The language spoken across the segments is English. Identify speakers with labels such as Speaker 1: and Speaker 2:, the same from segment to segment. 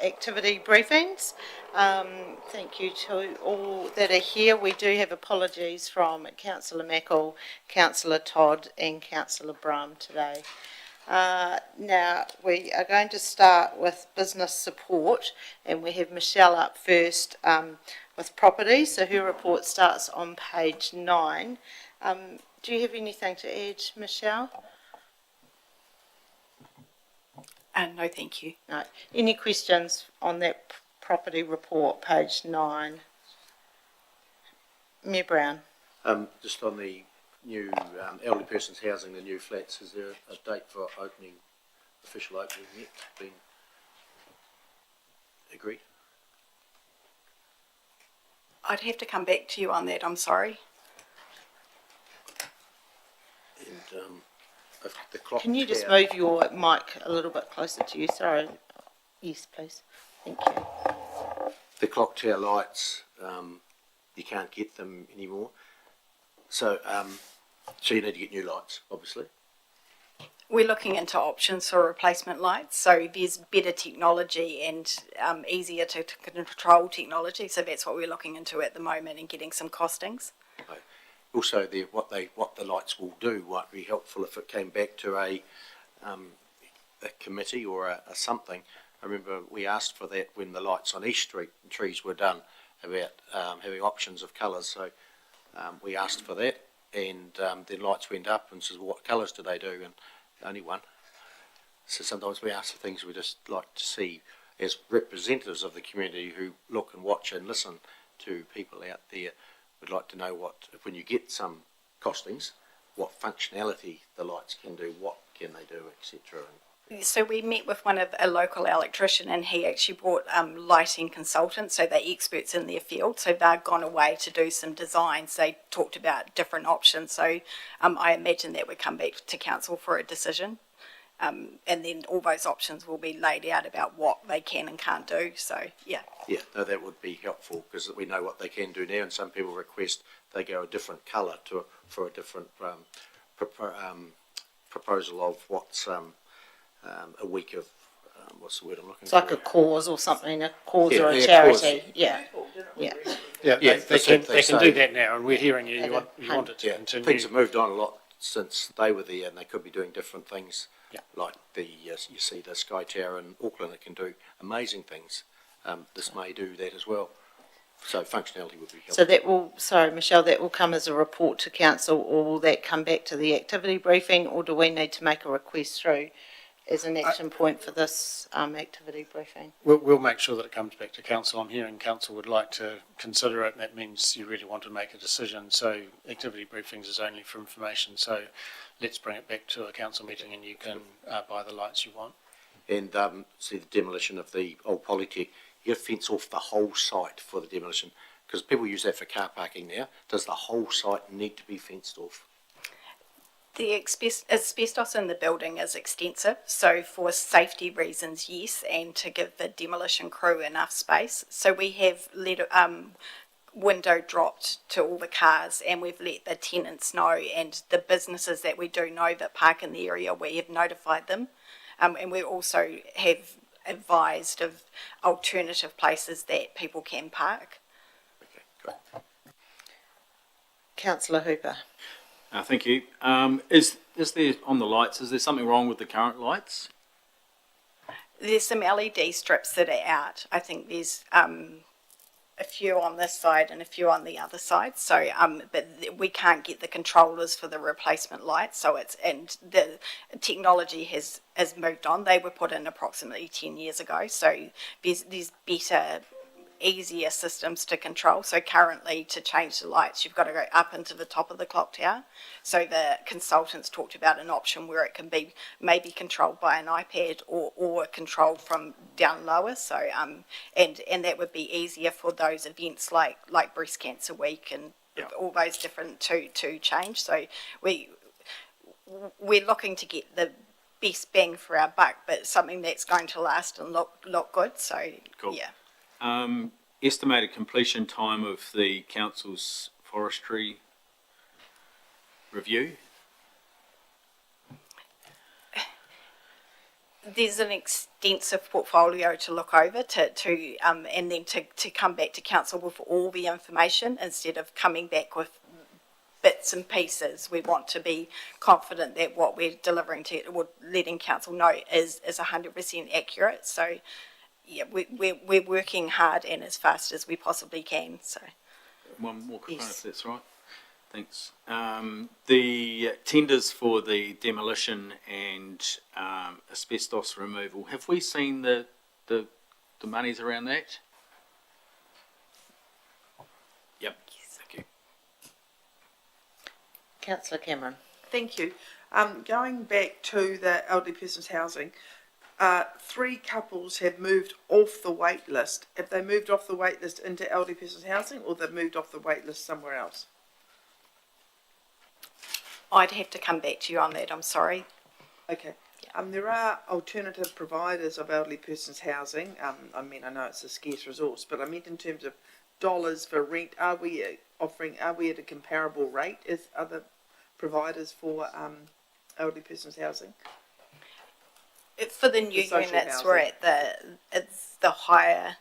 Speaker 1: activity briefings. Thank you to all that are here. We do have apologies from Councillor Mackle, Councillor Todd and Councillor Brum today. Now we are going to start with business support, and we have Michelle up first with property, so her report starts on page 9. Do you have anything to add, Michelle?
Speaker 2: No, thank you.
Speaker 1: No. Any questions on that property report, page 9? Mayor Brown.
Speaker 3: Just on the new elderly persons housing, the new flats, is there a date for opening, official opening yet been agreed?
Speaker 2: I'd have to come back to you on that, I'm sorry.
Speaker 3: And the clock
Speaker 1: Can you just
Speaker 3: tower,
Speaker 1: move your mic a little bit closer to you? Sorry. Yes, please. Thank you.
Speaker 3: the clock tower lights, you can't get them anymore. So, so you need to get new lights, obviously.
Speaker 2: We're looking into options for replacement lights, so there's better technology and easier to control technology, so that's what we're looking into at the moment and getting some costings.
Speaker 3: Right. Also, what the lights will do might be helpful if it came back to a committee or a something. I remember we asked for that when the lights on East Street and trees were done, about having options of colours. So we asked for that, and the lights went up and says, well, what colours do they do? And only one. So sometimes we ask for things we just like to see as representatives of the community who look and watch and listen to people out there. We'd like to know what, when you get some costings, what functionality the lights can do, what can they do, etc.
Speaker 2: So we met with a local electrician, and he actually brought lighting consultants, so they're experts in their field, so they've gone away to do some designs. They talked about different options, so I imagine that would come back to council for a decision, and then all those options will be laid out about what they can and can't do. So yeah.
Speaker 3: Yeah, no, that would be helpful because we know what they can do now, and some people request they go a different colour for a different proposal of what's a week of what's the word I'm looking for?
Speaker 1: It's like a cause or something, a cause
Speaker 3: Yeah,
Speaker 1: or a
Speaker 3: yeah,
Speaker 1: charity.
Speaker 3: cause.
Speaker 1: Yeah. Yeah.
Speaker 4: Yeah, they can
Speaker 3: say.
Speaker 4: do that now, and we're hearing you. You want it to continue.
Speaker 3: Things have moved on a lot since they were there, and they could be doing different things.
Speaker 4: Yeah.
Speaker 3: Like you see the Sky Tower in Auckland, it can do amazing things. This may do that as well. So functionality would be helpful.
Speaker 1: So that will, sorry, Michelle, that will come as a report to council, or will that come back to the activity briefing, or do we need to make a request through as an action point for this activity briefing?
Speaker 4: We'll make sure that it comes back to council. I'm hearing council would like to consider it, and that means you really want to make a decision. So activity briefings is only for information. So let's bring it back to a council meeting, and you can buy the lights you want.
Speaker 3: And see the demolition of the old Polytech. You fence off the whole site for the demolition, because people use that for car parking now. Does the whole site need to be fenced off?
Speaker 2: The asbestos in the building is extensive, so for safety reasons, yes, and to give the demolition crew enough space. So we have let window dropped to all the cars, and we've let the tenants know, and the businesses that we do know that park in the area, we have notified them, and we also have advised of alternative places that people can park.
Speaker 3: Okay, great.
Speaker 1: Councillor Hooper.
Speaker 5: Thank you. Is there, on the lights, is there something wrong with the current lights?
Speaker 2: There's some LED strips that are out. I think there's a few on this side and a few on the other side. So, but we can't get the controllers for the replacement lights. So and the technology has moved on. They were put in approximately 10 years ago. So there's better, easier systems to control. So currently, to change the lights, you've got to go up into the top of the clock tower. So the consultants talked about an option where it can be maybe controlled by an iPad or controlled from down lower. So and that would be easier for those events like Breast Cancer Week and all those different to change. So we're looking to get the best bang for our buck, but something that's going to last and look good. So
Speaker 5: Cool.
Speaker 2: Yeah.
Speaker 5: Estimated completion time of the council's forestry review?
Speaker 2: there's an extensive portfolio to look over and then to come back to council with all the information instead of coming back with bits and pieces. We want to be confident that what we're delivering to, or letting council know is 100% accurate. So, yeah, we're working hard and as fast as we possibly can. So,
Speaker 5: One more component,
Speaker 1: Yes.
Speaker 5: if that's right. Thanks. The tenders for the demolition and asbestos removal, have we seen the monies around that? Yep. Thank you.
Speaker 1: Councillor Cameron.
Speaker 6: Thank you. Going back to the elderly persons housing, 3 couples have moved off the wait list. Have they moved off the wait list into elderly persons housing, or they've moved off the wait list somewhere else?
Speaker 2: I'd have to come back to you on that. I'm sorry.
Speaker 6: Okay. There are alternative providers of elderly persons housing. I mean, I know it's a scarce resource, but I meant in terms of dollars for rent. Are we at a comparable rate as other providers for elderly persons housing?
Speaker 2: For the new
Speaker 6: The social
Speaker 2: units,
Speaker 6: housing.
Speaker 2: we're at it's the higher,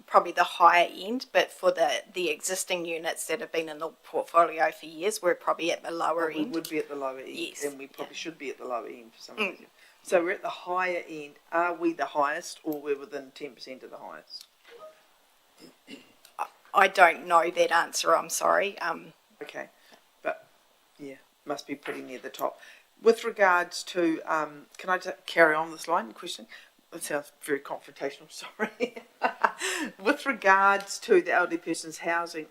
Speaker 2: probably the higher end, but for the existing units that have been in the portfolio for years, we're probably at the lower
Speaker 6: We
Speaker 2: end.
Speaker 6: would be at the lower end,
Speaker 2: Yes,
Speaker 6: and we probably should be at the lower end for some reason. So we're at the higher end. Are we the highest, or we're within 10% of the highest?
Speaker 2: I don't know that answer, I'm sorry.
Speaker 6: Okay, but yeah, must be pretty near the top. With regards to, can I carry on this line question? It sounds very confrontational, sorry. With regards to the elderly persons housing,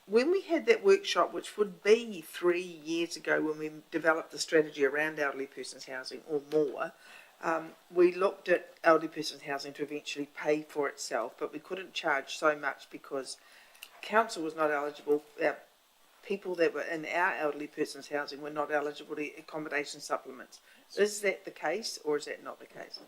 Speaker 6: when we had that workshop, which would be 3 years ago when we developed the strategy around elderly persons housing or more, we looked at elderly persons housing to eventually pay for itself, but we couldn't charge so much because council was not eligible. People that were in our elderly persons housing were not eligible to accommodation supplements. Is that the case, or is that not the case?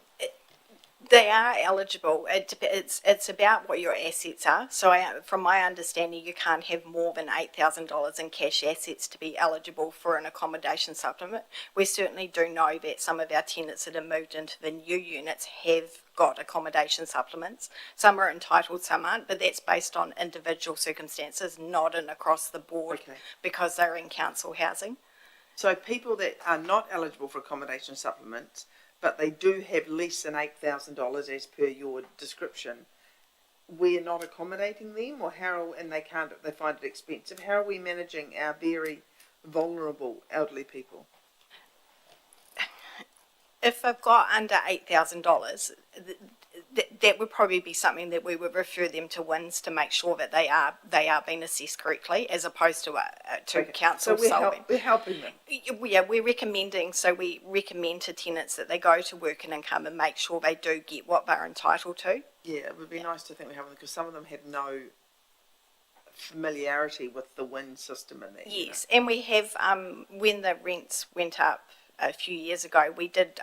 Speaker 2: They are eligible. It's about what your assets are. So from my understanding, you can't have more than $8,000 in cash assets to be eligible for an accommodation supplement. We certainly do know that some of our tenants that have moved into the new units have got accommodation supplements. Some are entitled, some aren't, but that's based on individual circumstances, not an across the board,
Speaker 6: Okay.
Speaker 2: because they're in council housing.
Speaker 6: So people that are not eligible for accommodation supplements, but they do have less than $8,000 as per your description, we're not accommodating them, or how? And they find it expensive. How are we managing our very vulnerable elderly people?
Speaker 2: If they've got under $8,000, that would probably be something that we would refer them to WINS to make sure that they are being assessed correctly, as opposed to
Speaker 6: Okay.
Speaker 2: council
Speaker 6: So
Speaker 2: solving.
Speaker 6: we're helping them.
Speaker 2: We're recommending, so we recommend to tenants that they go to work and income and make sure they do get what they're entitled to.
Speaker 6: Yeah, it would be nice to think we have them, because some of them had no familiarity with the WIN system in that.
Speaker 2: Yes, and we have, when the rents went up a few years ago, we did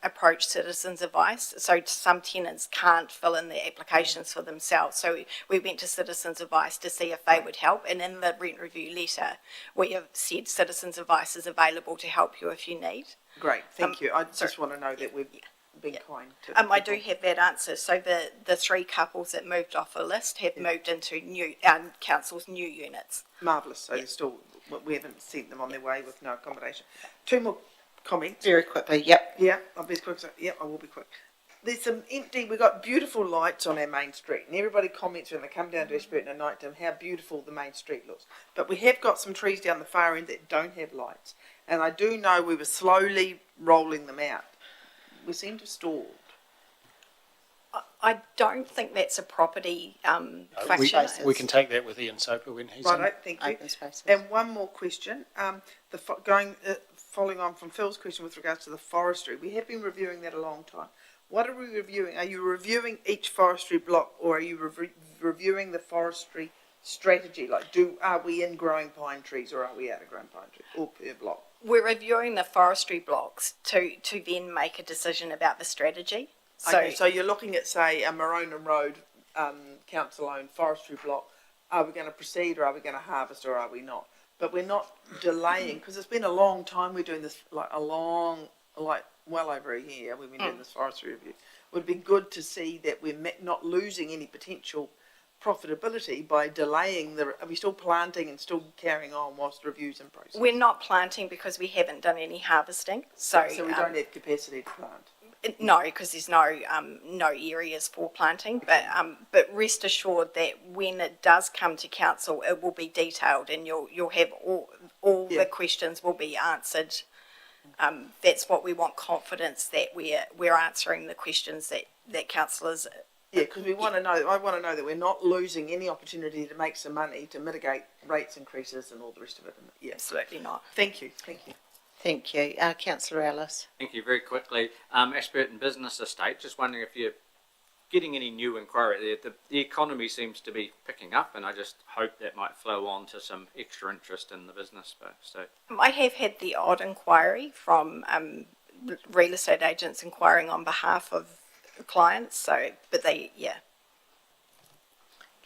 Speaker 2: approach citizens' advice. So some tenants can't fill in the applications for themselves. So we went to citizens' advice to see if they would help. And in the rent review letter, we have said citizens' advice is available to help you if you need.
Speaker 6: Great, thank you. I just
Speaker 2: sorry.
Speaker 6: want to know that we've been
Speaker 2: Yeah.
Speaker 6: kind to
Speaker 2: I do
Speaker 6: people.
Speaker 2: have that answer. So the 3 couples that moved off the list have moved into council's new units.
Speaker 6: Marvellous. So they're still, we haven't sent them on their way with no accommodation. 2 more comments.
Speaker 1: Very quickly, yep.
Speaker 6: Yeah, I'll be quick. Yeah, I will be quick. There's some empty, we've got beautiful lights on our main street, and everybody comments when they come down to Ashburton at night time how beautiful the main street looks. But we have got some trees down the far end that don't have lights. And I do know we were slowly rolling them out. We seem to have stalled.
Speaker 2: I don't think that's a property function.
Speaker 4: We can take that with Ian Soper when he's in.
Speaker 6: Right, thank you.
Speaker 1: Open spaces.
Speaker 6: And one more question. Following on from Phil's question with regards to the forestry, we have been reviewing that a long time. What are we reviewing? Are you reviewing each forestry block, or are you reviewing the forestry strategy? Like, are we in growing pine trees, or are we out of growing pine trees, or per block?
Speaker 2: We're reviewing the forestry blocks to then make a decision about the strategy.
Speaker 6: Okay, so you're looking at, say, a Maronan Road council-owned forestry block. Are we going to proceed, or are we going to harvest, or are we not? But we're not delaying, because it's been a long time we're doing this, like a long like well over a year, we've been doing this forestry review, would be good to see that we're not losing any potential profitability by delaying are we still planting and still carrying on whilst reviews in process?
Speaker 2: We're not planting because we haven't done any harvesting, so
Speaker 6: So we don't have capacity to plant.
Speaker 2: no, because there's no areas for planting. But rest assured that when it does come to council, it will be detailed, and you'll have all
Speaker 6: Yeah.
Speaker 2: the questions will be answered. That's what we want, confidence that we're answering the questions that councillors.
Speaker 6: Yeah, because we want to know. I want to know that we're not losing any opportunity to make some money to mitigate rates increases and all the rest of it. And, yeah,
Speaker 2: Absolutely not.
Speaker 6: thank you, thank you.
Speaker 1: Thank you. Councillor Ellis.
Speaker 7: Thank you. Very quickly, Ashburton Business Estate, just wondering if you're getting any new inquiry there. The economy seems to be picking up, and I just hope that might flow on to some extra interest in the business space. So,
Speaker 2: I have had the odd inquiry from real estate agents inquiring on behalf of clients. So, but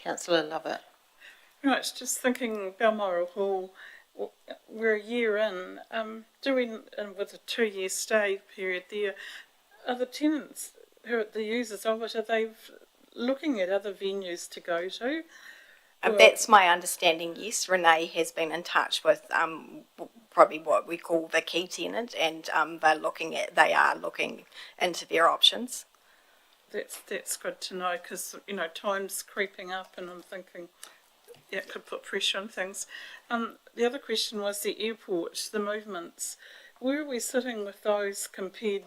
Speaker 1: Councillor Lovett.
Speaker 8: Right, just thinking Balmoral Hall, we're a year in, with a 2-year stay period there, are the tenants who are the users of it, are they looking at other venues to go to? Or-
Speaker 2: that's my understanding. Yes, Renee has been in touch with probably what we call the key tenant, and they are looking into their options.
Speaker 8: That's good to know, because, time's creeping up and I'm thinking, yeah, it could put pressure on things. The other question was the airport, the movements. Where are we sitting with those compared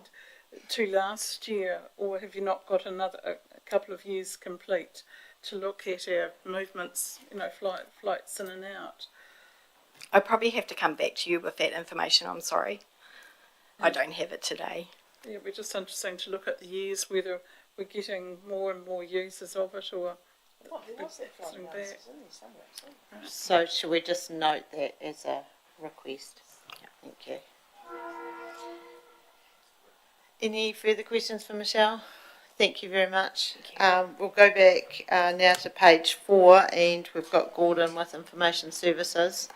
Speaker 8: to last year, or have you not got a couple of years complete to look at our movements, flights in and out?
Speaker 2: I probably have to come back to you with that information. I'm sorry. I don't have it today.
Speaker 8: Yeah, it'd be just interesting to look at the years, whether we're getting more and more users of it, or sitting back.
Speaker 1: So should we just note that as a request? Thank you. Any further questions for Michelle? Thank you very much. We'll go back now to page 4, and we've got Gordon with Information Services.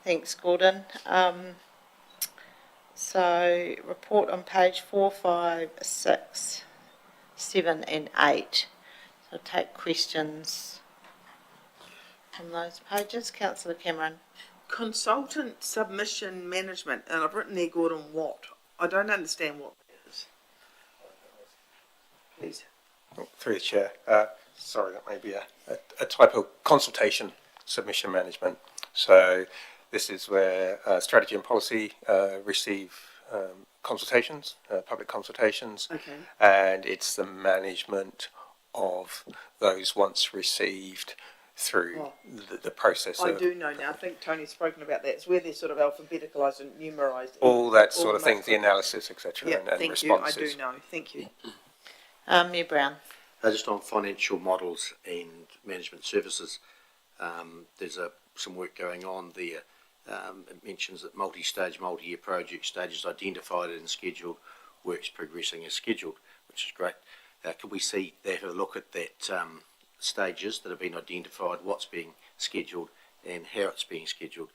Speaker 1: Thanks, Gordon. So report on page 4, 5, 6, 7 and 8. So take questions on those pages. Councillor Cameron.
Speaker 6: Consultant submission management, and I've written there, Gordon, what? I don't understand what that is. Please.
Speaker 9: Through the chair. Sorry, that may be a typo. Consultation submission management. So this is where strategy and policy receive consultations, public consultations,
Speaker 6: Okay.
Speaker 9: and it's the management of those once received through the process.
Speaker 6: I
Speaker 9: of
Speaker 6: do know now. I think Tony's spoken about that. It's where they're sort of alphabeticalised and numerised.
Speaker 9: all that sort of
Speaker 6: all
Speaker 9: things, the analysis, etc.,
Speaker 6: Yeah,
Speaker 9: and
Speaker 6: thank you. I
Speaker 9: responses.
Speaker 6: do know. Thank you.
Speaker 1: Mayor Brown.
Speaker 3: Just on financial models and management services, there's some work going on there. It mentions that multi-stage, multi-year project stages identified and scheduled, works progressing as scheduled, which is great. Could we see that, have a look at that stages that have been identified, what's being scheduled and how it's being scheduled?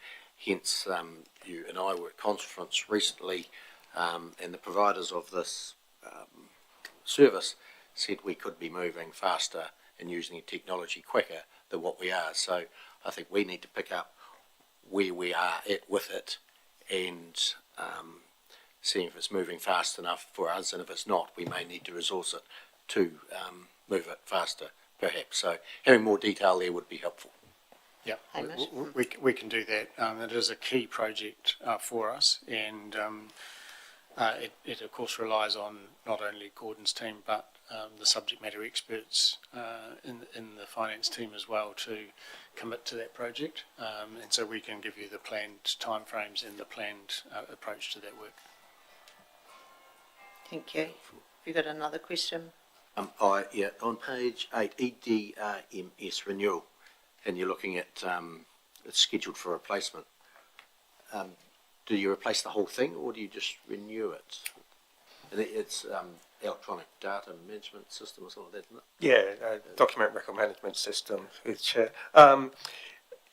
Speaker 3: Hence, you and I were at conference recently, and the providers of this service said we could be moving faster and using the technology quicker than what we are. So I think we need to pick up where we are at with it and seeing if it's moving fast enough for us, and if it's not, we may need to resource it to move it faster, perhaps. So having more detail there would be helpful.
Speaker 4: Yeah,
Speaker 1: Hamish?
Speaker 4: we can do that. It is a key project for us, and it of course relies on not only Gordon's team but the subject matter experts in the finance team as well to commit to that project, and so we can give you the planned timeframes and the planned approach to that work.
Speaker 1: Thank you. Have you got another question?
Speaker 3: On page 8, EDRMS renewal, and you're looking at it's scheduled for replacement. Do you replace the whole thing, or do you just renew it? And it's electronic data management system or something like that, isn't it?
Speaker 9: Yeah, document record management system, through the chair.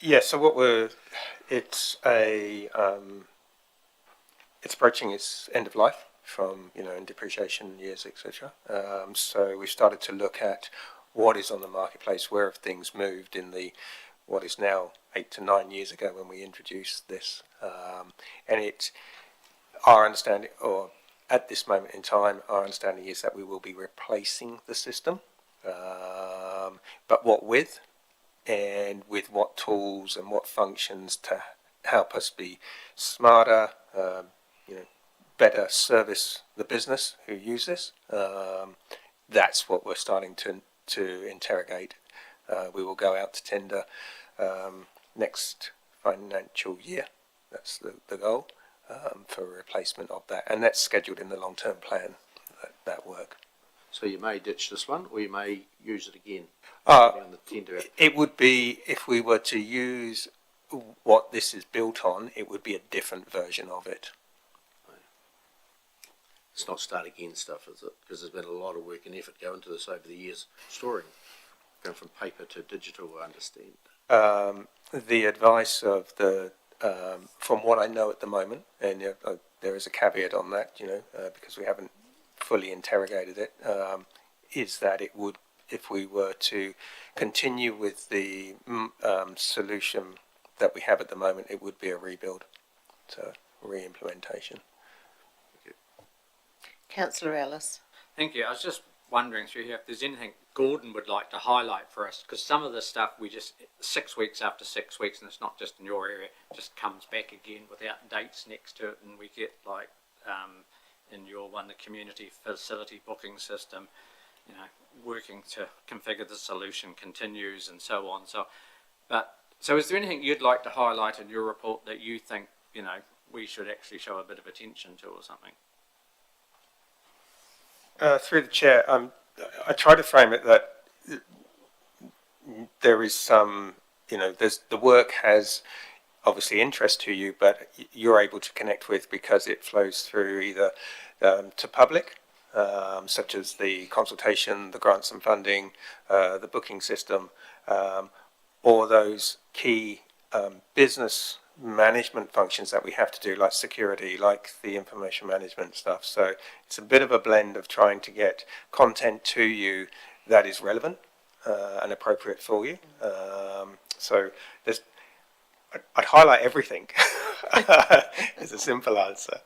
Speaker 9: Yeah, so it's it's approaching its end of life from, in depreciation years, etc. So we've started to look at what is on the marketplace, where have things moved in the what is now 8 to 9 years ago when we introduced this. And our understanding, or at this moment in time, our understanding is that we will be replacing the system. But what with, and with what tools and what functions to help us be smarter, better service the business who use this. That's what we're starting to interrogate. We will go out to tender next financial year. That's the goal for replacement of that, and that's scheduled in the long-term plan. That work.
Speaker 3: So you may ditch this one, or you may use it again.
Speaker 9: Uh,
Speaker 3: On the tender.
Speaker 9: It would be, if we were to use what this is built on, it would be a different version of it.
Speaker 3: It's not start again stuff, is it? Because there's been a lot of work and effort go into this over the years, storing, going from paper to digital, I understand.
Speaker 9: The advice of from what I know at the moment, and there is a caveat on that, because we haven't fully interrogated it, is that it would, if we were to continue with the solution that we have at the moment, it would be a rebuild, so re-implementation.
Speaker 1: Councillor Ellis.
Speaker 7: Thank you. I was just wondering through here if there's anything Gordon would like to highlight for us, because some of the stuff we just 6 weeks after 6 weeks, and it's not just in your area, just comes back again without dates next to it, and we get like in your one, the community facility booking system, working to configure the solution continues and so on. So is there anything you'd like to highlight in your report that you think we should actually show a bit of attention to or something?
Speaker 9: Through the chair, I try to frame it that there is some, the work has obviously interest to you, but you're able to connect with because it flows through either to public, such as the consultation, the grants and funding, the booking system, or those key business management functions that we have to do, like security, like the information management stuff. So it's a bit of a blend of trying to get content to you that is relevant and appropriate for you. So I'd highlight everything. It's a simple answer.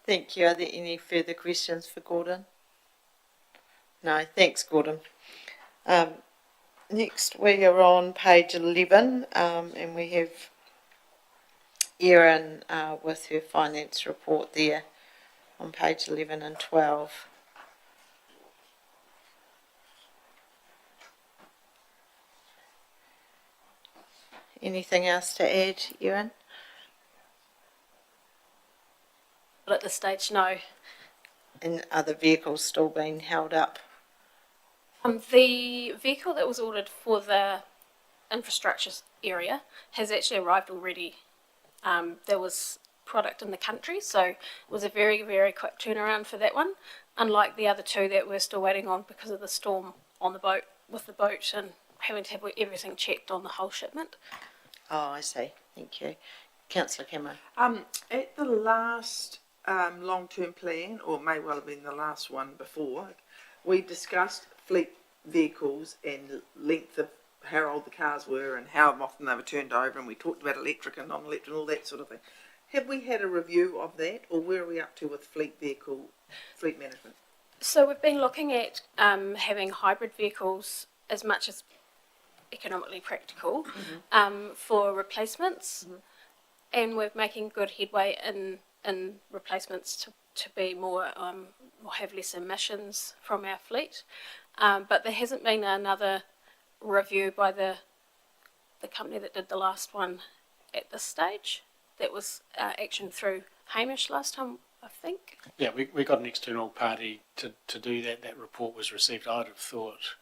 Speaker 1: Thank you. Are there any further questions for Gordon? No, thanks, Gordon. Next, we are on page 11, and we have Erin with her finance report there on page 11 and 12. Anything else to add, Erin?
Speaker 10: But at this stage, no.
Speaker 1: And are the vehicles still being held up?
Speaker 10: The vehicle that was ordered for the infrastructure area has actually arrived already. There was product in the country, so it was a very, very quick turnaround for that one, unlike the other two that we're still waiting on because of the storm on the boat, with the boat and having to have everything checked on the whole shipment.
Speaker 1: Oh, I see. Thank you. Councillor Cameron.
Speaker 6: At the last long-term plan, or may well have been the last one before, we discussed fleet vehicles and length of how old the cars were and how often they were turned over, and we talked about electric and non-electric and all that sort of thing. Have we had a review of that, or where are we up to with fleet management?
Speaker 10: So we've been looking at having hybrid vehicles as much as economically practical for replacements, and we're making good headway in replacements to be more have less emissions from our fleet, but there hasn't been another review by the company that did the last one at this stage. That was action through Hamish last time, I think.
Speaker 4: Yeah, we got an external party to do that. That report was received, I'd have thought,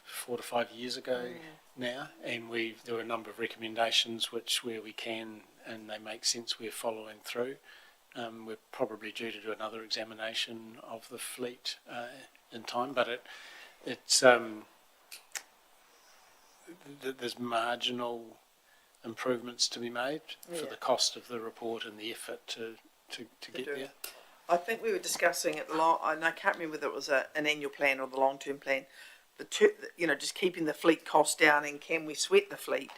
Speaker 4: 4 to 5 years ago now, and there were a number of recommendations which, where we can and they make sense, we're following through. We're probably due to do another examination of the fleet in time, but it's there's marginal improvements to be made for
Speaker 6: Yeah.
Speaker 4: the cost of the report and the effort to get
Speaker 6: do
Speaker 4: there.
Speaker 6: it. I think we were discussing it and I can't remember whether it was an annual plan or the long-term plan. Just keeping the fleet costs down, and can we sweat the fleet?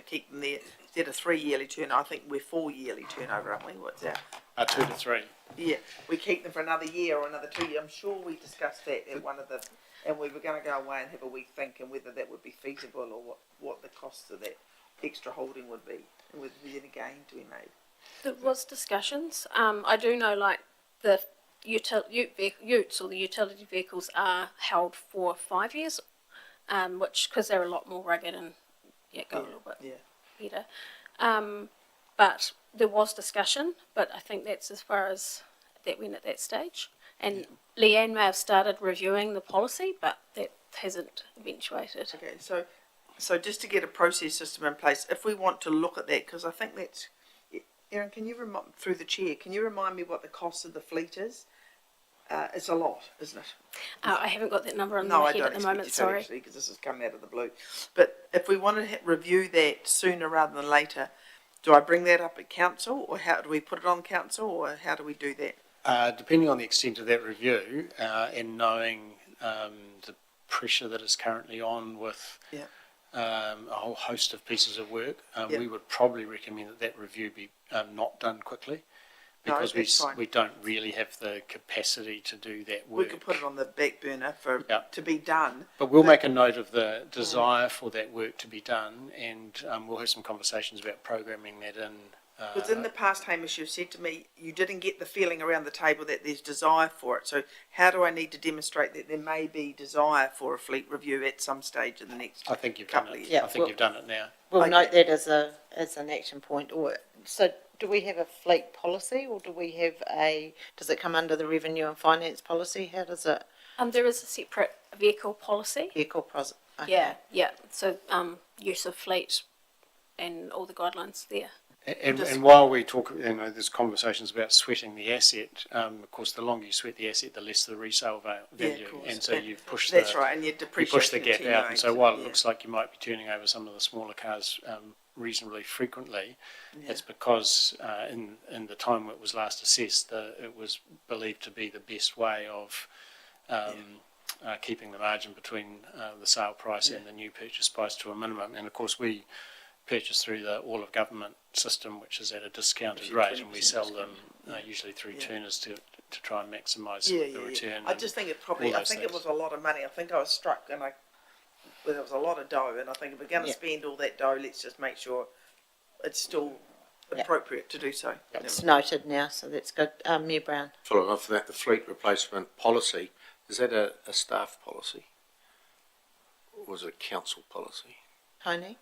Speaker 6: Keep them there instead of 3 yearly turnover. I think we're 4 yearly turnover, aren't we? What's that?
Speaker 4: 2 to 3.
Speaker 6: Yeah, we keep them for another year or another 2 years. I'm sure we discussed that at one of the, and we were going to go away and have a wee think and whether that would be feasible or what the cost of that extra holding would be and whether there's any gain to be made.
Speaker 10: There was discussions. I do know, like, the utes or the utility vehicles are held for 5 years, which, because they're a lot more rugged and go a little bit better. But there was discussion, but I think that's as far as that went at that stage. And Leanne may have started reviewing the policy, but that hasn't eventuated.
Speaker 6: Okay, so just to get a process system in place, if we want to look at that, because I think that's, Erin, can you through the chair, can you remind me what the cost of the fleet is? It's a lot, isn't it?
Speaker 10: I haven't got that number on
Speaker 6: No,
Speaker 10: my
Speaker 6: I
Speaker 10: head
Speaker 6: don't
Speaker 10: at the
Speaker 6: expect
Speaker 10: moment,
Speaker 6: you to
Speaker 10: sorry.
Speaker 6: actually, because this has come out of the blue. But if we want to review that sooner rather than later, do I bring that up at council, or how do we put it on council, or how do we do that?
Speaker 4: Depending on the extent of that review and knowing the pressure that is currently on with a whole host of pieces of work, we would probably recommend that review be not done quickly, because
Speaker 6: that's fine.
Speaker 4: we don't really have the capacity to do that work.
Speaker 6: We could put it on the back burner to be done.
Speaker 4: But we'll make a note of the desire for that work to be done, and we'll have some conversations about programming that in.
Speaker 6: Because in the past, Hamish, you've said to me you didn't get the feeling around the table that there's desire for it. So how do I need to demonstrate that there may be desire for a fleet review at some stage in the next
Speaker 4: I think you've done
Speaker 6: couple of
Speaker 4: it.
Speaker 6: years?
Speaker 4: I think you've done it now.
Speaker 1: We'll
Speaker 6: Okay.
Speaker 1: note that as an action point. So do we have a fleet policy, or do we have does it come under the revenue and finance policy? How does it?
Speaker 10: There is a separate vehicle policy.
Speaker 1: Okay.
Speaker 10: Yeah. So use of fleet and all the guidelines there.
Speaker 4: And while we talk, there's conversations about sweating the asset. Of course, the longer you sweat the asset, the less the resale value,
Speaker 6: of course.
Speaker 4: and so you've pushed
Speaker 6: That's right, and you
Speaker 4: you
Speaker 6: depreciate
Speaker 4: push the gap out. And so while it
Speaker 6: yeah.
Speaker 4: looks like you might be turning over some of the smaller cars reasonably frequently, it's because in the time it was last assessed, it was believed to be the best way of keeping the margin between the sale price and the new purchase price to a minimum. And of course, we purchase through the all of government system, which is at a discounted rate, and we sell them usually through Turners to try and maximise the return.
Speaker 6: I just think it probably, I think it was a lot of money. I think I was struck and there was a lot of dough, and I think if we're going to spend all that dough, let's just make sure it's still appropriate to do so.
Speaker 1: It's noted now, so that's good. Mayor Brown.
Speaker 3: Following up from that, the fleet replacement policy, is that a staff policy? Or is it a council policy?
Speaker 1: Tony?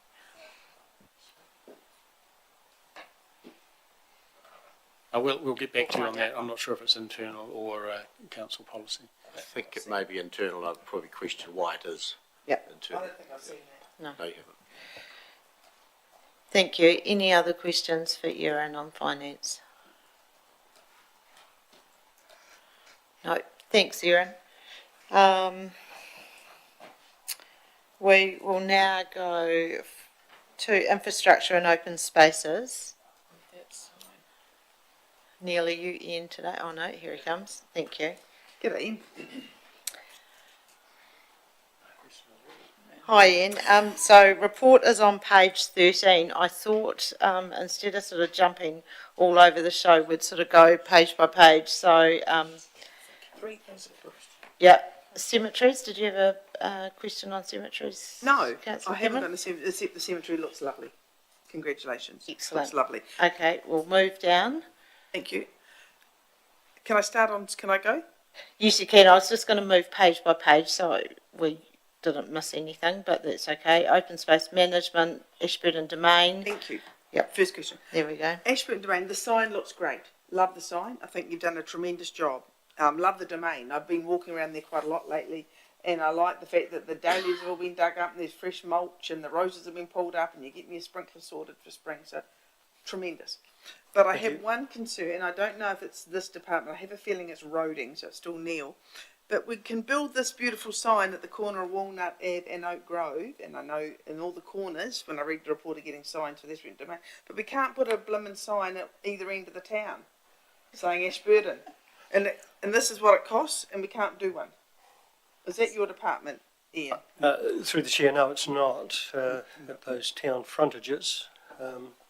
Speaker 4: We'll get back to you on that. I'm not sure if it's internal or council policy.
Speaker 3: I think it may be internal. I'd probably question why it is
Speaker 1: Yep.
Speaker 6: I
Speaker 3: internal.
Speaker 6: don't think I've seen that.
Speaker 3: No, you haven't.
Speaker 1: Thank you. Any other questions for Erin on finance? No. Thanks, Erin. We will now go to infrastructure and open spaces. Neil, are you in today? Oh no, here he comes. Thank you.
Speaker 6: G'day, Ian.
Speaker 1: Hi Ian. So report is on page 13. I thought instead of sort of jumping all over the show, we'd sort of go page by page. So
Speaker 6: Three things first.
Speaker 1: yeah, cemeteries. Did you have a question on cemeteries?
Speaker 6: No,
Speaker 1: Councillor
Speaker 6: I haven't
Speaker 1: Cameron?
Speaker 6: done the cemetery, except the cemetery looks lovely. Congratulations.
Speaker 1: Excellent.
Speaker 6: Looks lovely.
Speaker 1: Okay, we'll move down.
Speaker 6: Thank you. Can I go?
Speaker 1: Yes, you can. I was just going to move page by page so we didn't miss anything, but that's okay. Open space management, Ashburton Domain.
Speaker 6: Thank you.
Speaker 1: Yep.
Speaker 6: First question.
Speaker 1: There we go.
Speaker 6: Ashburton Domain, the sign looks great. Love the sign. I think you've done a tremendous job. Love the domain. I've been walking around there quite a lot lately, and I like the fact that the dahlias have all been dug up and there's fresh mulch and the roses have been pulled up and you're getting your sprinkler sorted for spring, so tremendous. But I have one concern, I don't know if it's this department, I have a feeling it's roading, so it's still Neil. But we can build this beautiful sign at the corner of Walnut Ave and Oak Grove, and I know in all the corners, when I read the report, are getting signs for this domain, but we can't put a blimmin' sign at either end of the town saying Ashburton. And this is what it costs, and we can't do one. Is that your department, Ian?
Speaker 11: Through the chair, no, it's not at those town frontages.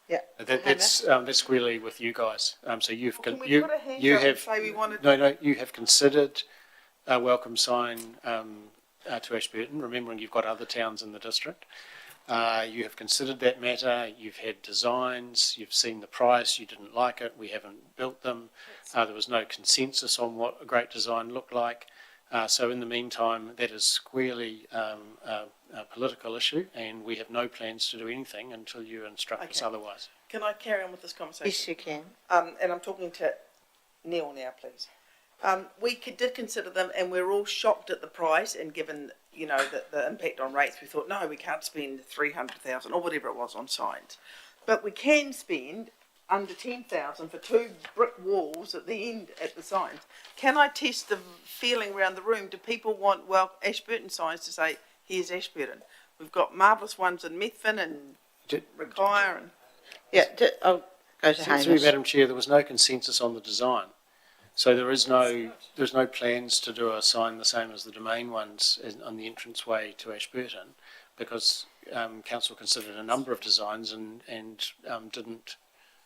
Speaker 4: That's squarely with you guys. So you've
Speaker 6: Can we
Speaker 4: you
Speaker 6: put a hand
Speaker 4: you
Speaker 6: up and
Speaker 4: have
Speaker 6: say we wanted?
Speaker 4: no, you have considered a welcome sign to Ashburton, remembering you've got other towns in the district. You have considered that matter, you've had designs, you've seen the price, you didn't like it, we haven't built them. There was no consensus on what a great design looked like. So in the meantime, that is squarely a political issue, and we have no plans to do anything until you instruct us
Speaker 6: Okay.
Speaker 4: otherwise.
Speaker 6: Can I carry on with this conversation?
Speaker 1: Yes, you can.
Speaker 6: And I'm talking to Neil now, please. We did consider them, and we're all shocked at the price, and given, you know, the impact on rates, we thought, no, we can't spend 300,000 or whatever it was on signs. But we can spend under 10,000 for 2 brick walls at the end at the signs. Can I test the feeling around the room? Do people want, well, Ashburton signs to say, here's Ashburton? We've got marvellous ones in Methven and Rickyre and...
Speaker 1: Yeah, I'll go to
Speaker 4: Through
Speaker 1: Hamish.
Speaker 4: Madam Chair, there was no consensus on the design. So there's no plans to do a sign the same as the Domain ones on the entranceway to Ashburton, because council considered a number of designs and didn't.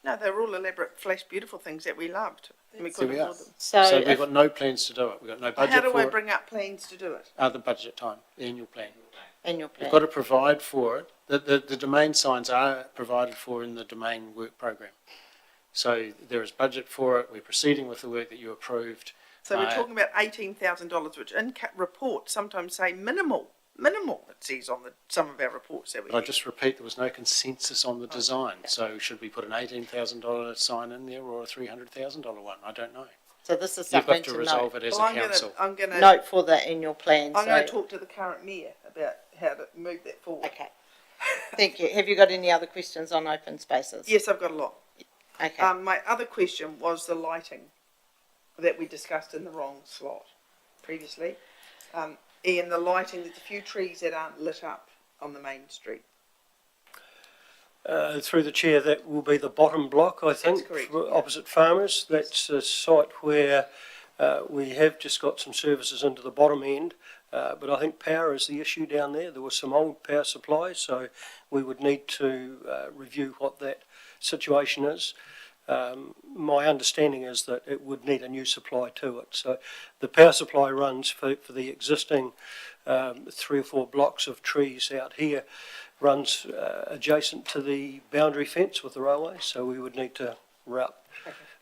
Speaker 6: No, they were all elaborate, flash, beautiful things that we loved. And we couldn't
Speaker 4: Here we are.
Speaker 6: afford them.
Speaker 4: So
Speaker 1: if-
Speaker 4: we've got no plans to do it. We've got no budget
Speaker 6: How do
Speaker 4: for
Speaker 6: I
Speaker 4: it.
Speaker 6: bring up plans to do it?
Speaker 4: The budget time, the annual plan.
Speaker 1: Annual plan.
Speaker 4: We've got to provide for it. The Domain signs are provided for in the Domain work program. So there is budget for it. We're proceeding with the work that you approved.
Speaker 6: So we're talking about $18,000, which in reports sometimes say minimal, it says on some of our reports that we
Speaker 4: But I
Speaker 6: get.
Speaker 4: just repeat, there was no consensus on the design. So should we put an $18,000 sign in there or a $300,000 one? I don't know.
Speaker 1: So this is
Speaker 4: You've
Speaker 1: something
Speaker 4: got to
Speaker 1: to
Speaker 4: resolve
Speaker 1: note.
Speaker 4: it as
Speaker 6: Well,
Speaker 4: a council.
Speaker 6: I'm gonna
Speaker 1: Note for the annual plan. So,
Speaker 6: talk to the current mayor about how to move that forward.
Speaker 1: okay. Thank you. Have you got any other questions on open spaces?
Speaker 6: Yes, I've got a lot.
Speaker 1: Okay.
Speaker 6: My other question was the lighting that we discussed in the wrong slot previously. Ian, the lighting, there's a few trees that aren't lit up on the main street.
Speaker 11: Through the chair, that will be the bottom block, I think,
Speaker 6: correct,
Speaker 11: opposite Farmers. That's a site where we have just got some services into the bottom end, but I think power is the issue down there. There was some old power supply, so we would need to review what that situation is. My understanding is that it would need a new supply to it. So the power supply runs for the existing 3 or 4 blocks of trees out here, runs adjacent to the boundary fence with the railway, so we would need to route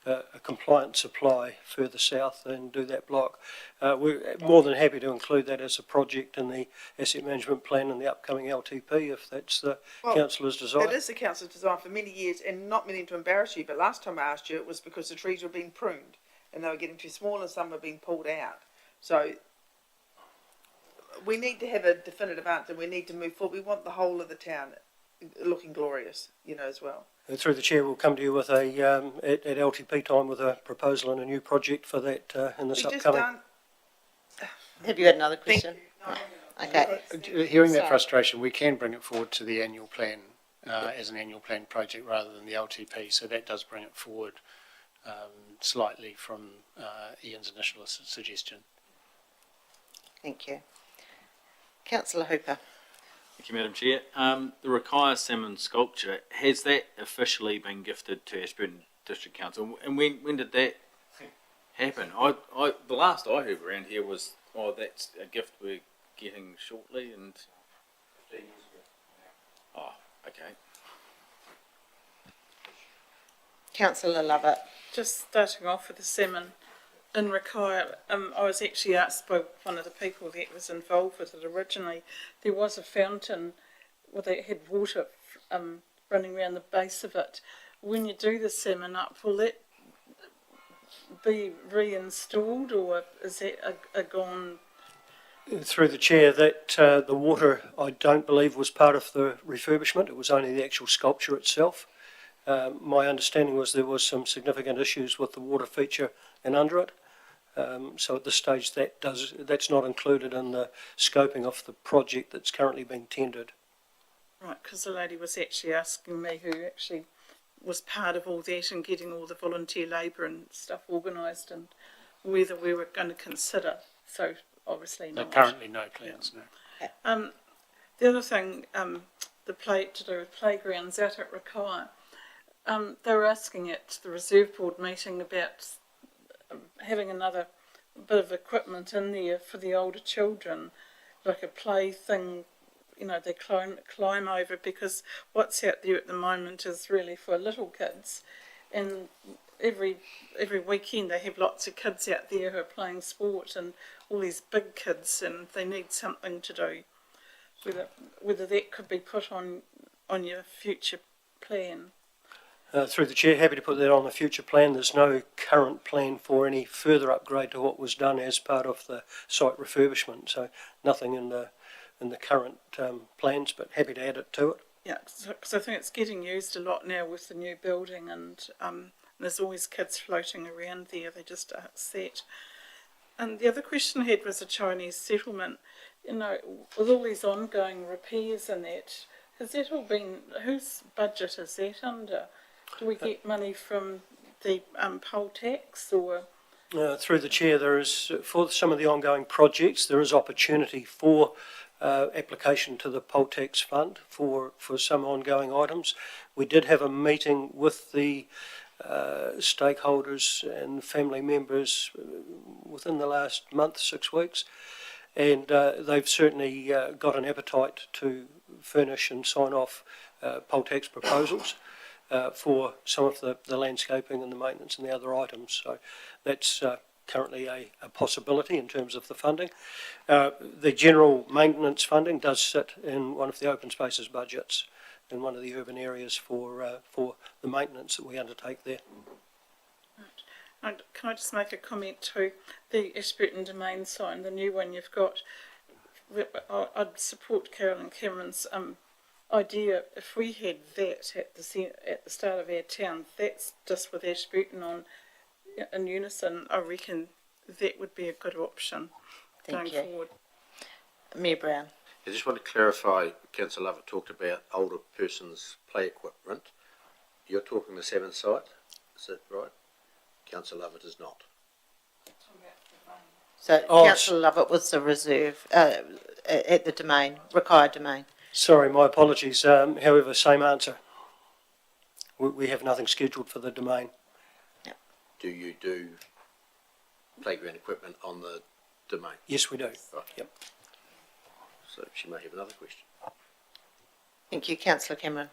Speaker 11: a compliant supply further south and do that block. We're more than happy to include that as a project in the asset management plan and the upcoming LTP if that's the councillor's desire.
Speaker 6: It is the council's design for many years, and not meaning to embarrass you, but last time I asked you, it was because the trees were being pruned and they were getting too small and some were being pulled out. So we need to have a definitive answer. We need to move forward. We want the whole of the town looking glorious, as well.
Speaker 11: Through the chair, we'll come to you with at LTP time with a proposal and a new project for that in this
Speaker 6: We just
Speaker 11: upcoming.
Speaker 6: don't.
Speaker 1: Have you got another
Speaker 6: Thank
Speaker 1: question? Okay.
Speaker 4: Hearing that
Speaker 1: Sorry.
Speaker 4: frustration, we can bring it forward to the annual plan as an annual plan project rather than the LTP. So that does bring it forward slightly from Ian's initial suggestion.
Speaker 1: Thank you. Councillor Hooper.
Speaker 5: Thank you, Madam Chair. The Rickyre Salmon sculpture, has that officially been gifted to Ashburton District Council? And when did that happen? The last I heard around here was, that's a gift we're getting shortly, and... Oh, okay.
Speaker 1: Councillor Lovett.
Speaker 8: Just starting off with the salmon in Rickyre, I was actually asked by one of the people that was involved with it originally. There was a fountain that had water running around the base of it. When you do the salmon up, will that be reinstalled, or is that a gone?
Speaker 11: Through the chair, that the water, I don't believe, was part of the refurbishment. It was only the actual sculpture itself. My understanding was there was some significant issues with the water feature and under it. So at this stage, that's not included in the scoping of the project that's currently being tendered.
Speaker 8: Right, because the lady was actually asking me who actually was part of all that and getting all the volunteer labour and stuff organised and whether we were going to consider. So obviously
Speaker 4: There
Speaker 8: not.
Speaker 4: are currently no plans, no.
Speaker 8: The other thing, to do with playgrounds out at Rakai, they were asking at the Reserve Board meeting about having another bit of equipment in there for the older children, like a play thing, they climb over, because what's out there at the moment is really for little kids, and every weekend they have lots of kids out there who are playing sport, and all these big kids, and they need something to do. Whether that could be put on your future plan.
Speaker 11: Through the Chair, happy to put that on the future plan. There's no current plan for any further upgrade to what was done as part of the site refurbishment, so nothing in the current plans, but happy to add it to it.
Speaker 8: Yeah, because I think it's getting used a lot now with the new building, and there's always kids floating around there. They just are set. And the other question I had was a Chinese settlement. With all these ongoing repairs and that, has that all been, whose budget is that under? Do we get money from the poll tax, or?
Speaker 11: Through the Chair, there is, for some of the ongoing projects, there is opportunity for application to the poll tax fund for some ongoing items. We did have a meeting with the stakeholders and family members within the last month, 6 weeks, and they've certainly got an appetite to furnish and sign off poll tax proposals for some of the landscaping and the maintenance and the other items. So that's currently a possibility in terms of the funding. The general maintenance funding does sit in one of the open spaces budgets in one of the urban areas for the maintenance that we undertake there.
Speaker 8: And can I just make a comment to the Ashburton Domain sign, the new one you've got? I'd support Carolyn Cameron's idea. If we had that at the start of our town, that's just with Ashburton on in unison, I reckon that would be a good option going forward.
Speaker 1: Mayor Brown.
Speaker 3: I just want to clarify, Councillor Lovett talked about older persons' play equipment. You're talking the Seventh site, is that right? Councillor Lovett is not.
Speaker 1: So Councillor Lovett was the reserve at the domain, required domain.
Speaker 11: Sorry, my apologies. However, same answer. We have nothing scheduled for the domain.
Speaker 3: Do you do playground equipment on the domain?
Speaker 11: Yes, we do.
Speaker 3: Right.
Speaker 11: Yep.
Speaker 3: So she may have another question.
Speaker 1: Thank you, Councillor Cameron.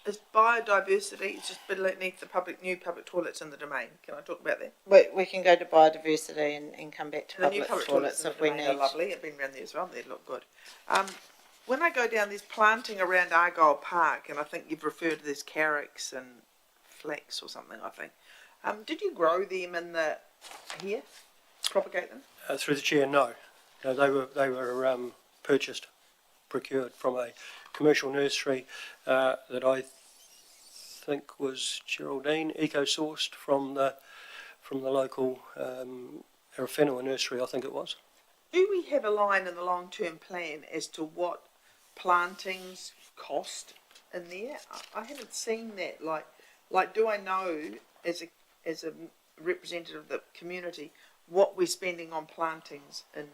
Speaker 6: Is biodiversity, it's just beneath the new public toilets in the domain. Can I talk about that?
Speaker 1: We can go to biodiversity and come back to
Speaker 6: The new
Speaker 1: public
Speaker 6: public
Speaker 1: toilets
Speaker 6: in
Speaker 1: if
Speaker 6: the
Speaker 1: we
Speaker 6: domain
Speaker 1: need.
Speaker 6: are lovely. I've been around there as well. They look good. When I go down, there's planting around Argyle Park, and I think you've referred to this carrots and flax or something, I think. Did you grow them here? Propagate them?
Speaker 11: Through the Chair, no. No, they were procured from a commercial nursery that I think was Geraldine, eco-sourced from the local Arafenua nursery, I think it was.
Speaker 6: Do we have a line in the long-term plan as to what plantings cost in there? I haven't seen that. Like, do I know as a representative of the community what we're spending on plantings in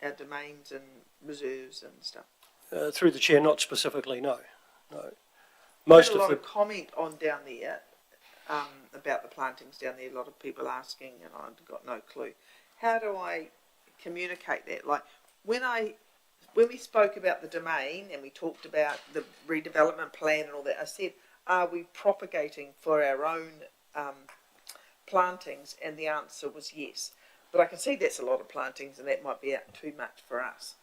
Speaker 6: our domains and reserves and stuff?
Speaker 11: Through the Chair, not specifically, no.
Speaker 6: Most of a lot of comment on down there about the plantings down there. A lot of people asking, and I've got no clue. How do I communicate that? Like when we spoke about the domain and we talked about the redevelopment plan and all that, I said, are we propagating for our own plantings? And the answer was yes. But I can see that's a lot of plantings and that might be out too much for us.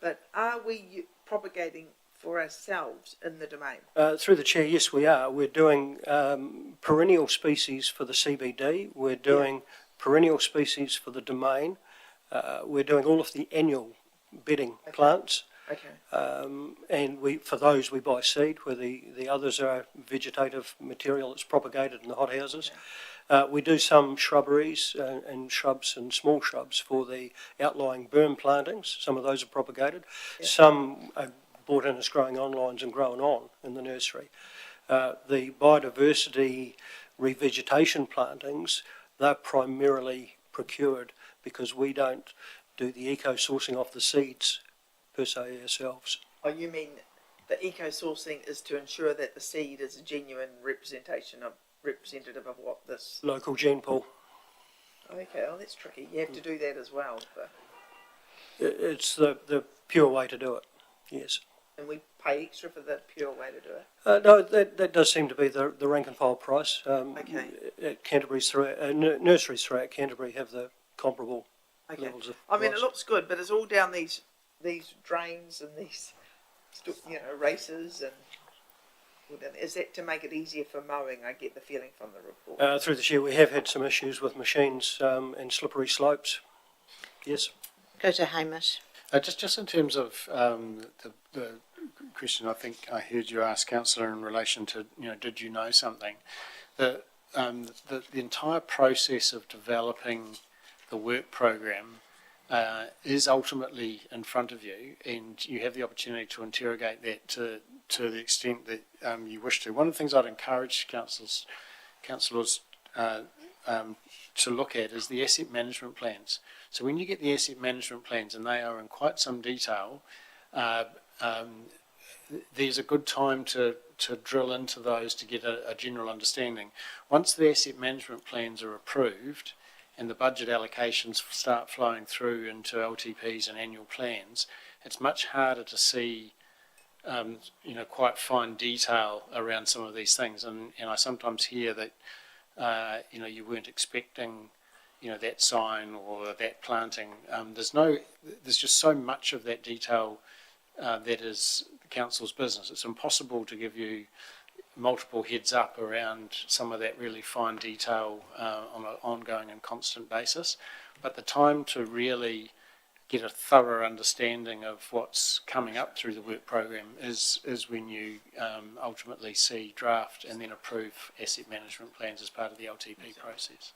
Speaker 6: But are we propagating for ourselves in the domain?
Speaker 11: Through the Chair, yes, we are. We're doing perennial species for the CBD. We're doing perennial species for the domain. We're doing all of the annual bedding plants.
Speaker 6: Okay.
Speaker 11: And for those we buy seed, where the others are vegetative material that's propagated in the hothouses. We do some shrubberies and shrubs and small shrubs for the outlying berm plantings. Some of those are propagated.
Speaker 6: Yeah.
Speaker 11: Some are brought in as growing on lines and grown on in the nursery. The biodiversity revegetation plantings, they're primarily procured because we don't do the eco-sourcing of the seeds per se ourselves.
Speaker 6: Oh, you mean the eco-sourcing is to ensure that the seed is a genuine representative of what this...
Speaker 11: Local gene pool.
Speaker 6: Okay, oh, that's tricky. You have to do that as well. But...
Speaker 11: It's the pure way to do it, yes.
Speaker 6: And we pay extra for the pure way to do it?
Speaker 11: No, that does seem to be the rank and file price.
Speaker 6: Okay.
Speaker 11: At Canterbury's nurseries throughout Canterbury have the comparable
Speaker 6: Okay.
Speaker 11: levels of
Speaker 6: I mean,
Speaker 11: price.
Speaker 6: it looks good, but it's all down these drains and these, races and... Is that to make it easier for mowing? I get the feeling from the report.
Speaker 11: Through this year we have had some issues with machines and slippery slopes. Yes.
Speaker 1: Go to Hamish.
Speaker 4: Just in terms of the question I think I heard you ask, Councillor, in relation to, did you know something? The entire process of developing the work program is ultimately in front of you, and you have the opportunity to interrogate that to the extent that you wish to. One of the things I'd encourage councillors to look at is the asset management plans. So when you get the asset management plans, and they are in quite some detail, there's a good time to drill into those to get a general understanding. Once the asset management plans are approved and the budget allocations start flowing through into LTPs and annual plans, it's much harder to see quite fine detail around some of these things. And I sometimes hear that, you weren't expecting, that sign or that planting. There's just so much of that detail that is the council's business. It's impossible to give you multiple heads up around some of that really fine detail on an ongoing and constant basis. But the time to really get a thorough understanding of what's coming up through the work program is when you ultimately see draft and then approve asset management plans as part of the LTP process.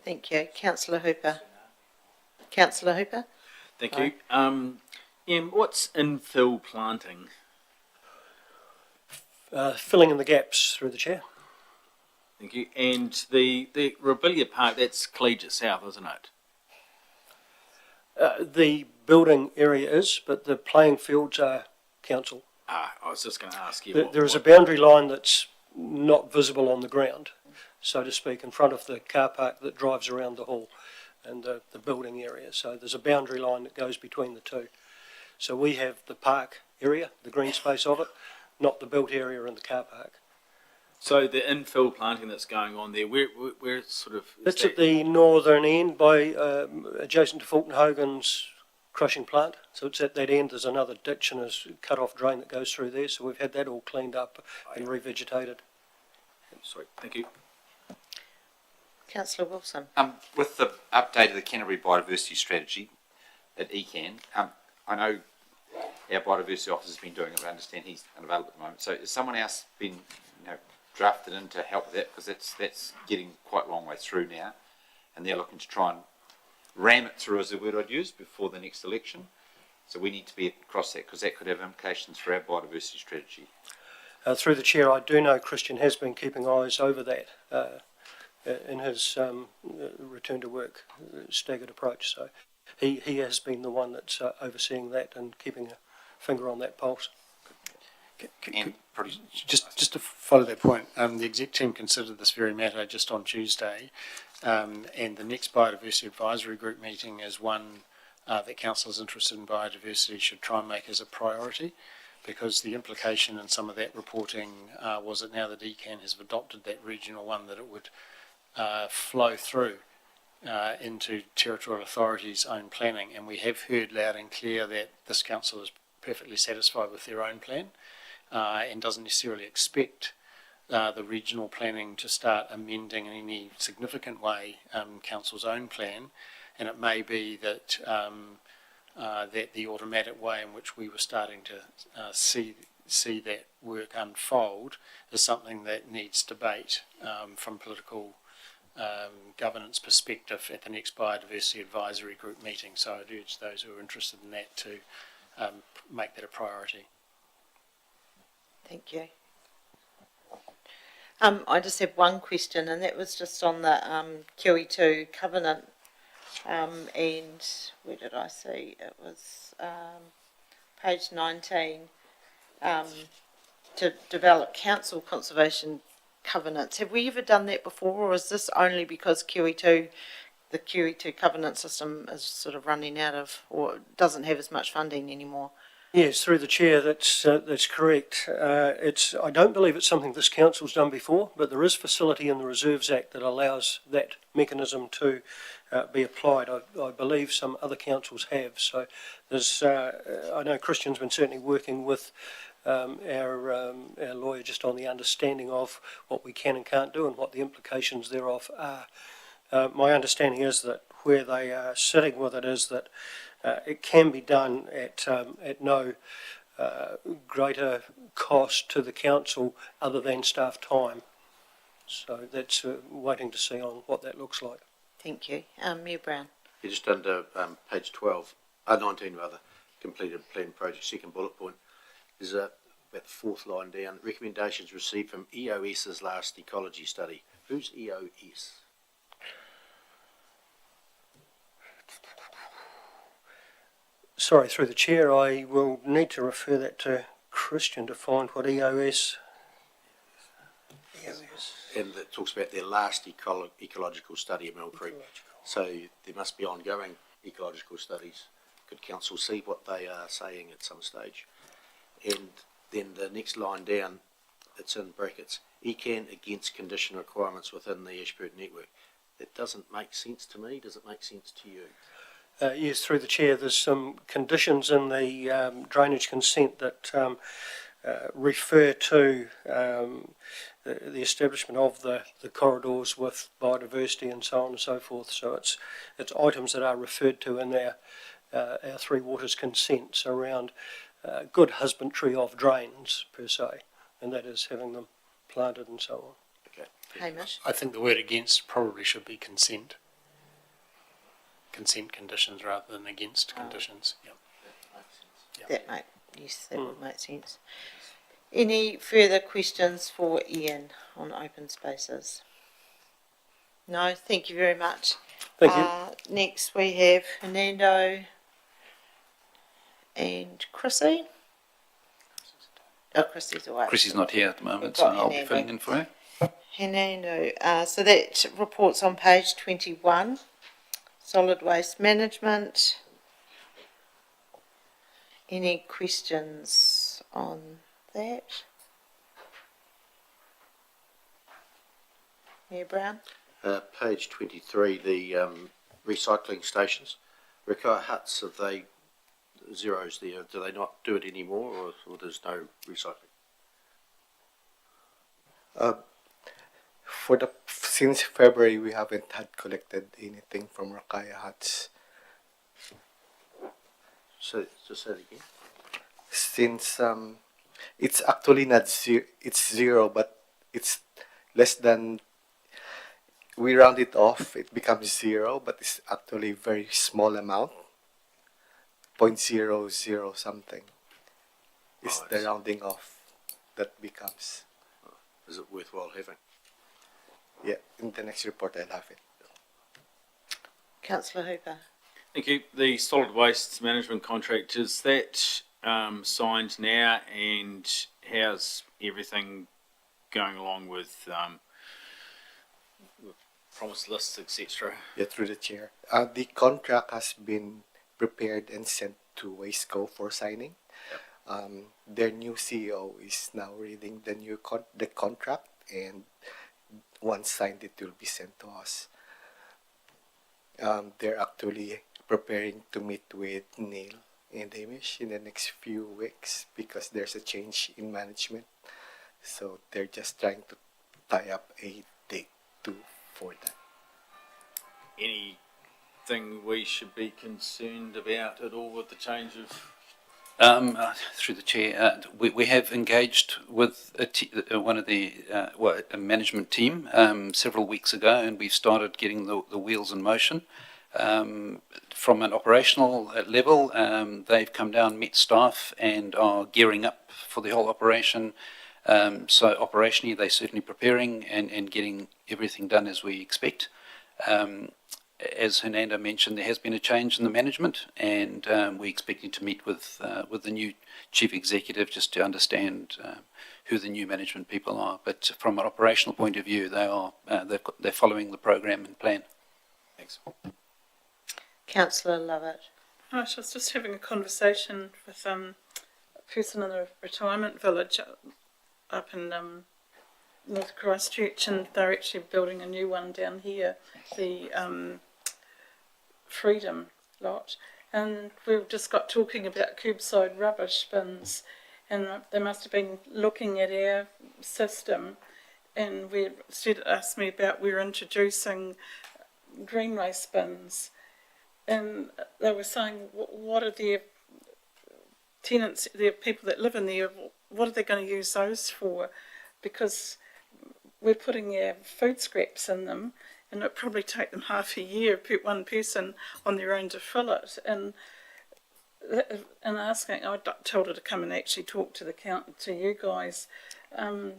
Speaker 1: Thank you. Councillor Hooper. Councillor Hooper?
Speaker 5: Thank you. Em, what's infill planting?
Speaker 11: Filling in the gaps through the chair.
Speaker 5: Thank you. And the Robilia Park, that's Collegiate South, isn't it?
Speaker 11: The building area is, but the playing fields are council.
Speaker 5: I was just going to ask you.
Speaker 11: There is a boundary line that's not visible on the ground, so to speak, in front of the car park that drives around the hall and the building area. So there's a boundary line that goes between the two. So we have the park area, the green space of it, not the built area in the car park.
Speaker 5: So the infill planting that's going on there, where sort of...
Speaker 11: It's at the northern end by adjacent to Fulton Hogan's crushing plant. So it's at that end. There's another ditch and a cut-off drain that goes through there. So we've had that all cleaned up and revegetated.
Speaker 5: Sorry, thank you.
Speaker 1: Councillor Wilson.
Speaker 12: With the update of the Canterbury Biodiversity Strategy at ECAN, I know our biodiversity officer has been doing it, but I understand he's unavailable at the moment. So has someone else been drafted in to help with that? Because that's getting quite a long way through now, and they're looking to try and ram it through, is the word I'd use, before the next election. So we need to be across that, because that could have implications for our biodiversity strategy.
Speaker 11: Through the chair, I do know Christian has been keeping eyes over that in his return to work staggered approach. So he has been the one that's overseeing that and keeping a finger on that pulse.
Speaker 12: And probably
Speaker 4: Just to follow that point, the exec team considered this very matter just on Tuesday, and the next biodiversity advisory group meeting is one that councillors interested in biodiversity should try and make as a priority, because the implication in some of that reporting was that now that ECAN has adopted that regional one, that it would flow through into territorial authorities' own planning. And we have heard loud and clear that this council is perfectly satisfied with their own plan and doesn't necessarily expect the regional planning to start amending in any significant way council's own plan. And it may be that that the automatic way in which we were starting to see that work unfold is something that needs debate from political governance perspective at the next Biodiversity Advisory Group meeting. So I'd urge those who are interested in that to make that a priority.
Speaker 1: Thank you. I just have one question, and that was just on the QE2 covenant. And where did I see? It was page 19, to develop council conservation covenants. Have we ever done that before, or is this only because the QE2 covenant system is sort of running out of, or doesn't have as much funding anymore?
Speaker 11: Yes, through the chair, that's correct. I don't believe it's something this council's done before, but there is facility in the Reserves Act that allows that mechanism to be applied. I believe some other councils have. So there's, I know Christian's been certainly working with our lawyer just on the understanding of what we can and can't do and what the implications thereof are. My understanding is that where they are sitting with it is that it can be done at no greater cost to the council other than staff time. So that's waiting to see on what that looks like.
Speaker 1: Thank you. Mayor Brown.
Speaker 3: You're just under page 19 rather, completed plan project, second bullet point, is about the fourth line down, recommendations received from EOS's last ecology study. Who's EOS?
Speaker 11: Sorry, through the chair, I will need to refer that to Christian to find what EOS.
Speaker 3: And it talks about their last ecological study of Mill Creek. So there must be ongoing ecological studies. Could council see what they are saying at some stage? And then the next line down, it's in brackets, ECAN against condition requirements within the Ashburton network. That doesn't make sense to me. Does it make sense to you?
Speaker 11: Yes, through the chair, there's some conditions in the drainage consent that refer to the establishment of the corridors with biodiversity and so on and so forth. So it's items that are referred to in our Three Waters consents around good husbandry of drains per se, and that is having them planted and so on.
Speaker 3: Okay.
Speaker 1: Hamish.
Speaker 4: I think the word against probably should be consent. Consent conditions rather than against conditions. Yep.
Speaker 1: That would make sense. Any further questions for Ian on open spaces? No, thank you very much.
Speaker 11: Thank you.
Speaker 1: Next we have Hernando and Chrissy. Oh, Chrissy's away.
Speaker 13: Chrissy's not here at the moment,
Speaker 1: We've
Speaker 13: so
Speaker 1: got
Speaker 13: I'll be
Speaker 1: Hernando.
Speaker 13: filling in for her.
Speaker 1: Hernando, so that report's on page 21. Solid waste management. Any questions on that? Mayor Brown?
Speaker 3: Page 23, the recycling stations. Rikaya huts, have they zeros there? Do they not do it anymore, or there's no recycling?
Speaker 14: Since February, we haven't had collected anything from Rikaya huts.
Speaker 3: So, just say it again.
Speaker 14: Since it's actually not zero, it's zero, but it's less than. We round it off, it becomes zero, but it's actually a very small amount. 0.00 something. It's the rounding off that becomes.
Speaker 3: Is it worthwhile having?
Speaker 14: Yeah, in the next report I'll have it.
Speaker 1: Councillor Hooper?
Speaker 5: Thank you. The solid waste management contract, is that signed now, and how's everything going along with promise lists, etc.?
Speaker 14: Yeah, through the chair. The contract has been prepared and sent to Wasteco for signing. Their new CEO is now reading the contract, and once signed, it will be sent to us. They're actually preparing to meet with Neil and Hamish in the next few weeks because there's a change in management. So they're just trying to tie up a date for that.
Speaker 5: Any anything we should be concerned about at all with the change of?
Speaker 13: Through the chair, we have engaged with one of the a management team several weeks ago, and we've started getting the wheels in motion. From an operational level, they've come down, met staff, and are gearing up for the whole operation. So operationally, they're certainly preparing and getting everything done as we expect. As Hernando mentioned, there has been a change in the management, and we're expecting to meet with the new chief executive just to understand who the new management people are. But from an operational point of view, they are they're following the program and plan.
Speaker 5: Thanks.
Speaker 1: Councillor Lovett.
Speaker 8: Right, I was just having a conversation with a person in a retirement village up in North Christchurch, and they're actually building a new one down here, the Freedom lot, and we've just got talking about curbside rubbish bins, and they must have been looking at our system, and asked me about we're introducing green waste bins, and they were saying what are their tenants, their people that live in there, what are they going to use those for? Because we're putting our food scraps in them, and it'd probably take them half a year, one person on their own, to fill it. And asking, I told her to come and actually talk to you guys. Do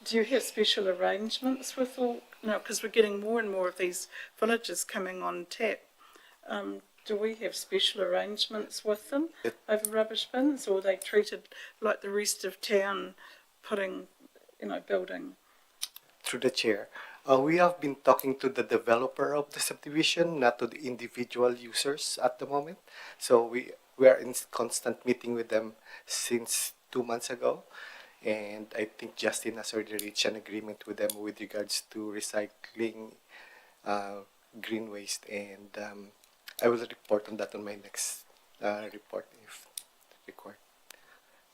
Speaker 8: you have special arrangements with all? No, because we're getting more and more of these villages coming on tap. Do we have special arrangements with them over rubbish bins, or are they treated like the rest of town, building?
Speaker 14: Through the chair, we have been talking to the developer of the subdivision, not to the individual users at the moment. So we are in constant meeting with them since 2 months ago. And I think Justin has already reached an agreement with them with regards to recycling green waste. And I will report on that on my next report if required.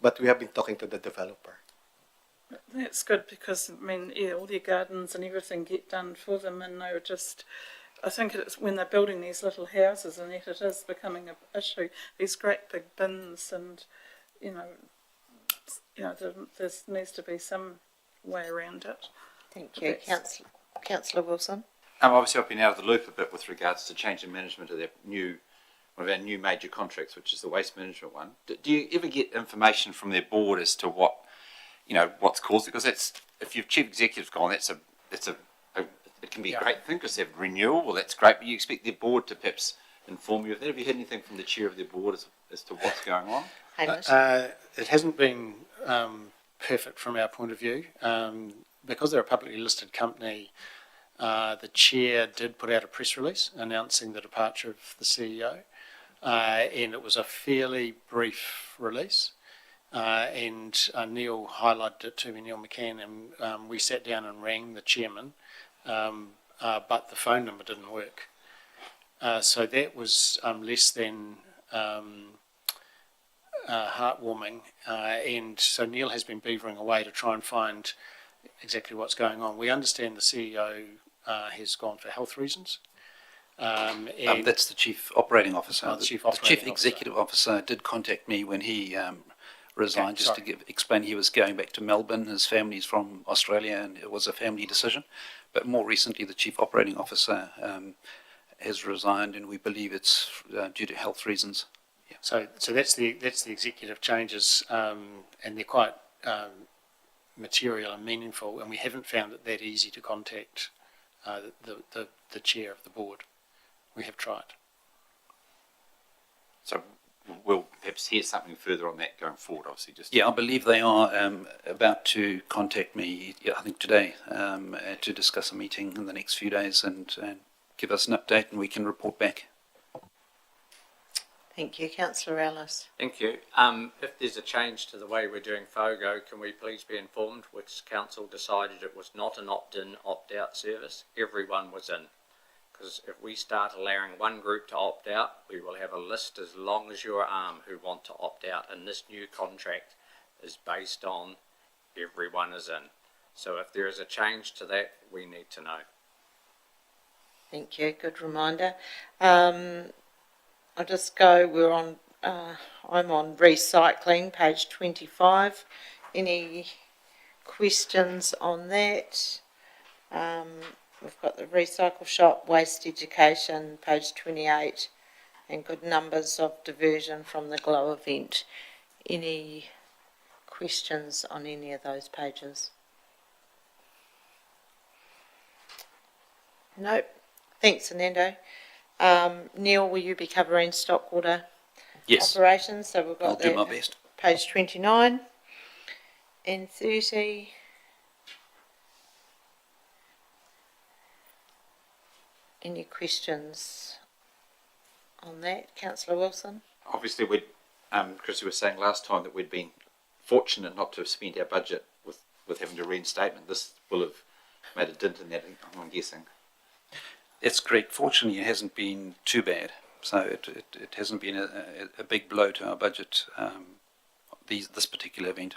Speaker 14: But we have been talking to the developer.
Speaker 8: That's good, because all their gardens and everything get done for them, and they were just, I think it's when they're building these little houses, and it is becoming an issue. These great big bins, and there needs to be some way around it.
Speaker 1: Thank you, Councillor Wilson.
Speaker 12: Obviously, I've been out of the loop a bit with regards to change in management of one of our new major contracts, which is the waste management one. Do you ever get information from their board as to what's caused it? Because if your chief executive's gone, it can be a great thing because they have renewal. Well, that's great, but you expect their board to perhaps inform you of that. Have you heard anything from the chair of their board as to what's going on?
Speaker 4: It hasn't been perfect from our point of view. Because they're a publicly listed company, the chair did put out a press release announcing the departure of the CEO, and it was a fairly brief release. And Neil highlighted it to me, Neil McCann, and we sat down and rang the chairman, but the phone number didn't work. So that was less than heartwarming, and so Neil has been beavering away to try and find exactly what's going on. We understand the CEO has gone for health reasons.
Speaker 13: That's the Chief Operating Officer.
Speaker 4: The Chief
Speaker 13: Executive Officer did contact me when he resigned, just to explain he was going back to Melbourne. His family's from Australia, and it was a family decision. But more recently, the Chief Operating Officer has resigned, and we believe it's due to health reasons. Yeah.
Speaker 4: So that's the executive changes, and they're quite material and meaningful, and we haven't found it that easy to contact the chair of the board. We have tried.
Speaker 12: So we'll perhaps hear something further on that going forward, obviously.
Speaker 13: I believe they are about to contact me, I think today, to discuss a meeting in the next few days and give us an update, and we can report back.
Speaker 1: Thank you, Councillor Ellis.
Speaker 7: Thank you. If there's a change to the way we're doing FOGO, can we please be informed which council decided it was not an opt-in, opt-out service? Everyone was in. Because if we start allowing one group to opt out, we will have a list as long as your arm who want to opt out. And this new contract is based on everyone is in. So if there is a change to that, we need to know.
Speaker 1: Thank you, good reminder. I'll just go, I'm on recycling, page 25. Any questions on that? We've got the recycle shop, waste education, page 28, and good numbers of diversion from the glow event. Any questions on any of those pages? Nope. Thanks, Anando. Neil, will you be covering stock water
Speaker 13: Yes,
Speaker 1: operations? So we've got
Speaker 13: I'll do
Speaker 1: that.
Speaker 13: my best.
Speaker 1: Page 29 and 30. Any questions on that, Councillor Wilson?
Speaker 12: Obviously, Chrissy was saying last time that we'd been fortunate not to have spent our budget with having to reinstatement. This will have made a dent in that, I'm guessing.
Speaker 13: That's correct. Fortunately, it hasn't been too bad. So it hasn't been a big blow to our budget, this particular event.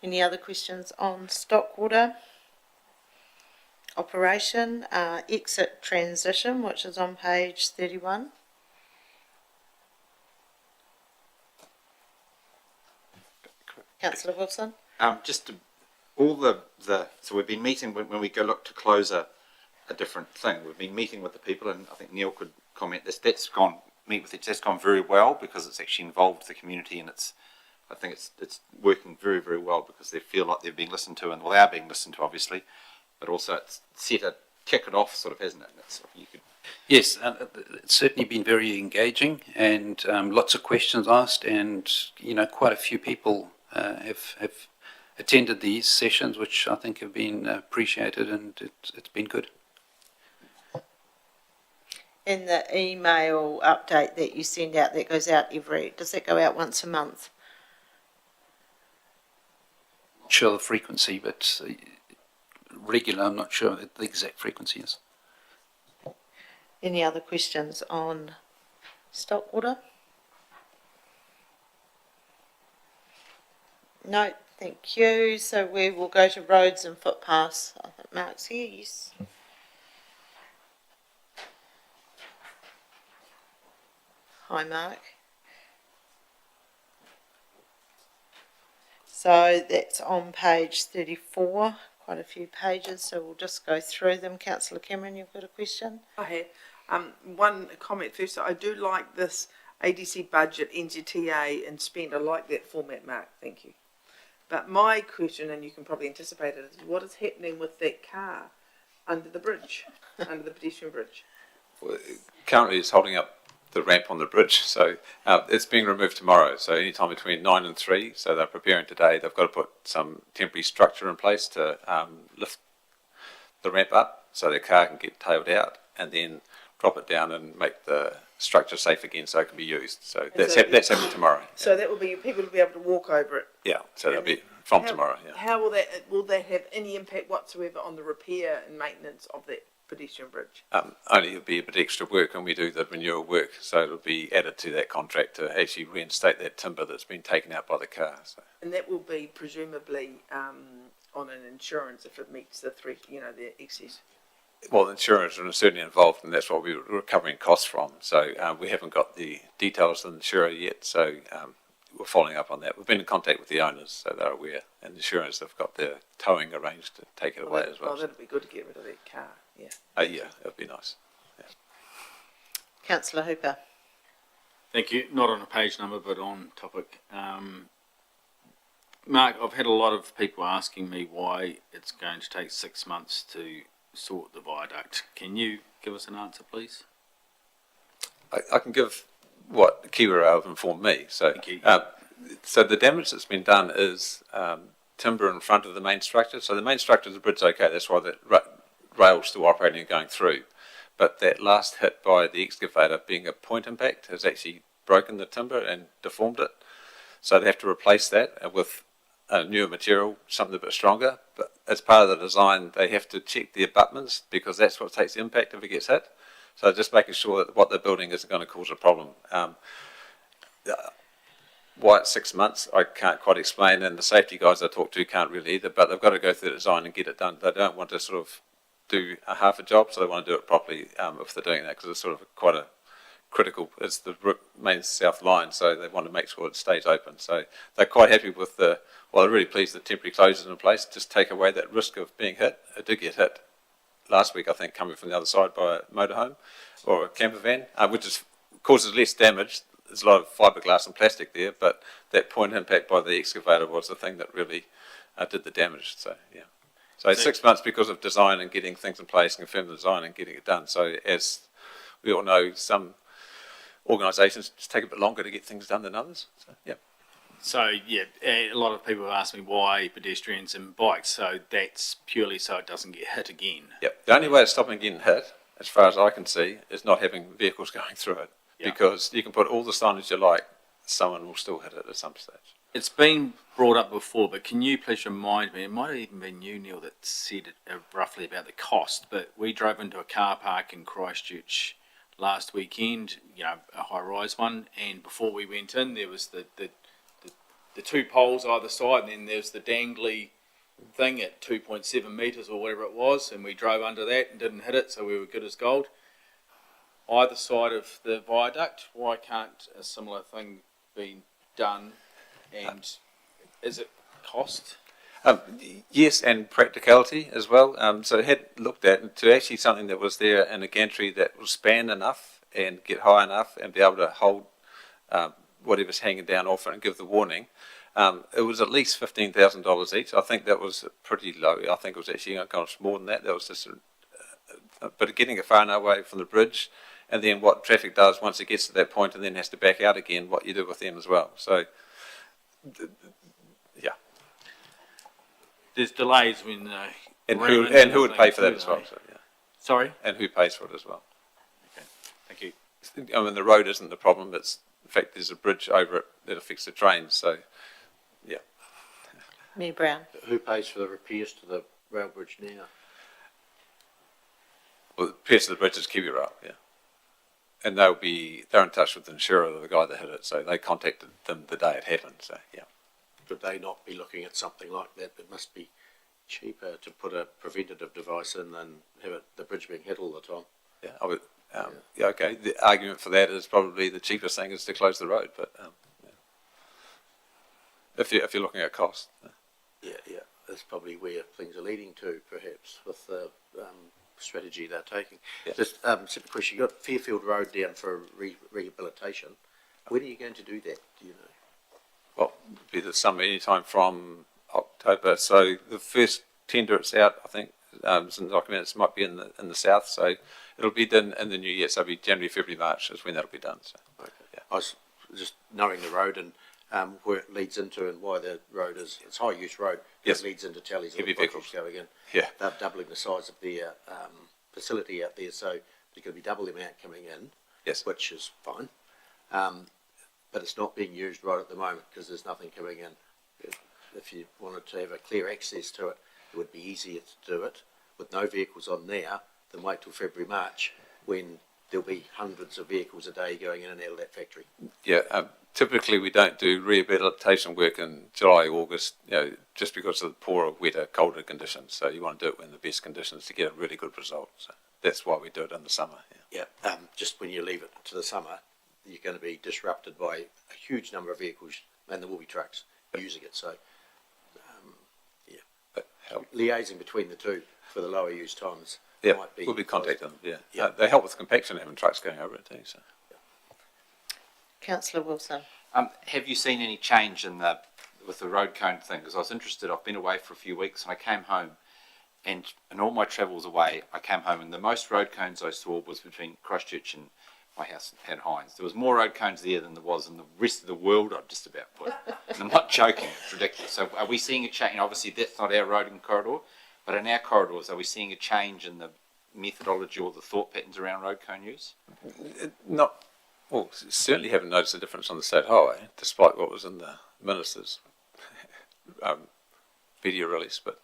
Speaker 1: Any other questions on stock water operation? Exit transition, which is on page 31. Councillor Wilson?
Speaker 12: So we've been meeting when we go look to close a different thing. We've been meeting with the people, and I think Neil could comment. That's gone very well because it's actually involved the community, and I think it's working very, very well because they feel like they're being listened to, and they are being listened to, obviously, but also it's kick it off, sort of, hasn't it?
Speaker 13: Yes, it's certainly been very engaging and lots of questions asked, and quite a few people have attended these sessions, which I think have been appreciated, and it's been good.
Speaker 1: In the email update that you send out, that goes out does that go out once a month?
Speaker 13: Not sure the frequency, but regular, I'm not sure what the exact frequency is.
Speaker 1: Any other questions on stock water? No, thank you. So we will go to roads and footpaths. I think Mark's here, yes. Hi, Mark. So that's on page 34, quite a few pages, so we'll just go through them. Councillor Cameron, you've got a question?
Speaker 6: I have. One comment first. I do like this ADC budget, NZTA, and spend. I like that format, Mark. Thank you. But my question, and you can probably anticipate it, is what is happening with that car under the bridge, under the pedestrian bridge?
Speaker 15: Well, currently it's holding up the ramp on the bridge, so it's being removed tomorrow, so anytime between 9 and 3, so they're preparing today. They've got to put some temporary structure in place to lift the ramp up so their car can get tailed out and then drop it down and make the structure safe again so it can be used. So that's happening tomorrow.
Speaker 6: So that will be, people will be able to walk over it.
Speaker 15: Yeah, so that'll be from tomorrow. Yeah.
Speaker 6: How will that have any impact whatsoever on the repair and maintenance of that pedestrian bridge?
Speaker 15: Only it'll be a bit extra work when we do the renewal work, so it'll be added to that contract to actually reinstate that timber that's been taken out by the car. So.
Speaker 6: And that will be presumably on an insurance if it meets the the excess.
Speaker 15: Well, the insurers are certainly involved, and that's what we're recovering costs from. So we haven't got the details of the insurer yet, so we're following up on that. We've been in contact with the owners, so they're aware, and the insurers have got their towing arranged to take it away as well.
Speaker 6: Oh, that'd be good to get rid of that car, yeah.
Speaker 15: Yeah, that'd be nice. Yeah.
Speaker 1: Councillor Hooper.
Speaker 5: Thank you. Not on a page number, but on topic. Mark, I've had a lot of people asking me why it's going to take 6 months to sort the viaduct. Can you give us an answer, please?
Speaker 15: I can give what Kiwira have informed me. So, so the damage that's been done is timber in front of the main structure. So the main structure of the bridge is okay. That's why the rail's still operating and going through. But that last hit by the excavator, being a point impact, has actually broken the timber and deformed it. So they have to replace that with a newer material, something a bit stronger. But as part of the design, they have to check the abutments because that's what takes the impact if it gets hit. So just making sure that what they're building isn't going to cause a problem. why it's 6 months, I can't quite explain, and the safety guys I talk to can't really either, but they've got to go through the design and get it done. They don't want to sort of do a half a job, so they want to do it properly if they're doing that, because it's sort of quite a critical, it's the main south line, so they want to make sure it stays open. So they're quite happy with they're really pleased that temporary closures in place, just take away that risk of being hit. It did get hit last week, I think, coming from the other side by a motorhome or a camper van, which causes less damage. There's a lot of fiberglass and plastic there, but that point impact by the excavator was the thing that really did the damage. So, yeah. So 6 months because of design and getting things in place, confirm the design and getting it done. So as we all know, some organisations just take a bit longer to get things done than others. So, yeah.
Speaker 5: So, yeah, a lot of people have asked me why pedestrians and bikes, so that's purely so it doesn't get hit again.
Speaker 15: Yep. The only way of stopping getting hit, as far as I can see, is not having vehicles going through it. Yeah. Because you can put all the signage you like, someone will still hit it at some stage.
Speaker 5: It's been brought up before, but can you please remind me, it might have even been you, Neil, that said roughly about the cost, but we drove into a car park in Christchurch last weekend, a high-rise one, and before we went in, there was the two poles either side, and then there's the dangly thing at 2.7 metres or whatever it was, and we drove under that and didn't hit it, so we were good as gold. Either side of the viaduct, why can't a similar thing be done, and is it cost?
Speaker 15: Yes, and practicality as well. So it had looked at to actually something that was there in a gantry that will span enough and get high enough and be able to hold whatever's hanging down off it and give the warning. It was at least $15,000 each. I think that was pretty low. I think it was actually more than that. That was just, but getting it far enough away from the bridge, and then what traffic does once it gets to that point and then has to back out again, what you do with them as well. So, yeah.
Speaker 5: There's delays when
Speaker 15: and who would pay for that as well? So, yeah.
Speaker 5: Sorry?
Speaker 15: And who pays for it as well?
Speaker 5: Okay, thank you.
Speaker 15: I mean, the road isn't the problem. It's in fact there's a bridge over it that affects the trains. So, yeah.
Speaker 1: Mayor Brown.
Speaker 3: Who pays for the repairs to the rail bridge now?
Speaker 15: Well, the repairs to the bridge is Kiwi Rail, yeah. And they're in touch with the insurer of the guy that hit it, so they contacted them the day it happened. So, yeah.
Speaker 3: Could they not be looking at something like that? It must be cheaper to put a preventative device in than have the bridge being hit all the time.
Speaker 15: Yeah, I would. Yeah, okay. The argument for that is probably the cheapest thing is to close the road, but yeah. If you're looking at cost.
Speaker 3: Yeah, that's probably where things are leading to, perhaps, with the strategy they're taking.
Speaker 15: Yeah.
Speaker 3: Just simple question. You've got Fairfield Road down for rehabilitation. When are you going to do that? Do you know?
Speaker 15: Well, it'll be the summer, anytime from October. So the first tender it's out, I think, some documents might be in the south. So it'll be done in the new year. So it'll be January, February, March is when that'll be done. So,
Speaker 3: okay. Yeah. I was just knowing the road and where it leads into and why the road it's high use road.
Speaker 15: Yes.
Speaker 3: It leads into Tallies.
Speaker 15: Heavy vehicles
Speaker 3: going in.
Speaker 15: Yeah.
Speaker 3: They're doubling the size of their facility out there, so there's going to be double the amount coming in.
Speaker 15: Yes.
Speaker 3: Which is fine. But it's not being used right at the moment because there's nothing coming in. If you wanted to have a clear access to it, it would be easier to do it with no vehicles on there than wait till February, March when there'll be hundreds of vehicles a day going in and out of that factory.
Speaker 15: Yeah, typically we don't do rehabilitation work in July, August, just because of the poorer, wetter, colder conditions. So you want to do it in the best conditions to get a really good result. So that's why we do it in the summer.
Speaker 3: Yeah, just when you leave it to the summer, you're going to be disrupted by a huge number of vehicles, and there will be trucks using it. So, liaising between the two for the lower use times.
Speaker 15: Yeah,
Speaker 3: might be
Speaker 15: we'll be contacting them. Yeah, they help with compaction, having trucks going over it too. So,
Speaker 1: Councillor Wilson.
Speaker 12: Have you seen any change with the road cone thing? Because I was interested. I've been away for a few weeks, and I came home, and in all my travels away, I came home, and the most road cones I saw was between Christchurch and my house at Hinds. There was more road cones there than there was in the rest of the world, I'd just about put. And I'm not joking, it's ridiculous. So are we seeing a change? Obviously, that's not our road and corridor, but in our corridors, are we seeing a change in the methodology or the thought patterns around road cone use?
Speaker 15: Well, certainly haven't noticed a difference on the state highway, despite what was in the minister's video release. But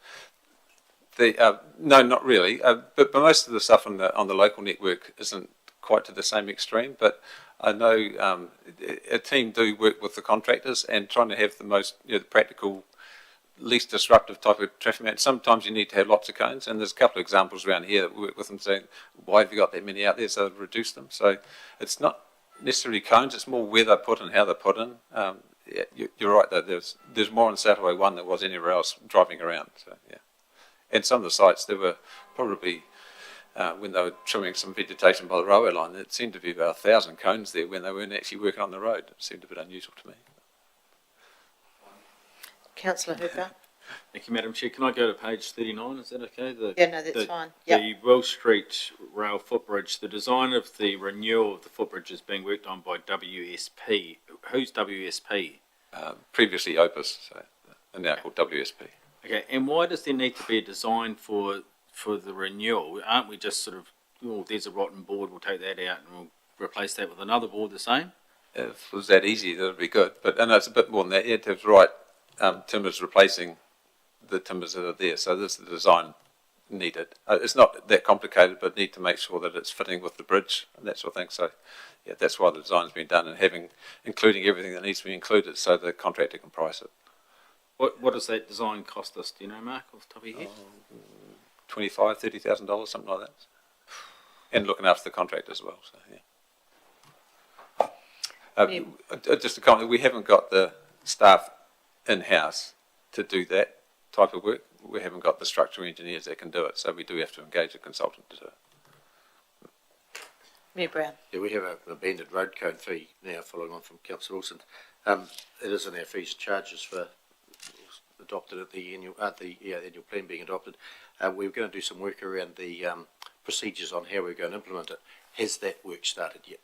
Speaker 15: no, not really. But most of the stuff on the local network isn't quite to the same extreme. But I know a team do work with the contractors and trying to have the most, the practical, least disruptive type of traffic management. Sometimes you need to have lots of cones, and there's a couple of examples around here that work with them saying, why have you got that many out there? So reduce them. So it's not necessarily cones, it's more where they're put and how they're put in. You're right though, there's more on Satterway 1 than was anywhere else driving around. So yeah, and some of the sites there were probably when they were trimming some vegetation by the railway line, it seemed to be about 1,000 cones there when they weren't actually working on the road. It seemed a bit unusual to me.
Speaker 1: Councillor Hooper?
Speaker 5: Thank you, Madam Chair. Can I go to page 39? Is that okay?
Speaker 1: Yeah, no, that's fine. Yep.
Speaker 5: The Will Street rail footbridge, the design of the renewal of the footbridge is being worked on by WSP. Who's WSP?
Speaker 15: Previously Opus, so and now called WSP.
Speaker 5: Okay, and why does there need to be a design for the renewal? Aren't we just sort of, oh, there's a rotten board, we'll take that out and we'll replace that with another board the same?
Speaker 15: If it was that easy, that would be good. But I know it's a bit more than that. You have to have the right timbers replacing the timbers that are there. So there's the design needed. It's not that complicated, but need to make sure that it's fitting with the bridge and that sort of thing. So yeah, that's why the design's been done, and including everything that needs to be included so the contractor can price it.
Speaker 5: What does that design cost us? Do you know, Mark, off the top of your head?
Speaker 15: $25,000, $30,000, something like that. And looking after the contractor as well. So yeah. Just a comment, we haven't got the staff in-house to do that type of work. We haven't got the structural engineers that can do it, so we do have to engage a consultant to do it.
Speaker 1: Mayor Brown?
Speaker 3: Yeah, we have an abandoned road cone fee now, following on from Councillor Wilson. It is in our fees and charges for adopted at the annual plan being adopted. We're going to do some work around the procedures on how we're going to implement it. Has that work started yet?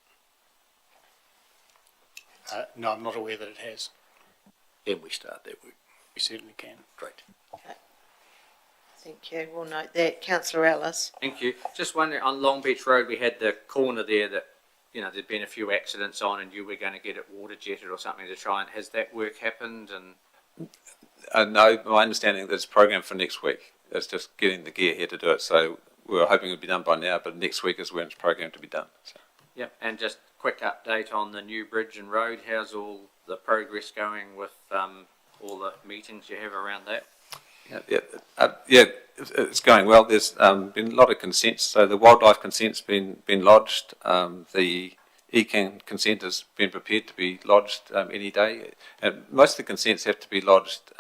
Speaker 4: No, I'm not aware that it has.
Speaker 3: Can we start that work?
Speaker 4: We certainly can.
Speaker 3: Great.
Speaker 1: Okay. Thank you. We'll note that. Councillor Ellis?
Speaker 7: Thank you. Just wondering, on Long Beach Road, we had the corner there that, there'd been a few accidents on, and you were going to get it water jetted or something to try and, has that work happened? And
Speaker 15: no, my understanding is it's programmed for next week. It's just getting the gear here to do it. So we were hoping it would be done by now, but next week is when it's programmed to be done. So.
Speaker 7: Yep, and just quick update on the new bridge and road. How's all the progress going with all the meetings you have around that?
Speaker 15: It's going well. There's been a lot of consents. So the wildlife consent's been lodged. The ECAN consent has been prepared to be lodged any day. And most of the consents have to be lodged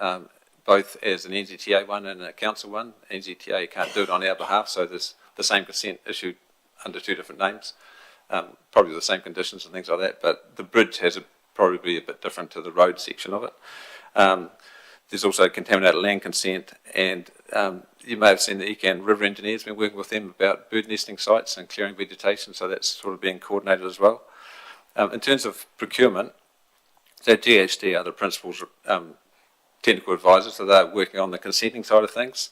Speaker 15: both as an NZTA one and a council one. NZTA can't do it on our behalf, so there's the same consent issued under two different names, probably the same conditions and things like that. But the bridge has probably a bit different to the road section of it. There's also contaminated land consent, and you may have seen the ECAN River Engineers been working with them about bird nesting sites and clearing vegetation, so that's sort of being coordinated as well. In terms of procurement, so GHD are the principal's technical advisors, so they're working on the consenting side of things.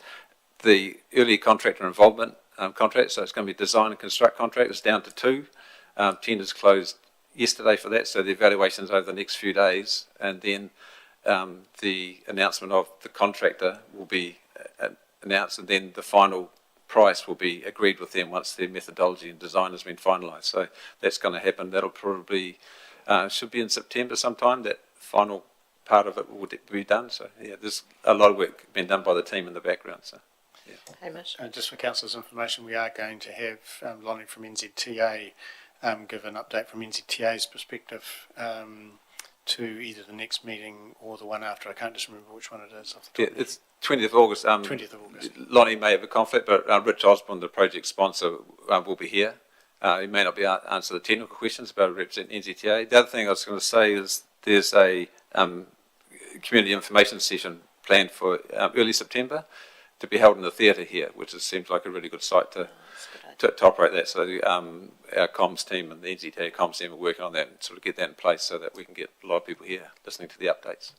Speaker 15: The early contractor involvement contract, so it's going to be design and construct contractors down to 2. Tenders closed yesterday for that, so the evaluations over the next few days, and then the announcement of the contractor will be announced, and then the final price will be agreed with them once their methodology and design has been finalised. So that's going to happen. That'll probably should be in September sometime. That final part of it will be done. So yeah, there's a lot of work being done by the team in the background. So yeah.
Speaker 1: Hamish?
Speaker 4: Just for council's information, we are going to have Lonnie from NZTA give an update from NZTA's perspective to either the next meeting or the one after. I can't just remember which one it is off the top of
Speaker 15: it's 20th of August.
Speaker 4: 20th of August.
Speaker 15: Lonnie may have a conflict, but Rich Osborne, the project sponsor, will be here. He may not be able to answer the technical questions, but represent NZTA. The other thing I was going to say is there's a community information session planned for early September to be held in the theatre here, which seems like a really good site to operate that. So our comms team and the NZTA comms team are working on that and sort of get that in place so that we can get a lot of people here listening to the updates.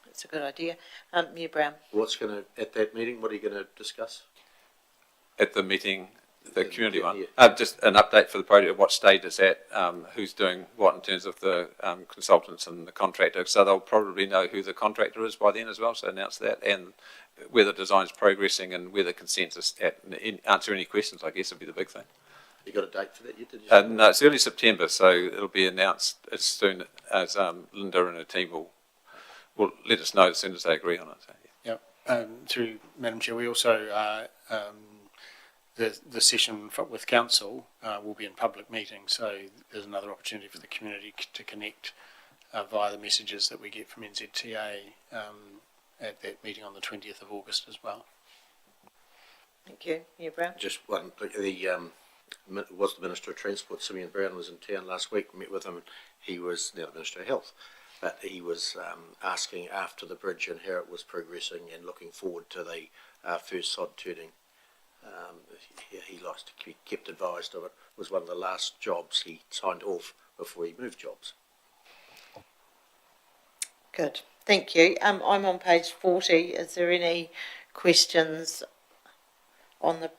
Speaker 1: That's a good idea. Mayor Brown?
Speaker 3: At that meeting, what are you going to discuss?
Speaker 15: At the meeting, the community one, just an update for the project, at what stage it's at, who's doing what in terms of the consultants and the contractor. So they'll probably know who the contractor is by then as well, so announce that, and where the design's progressing and where the consensus at. Answer any questions, I guess, would be the big thing.
Speaker 3: You got a date for that yet, did you?
Speaker 15: No, it's early September, so it'll be announced as soon as Linda and her team will let us know as soon as they agree on it. So, yeah.
Speaker 4: Through Madam Chair, we also, the session with council will be in public meeting, so there's another opportunity for the community to connect via the messages that we get from NZTA at that meeting on the 20th of August as well.
Speaker 1: Thank you. Yeah, Brown?
Speaker 3: Just one, was the Minister of Transport, Simeon Brown, was in town last week, met with him, and he was, now the Minister of Health, but he was asking after the bridge and how it was progressing and looking forward to the first sod turning. He likes to be kept advised of it. It was one of the last jobs he signed off before he moved jobs.
Speaker 1: Good. Thank you. I'm on page 40. Is there any questions on the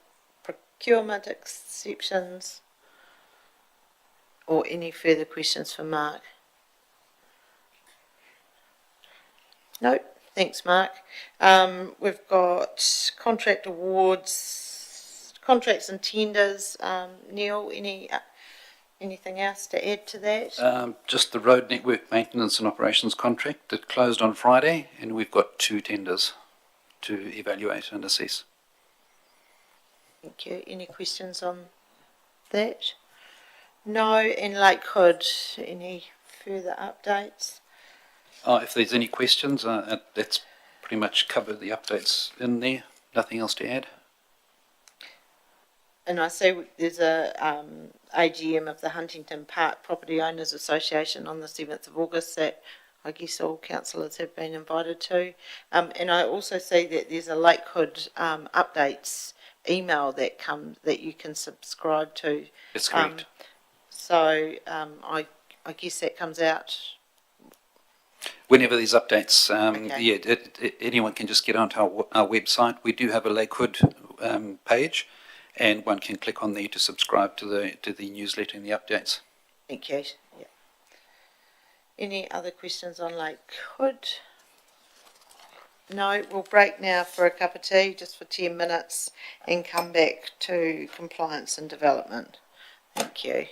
Speaker 1: procurement exceptions or any further questions for Mark? No, thanks, Mark. We've got contract awards, contracts and tenders. Neil, anything else to add to that?
Speaker 13: Just the road network maintenance and operations contract that closed on Friday, and we've got 2 tenders to evaluate and assess.
Speaker 1: Thank you. Any questions on that? No. In Lakehood, any further updates?
Speaker 13: If there's any questions, that's pretty much covered the updates in there. Nothing else to add.
Speaker 1: And I see there's a AGM of the Huntington Park Property Owners Association on the 7th of August that I guess all councillors have been invited to. And I also see that there's a Lakehood updates email that you can subscribe to.
Speaker 13: That's correct.
Speaker 1: I guess that comes out.
Speaker 13: Whenever there's updates,
Speaker 1: Okay.
Speaker 13: yeah, anyone can just get onto our website. We do have a Lakehood page, and one can click on there to subscribe to the newsletter and the updates.
Speaker 1: Thank you. Yeah. Any other questions on Lakehood? No, we'll break now for a cup of tea, just for 10 minutes, and come back to compliance and development. Thank you.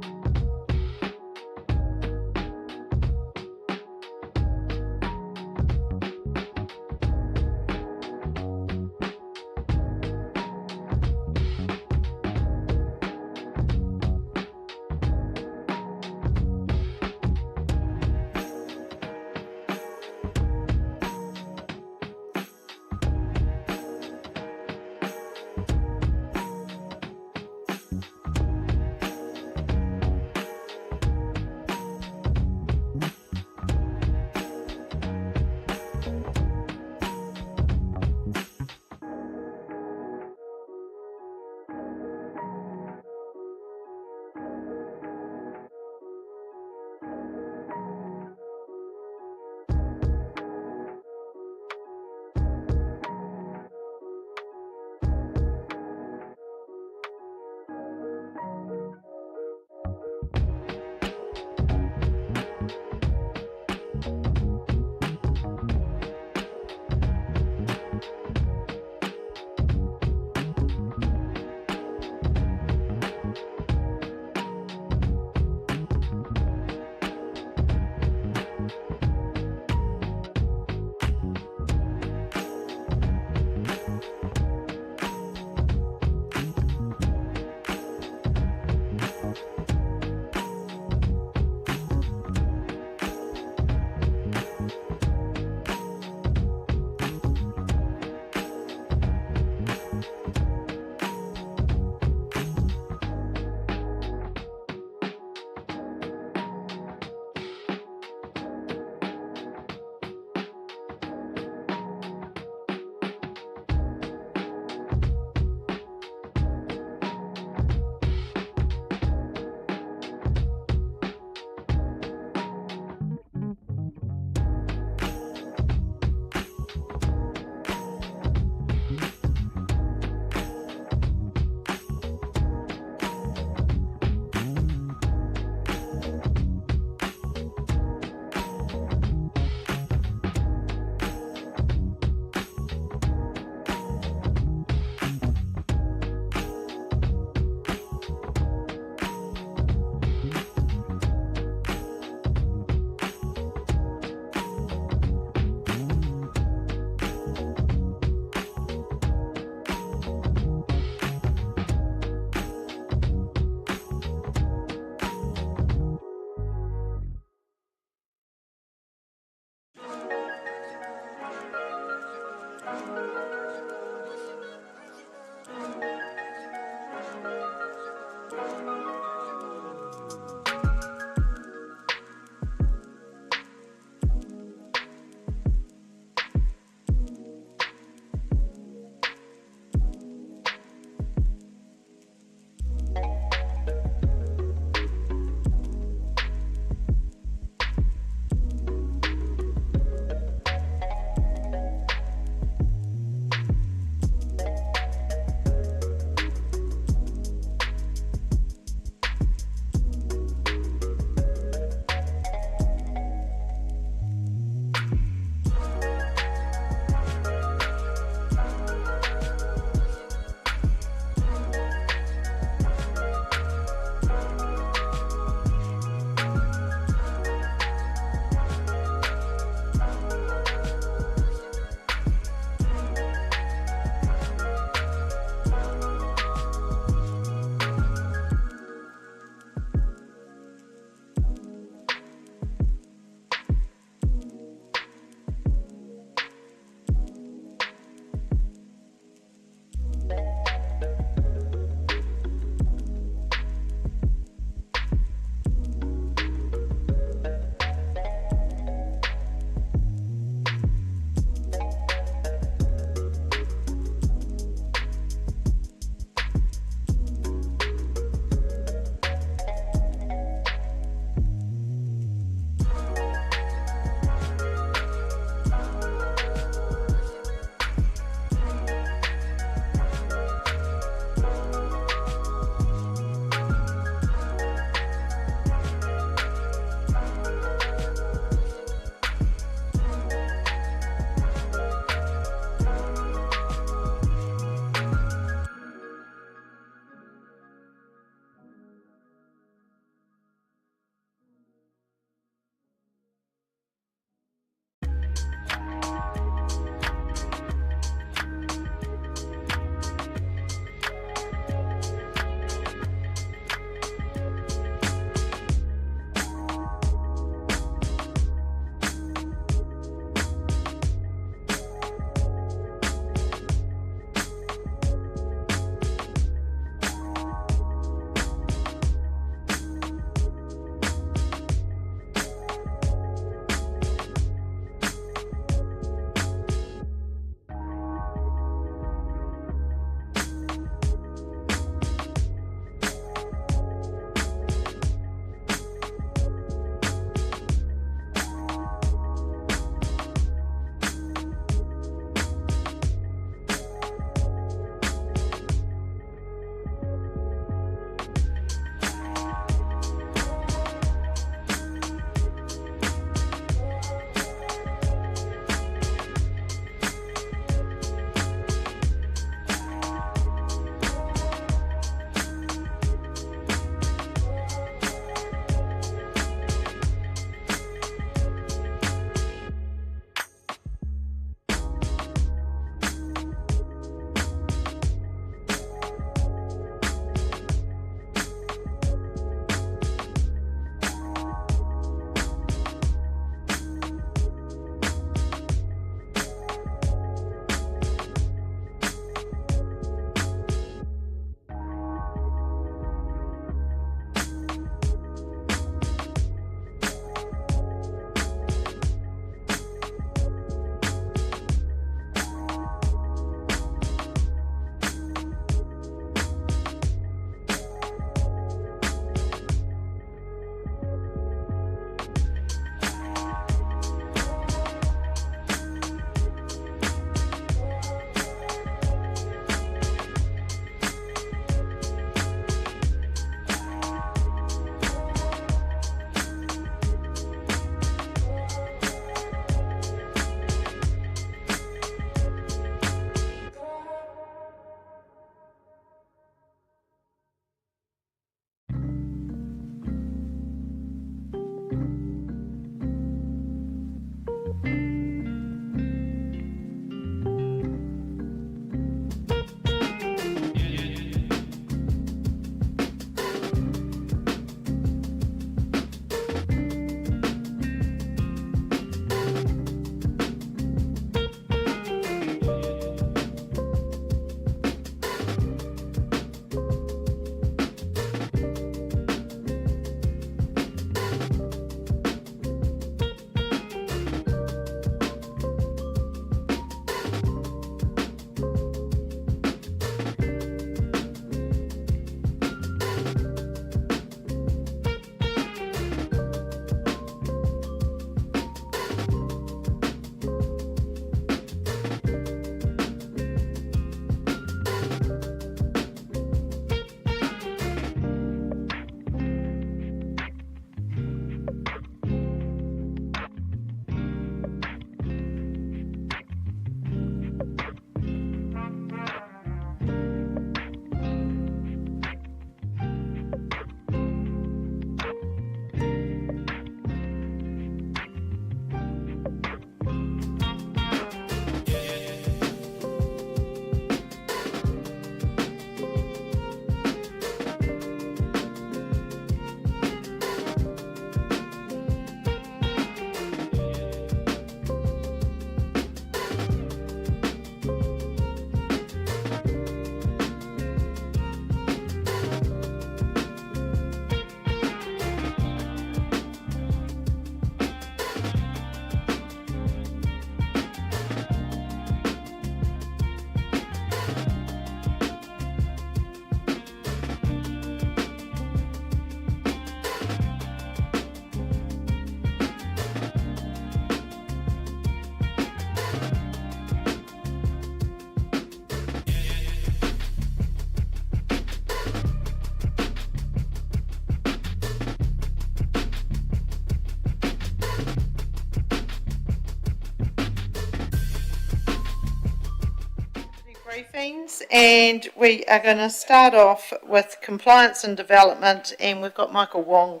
Speaker 1: briefings, and we are going to start off with compliance and development, and we've got Michael Wong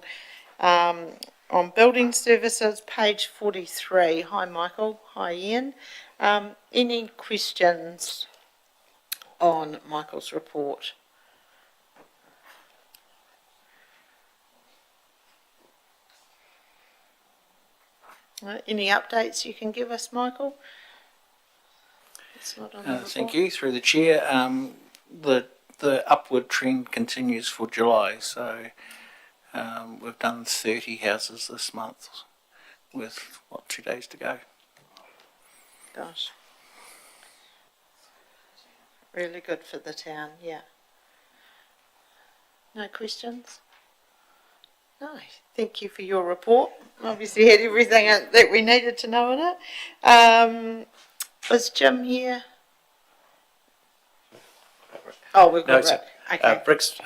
Speaker 1: on building services, page 43. Hi Michael, hi Ian. Any questions on Michael's report? Any updates you can give us, Michael? It's not on the report.
Speaker 16: Thank you. Through the chair, the upward trend continues for July. So we've done 30 houses this month, with 2 days to go.
Speaker 1: Gosh, really good for the town. Yeah. No questions? No. Thank you for your report. Obviously had everything that we needed to know in it. Is Jim here? Oh, we've got Rick. Okay.
Speaker 17: Rick's,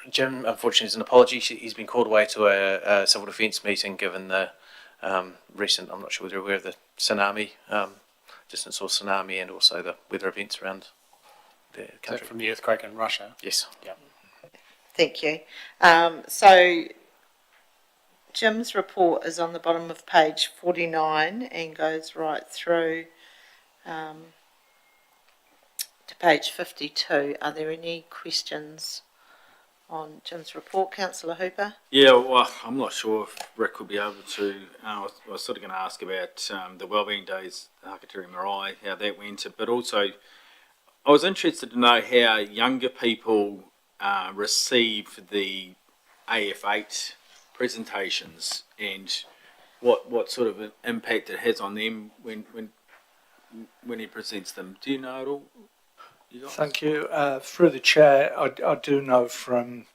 Speaker 17: Jim, unfortunately, is an apology. He's been called away to a civil defence meeting given the recent, I'm not sure whether you're aware of the tsunami, distant source tsunami, and also the weather events around the country.
Speaker 4: From the earthquake in Russia?
Speaker 17: Yes.
Speaker 4: Yeah.
Speaker 1: Thank you. So Jim's report is on the bottom of page 49 and goes right through to page 52. Are there any questions on Jim's report, Councillor Hooper?
Speaker 5: Yeah, well, I'm not sure if Rick will be able to. I was sort of going to ask about the Wellbeing Days, Hakatiri Marae, how that went, but also I was interested to know how younger people receive the AF8 presentations and what sort of impact it has on them when he presents them. Do you know at all?
Speaker 18: Thank you. Through the chair, I do know from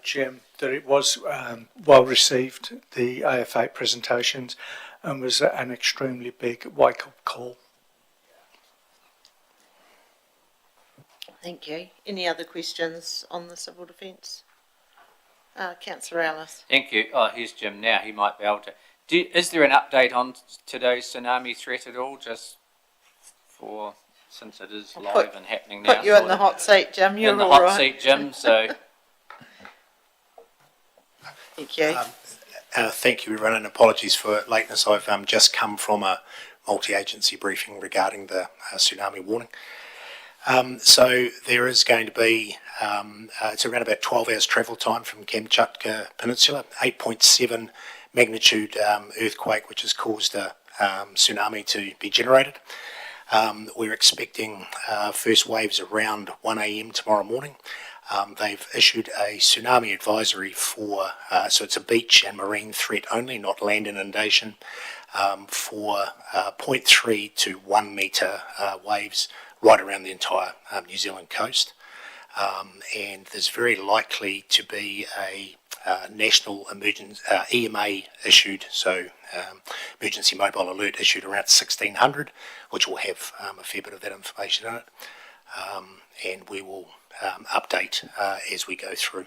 Speaker 18: Jim that it was well received, the AF8 presentations, and was an extremely big wake-up call.
Speaker 1: Thank you. Any other questions on the civil defence? Councillor Ellis.
Speaker 7: Thank you. Oh, here's Jim now. He might be able to. Is there an update on today's tsunami threat at all, just for, since it is live and happening now?
Speaker 1: Put you in the hot seat, Jim. You're
Speaker 7: in the
Speaker 1: all
Speaker 7: hot
Speaker 1: right.
Speaker 7: seat, Jim, so...
Speaker 1: Thank you.
Speaker 19: Thank you, everyone, and apologies for lateness. I've just come from a multi-agency briefing regarding the tsunami warning. So there is going to be, it's around about 12 hours travel time from Kamchatka Peninsula, 8.7 magnitude earthquake, which has caused a tsunami to be generated. We're expecting first waves around 1 a.m. tomorrow morning. They've issued a tsunami advisory for, so it's a beach and marine threat only, not land inundation, for 0.3 to 1 metre waves right around the entire New Zealand coast. And there's very likely to be a national emergency EMA issued, so emergency mobile alert issued around 1600, which will have a fair bit of that information in it. And we will update as we go through.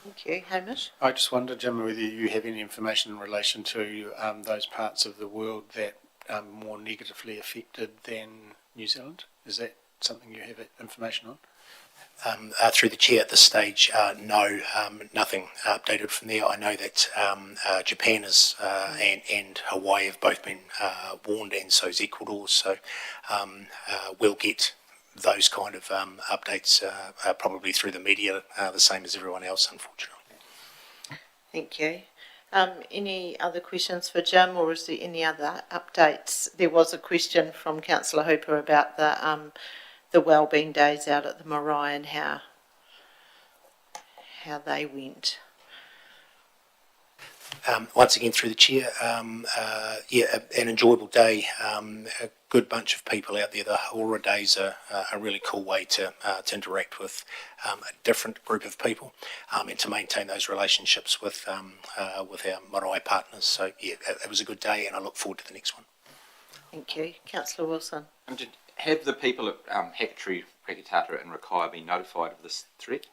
Speaker 1: Thank you. Hamish?
Speaker 4: I just wonder, Jim, whether you have any information in relation to those parts of the world that are more negatively affected than New Zealand. Is that something you have information on?
Speaker 19: Through the chair at this stage, no, nothing updated from there. I know that Japan is, and Hawaii have both been warned, and so is Ecuador, so we'll get those kind of updates probably through the media, the same as everyone else, unfortunately.
Speaker 1: Thank you. Any other questions for Jim, or is there any other updates? There was a question from Councillor Hooper about the Wellbeing Days out at the Marae and how they went.
Speaker 19: Once again, through the chair, yeah, an enjoyable day. A good bunch of people out there. The Haora Days are a really cool way to interact with a different group of people and to maintain those relationships with our marae partners. So yeah, it was a good day, and I look forward to the next one.
Speaker 1: Thank you. Councillor Wilson.
Speaker 12: Have the people at Hakatiri, Rekitata and Rakaya been notified of this threat?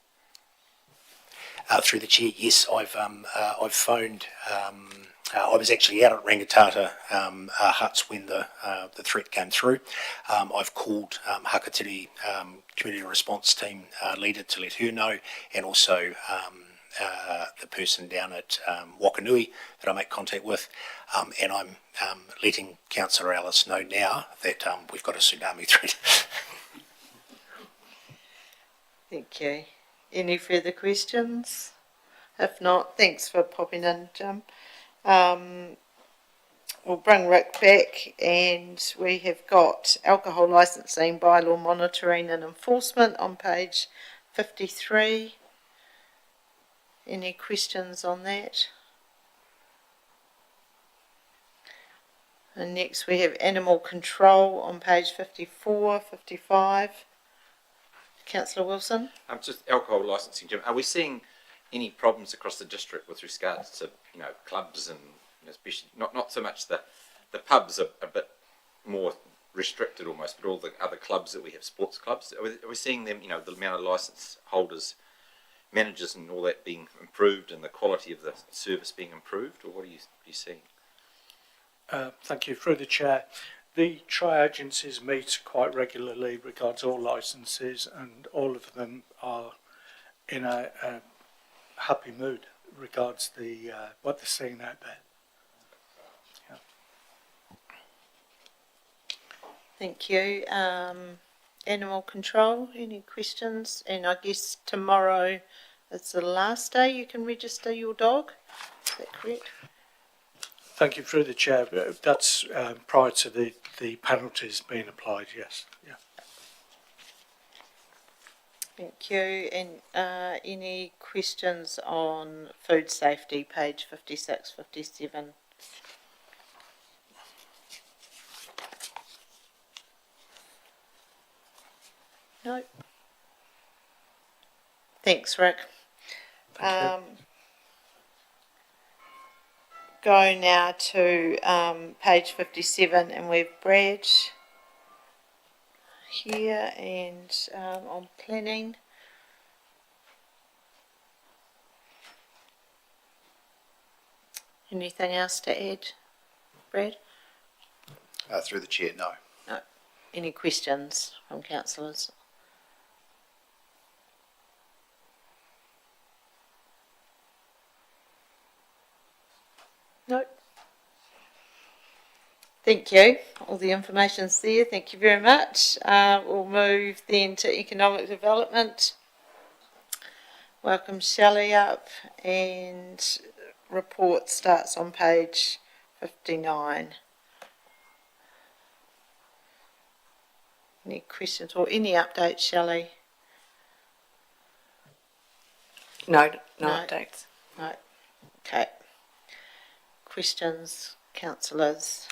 Speaker 19: Through the chair, yes, I've phoned I was actually out at Rangitata huts when the threat came through. I've called Hakatiri Community Response Team leader to let her know, and also the person down at Wakanui that I make contact with, and I'm letting Councillor Ellis know now that we've got a tsunami threat.
Speaker 1: Thank you. Any further questions? If not, thanks for popping in, Jim. We'll bring Rick back, and we have got alcohol licensing, bylaw monitoring and enforcement on page 53. Any questions on that? And next we have animal control on page 54, 55. Councillor Wilson?
Speaker 12: Just alcohol licensing, Jim. Are we seeing any problems across the district with regards to, clubs and especially not so much the pubs are a bit more restricted almost, but all the other clubs that we have, sports clubs, are we seeing them, the amount of licence holders, managers and all that being improved and the quality of the service being improved, or what are you seeing?
Speaker 18: Thank you. Through the chair, the tri-agencies meet quite regularly regards all licences, and all of them are in a happy mood regards the what they're seeing out there. Yeah.
Speaker 1: Thank you. Animal control, any questions? And I guess tomorrow is the last day you can register your dog. Is that correct?
Speaker 18: Thank you. Through the chair, that's prior to the penalties being applied, yes. Yeah.
Speaker 1: Thank you. And any questions on food safety, page 56, 57? No. Thanks, Rick.
Speaker 18: Thank you.
Speaker 1: Go now to page 57, and we've Brad here, and on planning. Anything else to add, Brad?
Speaker 20: Through the chair, no.
Speaker 1: No. Any questions from councillors? No. Thank you. All the information's there. Thank you very much. We'll move then to economic development. Welcome Shelley up, and report starts on page 59. Any questions or any updates, Shelley?
Speaker 2: No updates.
Speaker 1: No. Okay. Questions, councillors?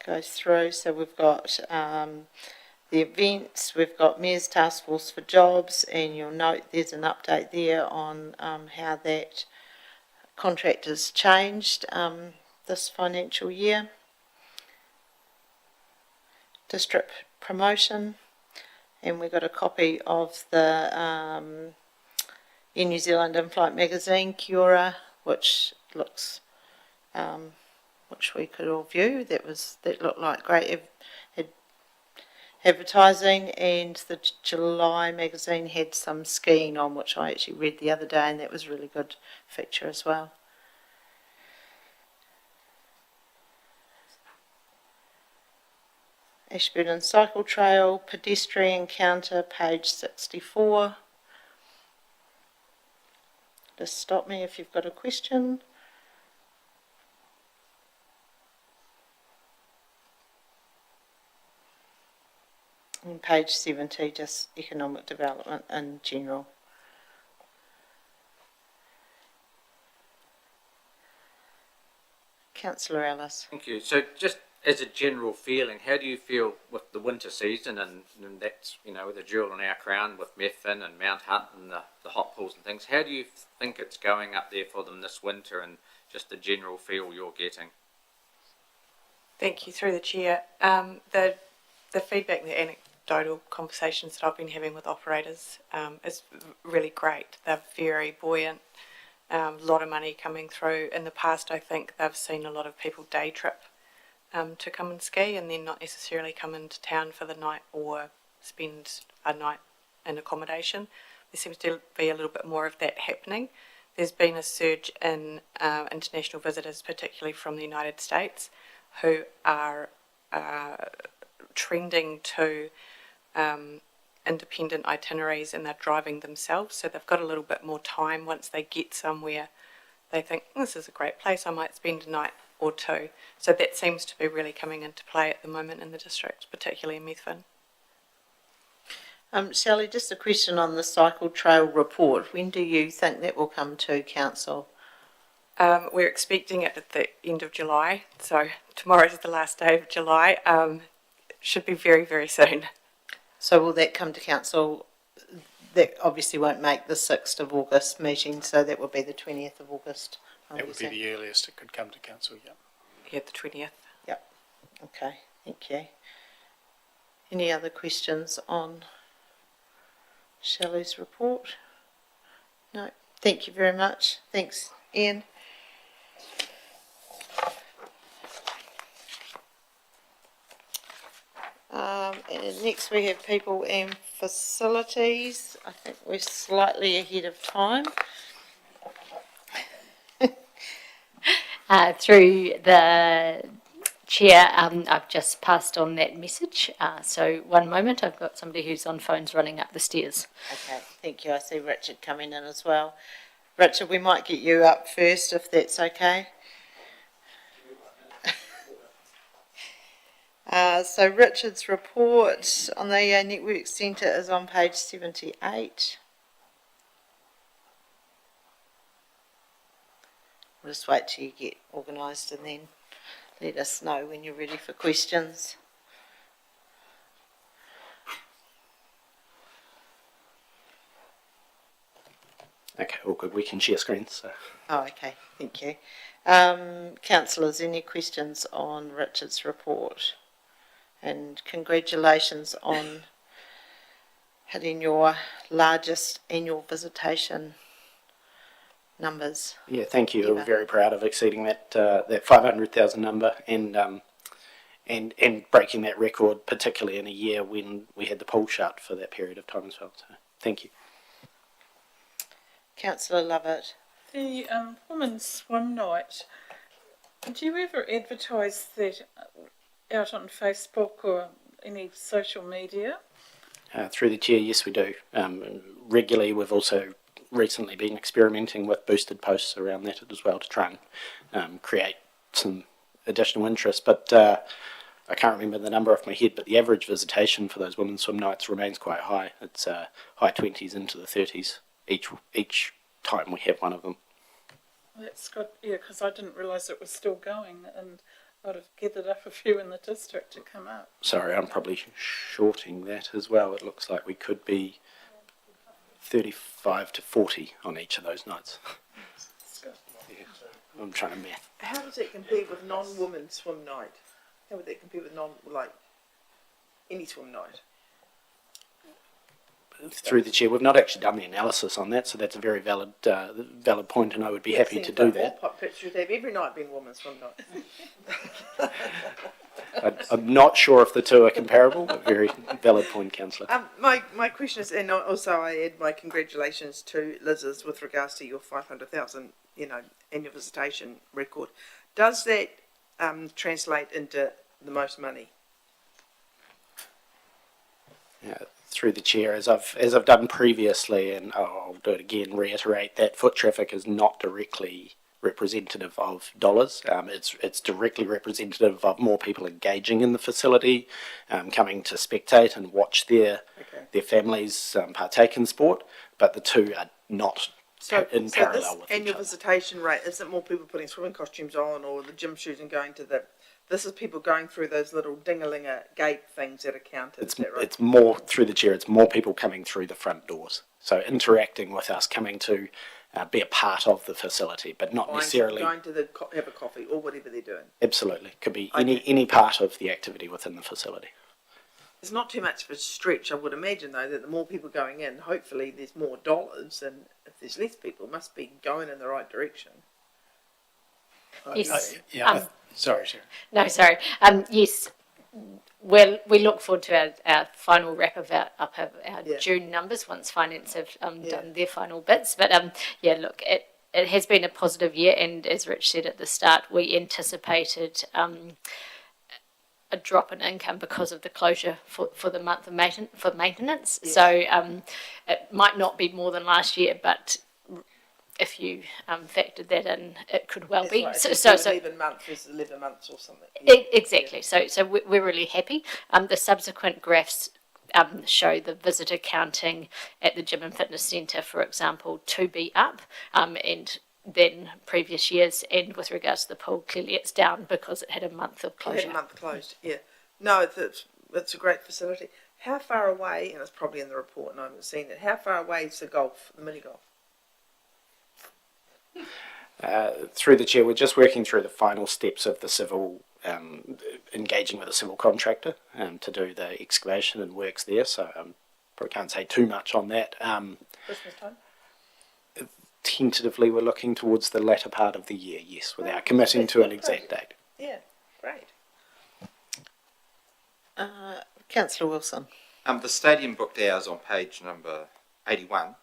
Speaker 1: Go through. So we've got the events, we've got Mayor's Task Force for Jobs, and you'll note there's an update there on how that contract has changed this financial year. District promotion, and we got a copy of the New Zealand In-Flight magazine, Kia, which looks, which we could all view. That looked like great advertising, and the July magazine had some skiing on, which I actually read the other day, and that was a really good feature as well. Ashburton Cycle Trail, pedestrian counter, page 64. Just stop me if you've got a question. And page 70, just economic development in general. Councillor Ellis.
Speaker 7: Thank you. So just as a general feeling, how do you feel with the winter season, and that's, with the jewel in our crown with Methven and Mount Hutt and the hot pools and things, how do you think it's going up there for them this winter, and just the general feel you're getting?
Speaker 2: Thank you. Through the chair, the feedback, the
Speaker 21: anecdotal conversations that I've been having with operators is really great. They're very buoyant. A lot of money coming through. In the past, I think they've seen a lot of people day trip to come and ski and then not necessarily come into town for the night or spend a night in accommodation. There seems to be a little bit more of that happening. There's been a surge in international visitors, particularly from the United States, who are trending to independent itineraries, and they're driving themselves, so they've got a little bit more time. Once they get somewhere, they think, this is a great place, I might spend a night or two. So that seems to be really coming into play at the moment in the district, particularly in Methven.
Speaker 1: Shelley, just a question on the cycle trail report. When do you think that will come to council?
Speaker 21: We're expecting it at the end of July, so tomorrow's the last day of July. Should be very, very soon.
Speaker 1: So will that come to council? That obviously won't make the 6th of August meeting, so that will be the 20th of August.
Speaker 4: That would be the earliest it could come to council, yeah.
Speaker 21: Yeah, the 20th.
Speaker 1: Yep. Okay, thank you. Any other questions on Shelley's report? No, thank you very much. Thanks, Ian. And next we have people and facilities. I think we're slightly ahead of time.
Speaker 22: Through the chair, I've just passed on that message. So one moment, I've got somebody who's on phones running up the stairs.
Speaker 1: Okay, thank you. I see Richard coming in as well. Richard, we might get you up first if that's okay. So Richard's report on the Network Centre is on page 78. We'll just wait till you get organised and then let us know when you're ready for questions.
Speaker 23: Okay, all good. We can share screens. So.
Speaker 1: Oh, okay. Thank you. Councillors, any questions on Richard's report? And congratulations on hitting your largest annual visitation numbers.
Speaker 23: Yeah, thank you.
Speaker 1: Ever.
Speaker 23: We're very proud of exceeding that 500,000 number and breaking that record, particularly in a year when we had the pool shut for that period of time as well. So, thank you.
Speaker 1: Councillor Lovett.
Speaker 8: The women's swim night, do you ever advertise that out on Facebook or any social media?
Speaker 23: Through the chair, yes, we do. Regularly, we've also recently been experimenting with boosted posts around that as well to try and create some additional interest. But I can't remember the number off my head, but the average visitation for those women's swim nights remains quite high. It's high 20s into the 30s each time we have one of them.
Speaker 8: That's good, yeah, because I didn't realise it was still going, and I'd have gathered up a few in the district to come up.
Speaker 23: Sorry, I'm probably shorting that as well. It looks like we could be 35 to 40 on each of those nights. Yeah, I'm trying to math.
Speaker 6: How does it compare with non-women's swim night? How would that compare with any swim night?
Speaker 23: Through the chair, we've not actually done the analysis on that, so that's a very valid point, and I would be happy to do that.
Speaker 6: It should have every night been women's swim night.
Speaker 23: I'm not sure if the two are comparable, but very valid point, Councillor.
Speaker 6: My question is, and also I add my congratulations to Liz's with regards to your 500,000, annual visitation record. Does that translate into the most money?
Speaker 23: Yeah. Through the chair, as I've done previously, and I'll do it again, reiterate that foot traffic is not directly representative of dollars. It's directly representative of more people engaging in the facility, coming to spectate and watch their families partake in sport, but the two are not in parallel with each other.
Speaker 6: Annual visitation rate, is it more people putting swimming costumes on or the gym shoes and going to this is people going through those little ding-a-linger gate things that are counted, is that right?
Speaker 23: It's more, through the chair, it's more people coming through the front doors. So interacting with us, coming to be a part of the facility, but not necessarily...
Speaker 6: Going to have a coffee or whatever they're doing.
Speaker 23: Absolutely. Could be any part of the activity within the facility.
Speaker 6: it's not too much of a stretch, I would imagine, though, that the more people going in, hopefully there's more dollars, and if there's less people, it must be going in the right direction.
Speaker 22: Yes.
Speaker 4: Sorry, Sharon.
Speaker 22: No, sorry. Yes, we look forward to our final wrap of our June numbers once finance have done their final bits. But look, it has been a positive year, and as Rich said at the start, we anticipated a drop in income because of the closure for the month of maintenance. Yeah. So it might not be more than last year, but if you factored that in, it could well be.
Speaker 6: Right.
Speaker 22: So
Speaker 6: 11 months versus 11 months or something. Yeah.
Speaker 22: Exactly. Yeah. So we're really happy. The subsequent graphs show the visitor counting at the gym and fitness centre, for example, to be up, and then previous years. And with regards to the pool, clearly it's down because it had a month of closure.
Speaker 6: It had a month closed. Yeah. No, it's a great facility. How far away? And it's probably in the report, and I haven't seen it. How far away is the golf, the mini golf?
Speaker 23: Through the chair, we're just working through the final steps of the civil, engaging with a civil contractor to do the excavation and works there. So probably can't say too much on that.
Speaker 6: Christmas time?
Speaker 23: Tentatively, we're looking towards the latter part of the year, yes, without committing to an exact date.
Speaker 6: Yeah, great.
Speaker 1: Councillor Wilson.
Speaker 12: The stadium booked hours on page number 81.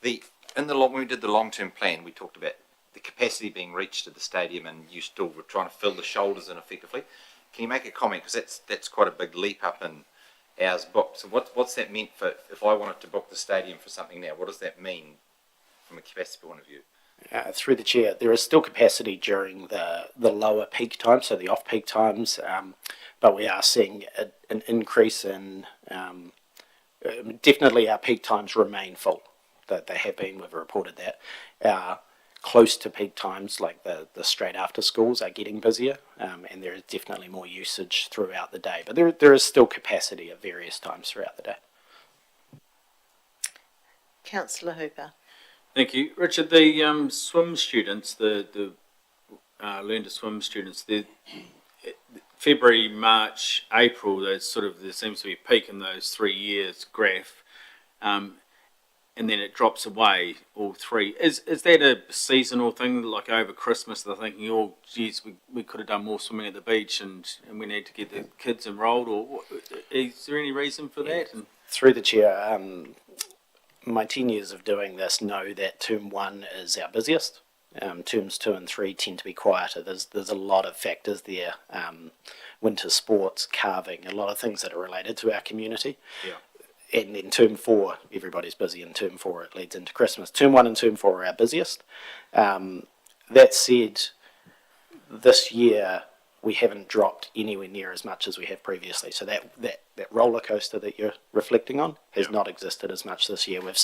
Speaker 12: When we did the long-term plan, we talked about the capacity being reached at the stadium, and you still were trying to fill the shoulders in effectively. Can you make a comment, because that's quite a big leap up in hours booked? So what's that meant for if I wanted to book the stadium for something now? What does that mean from a capacity point of view?
Speaker 23: Through the chair, there is still capacity during the lower peak times, so the off-peak times, but we are seeing an increase in, definitely our peak times remain full. That they have been, we've reported that. Close to peak times, like the straight after schools, are getting busier, and there is definitely more usage throughout the day, but there is still capacity at various times throughout the day.
Speaker 1: Councillor Hooper.
Speaker 5: Thank you, Richard. The swim students, the learn to swim students, the February, March, April, there seems to be a peak in those 3 years graph, and then it drops away all 3. Is that a seasonal thing, like over Christmas? They're thinking, oh, geez, we could have done more swimming at the beach, and we need to get the kids enrolled, or is there any reason for that? And
Speaker 23: through the chair, my 10 years of doing this know that term 1 is our busiest. Terms 2 and 3 tend to be quieter. There's a lot of factors there. Winter sports, carving, a lot of things that are related to our community.
Speaker 5: Yeah.
Speaker 23: And then term 4, everybody's busy. In term 4, it leads into Christmas. Term 1 and term 4 are our busiest. That said, this year we haven't dropped anywhere near as much as we have previously. So that roller coaster that you're reflecting on has not existed as much this year. We've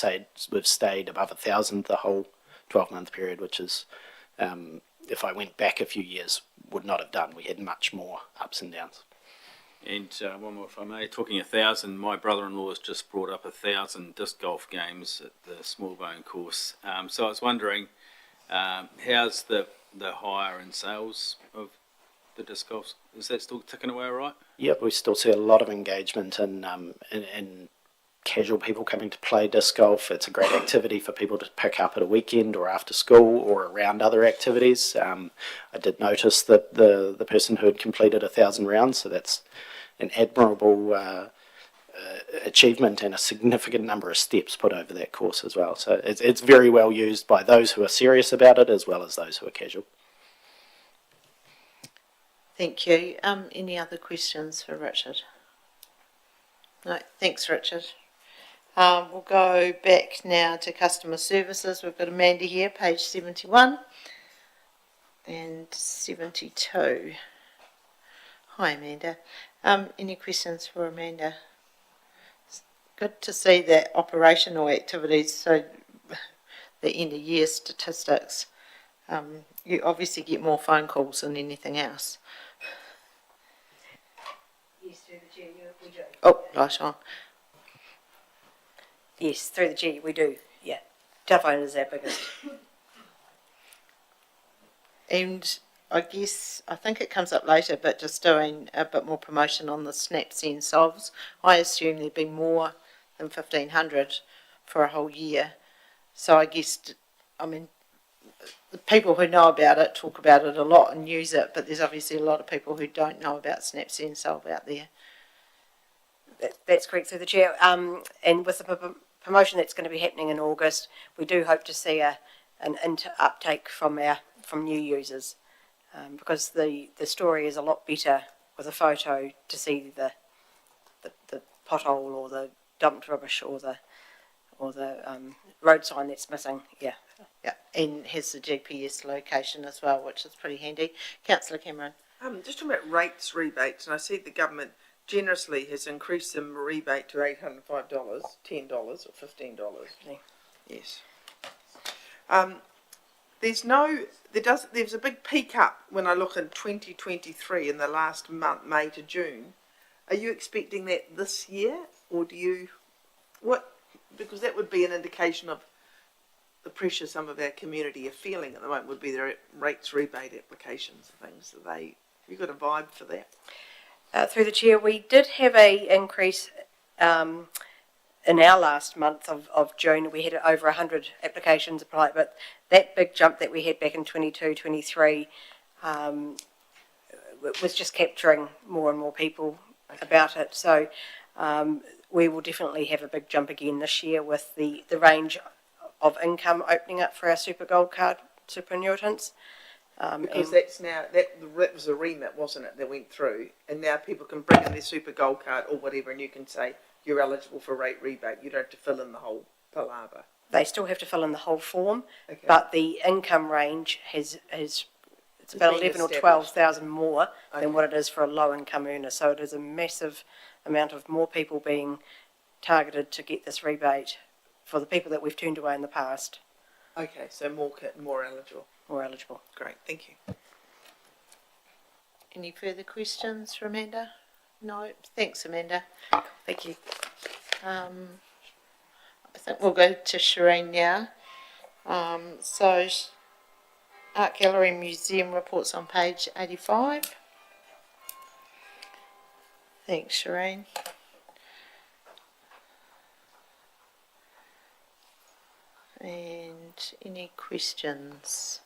Speaker 23: stayed above 1,000 the whole 12-month period, which is, if I went back a few years, would not have done. We had much more ups and downs.
Speaker 5: And one more, if I may, talking 1,000, my brother-in-law has just brought up 1,000 disc golf games at the Smallbone course. So I was wondering, how's the hire and sales of the disc golf? Is that still ticking away all right?
Speaker 23: Yep, we still see a lot of engagement in casual people coming to play disc golf. It's a great activity for people to pick up at a weekend or after school or around other activities. I did notice that the person who had completed 1,000 rounds, so that's an admirable achievement and a significant number of steps put over that course as well. So it's very well used by those who are serious about it as well as those who are casual.
Speaker 1: Thank you. Any other questions for Richard? No, thanks, Richard. We'll go back now to customer services. We've got Amanda here, page 71 and 72. Hi, Amanda. Any questions for Amanda? It's good to see that operational activities, so the end of year statistics, you obviously get more phone calls than anything else.
Speaker 9: Yes, through the chair, we do.
Speaker 1: Oh, light on.
Speaker 9: Yes, through the chair, we do. Yeah, telephone is our biggest.
Speaker 1: And I guess, I think it comes up later, but just doing a bit more promotion on the SnapSend solves. I assume there'd be more than 1,500 for a whole year. So I guess, I mean, the people who know about it talk about it a lot and use it, but there's obviously a lot of people who don't know about SnapSend solve out there.
Speaker 9: That's correct, through the chair. And with the promotion that's going to be happening in August, we do hope to see an uptake from new users, because the story is a lot better with a photo to see the pothole or the dumped rubbish or the road sign that's missing. Yeah.
Speaker 1: Yeah, and has the GPS location as well, which is pretty handy. Councillor Cameron.
Speaker 6: Just talking about rates rebates, and I see the government generously has increased the rebate to $805, $10 or $15. Yes. There's a big peak up when I look in 2023 in the last month, May to June. Are you expecting that this year, or because that would be an indication of the pressure some of our community are feeling at the moment, would be their rates rebate applications and things. Have you got a vibe for that?
Speaker 9: Through the chair, we did have a increase in our last month of June. We had over 100 applications applied, but that big jump that we had back in 22-23 was just capturing more and more people about it. So we will definitely have a big jump again this year with the range of income opening up for our Super Gold Card superannuitants.
Speaker 6: Because that's now, that was a remit, wasn't it, that went through, and now people can bring in their Super Gold Card or whatever, and you can say you're eligible for rate rebate. You don't have to fill in the whole palaver.
Speaker 9: They still have to fill in the whole form,
Speaker 6: Okay.
Speaker 9: but the income range it's about 11 or 12,000 more than what it is for a low income earner. So it is a massive amount of more people being targeted to get this rebate for the people that we've turned away in the past.
Speaker 6: Okay, so more eligible.
Speaker 9: More eligible.
Speaker 6: Great, thank you.
Speaker 1: Any further questions for Amanda? No? Thanks, Amanda.
Speaker 9: Thank you.
Speaker 1: I think we'll go to Shireen now. So, Art Gallery Museum reports on page 85. Thanks, Shireen. And any questions?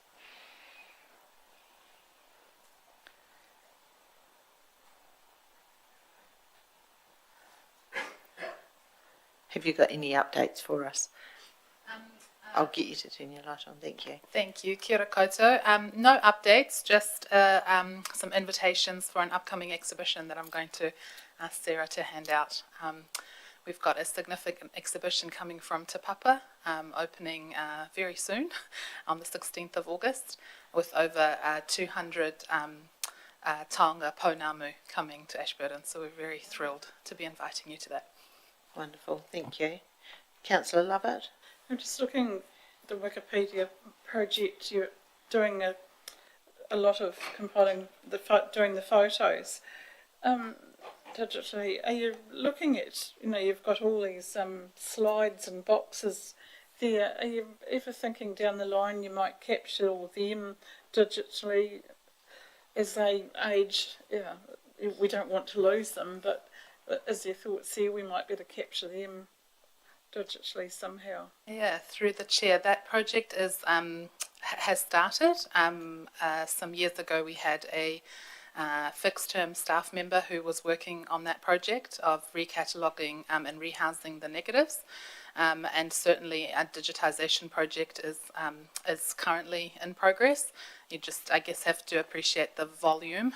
Speaker 1: Have you got any updates for us? I'll get you to turn your light on. Thank you.
Speaker 10: Thank you. Kia ora koutou. No updates, just some invitations for an upcoming exhibition that I'm going to ask Sarah to hand out. We've got a significant exhibition coming from Te Papa, opening very soon on the 16th of August, with over 200 taonga Pounamu coming to Ashburton. So we're very thrilled to be inviting you to that.
Speaker 1: Wonderful, thank you. Councillor Lovett?
Speaker 8: I'm just looking at the Wikipedia project. You're doing a lot of compiling, doing the photos digitally. Are you looking at, you've got all these slides and boxes there. Are you ever thinking down the line you might capture all of them digitally as they age? Yeah, we don't want to lose them, but is there thoughts here we might be able to capture them digitally somehow?
Speaker 10: Yeah, through the chair. That project has started. Some years ago we had a fixed-term staff member who was working on that project of recataloguing and rehousing the negatives. And certainly a digitisation project is currently in progress. You just, I guess, have to appreciate the volume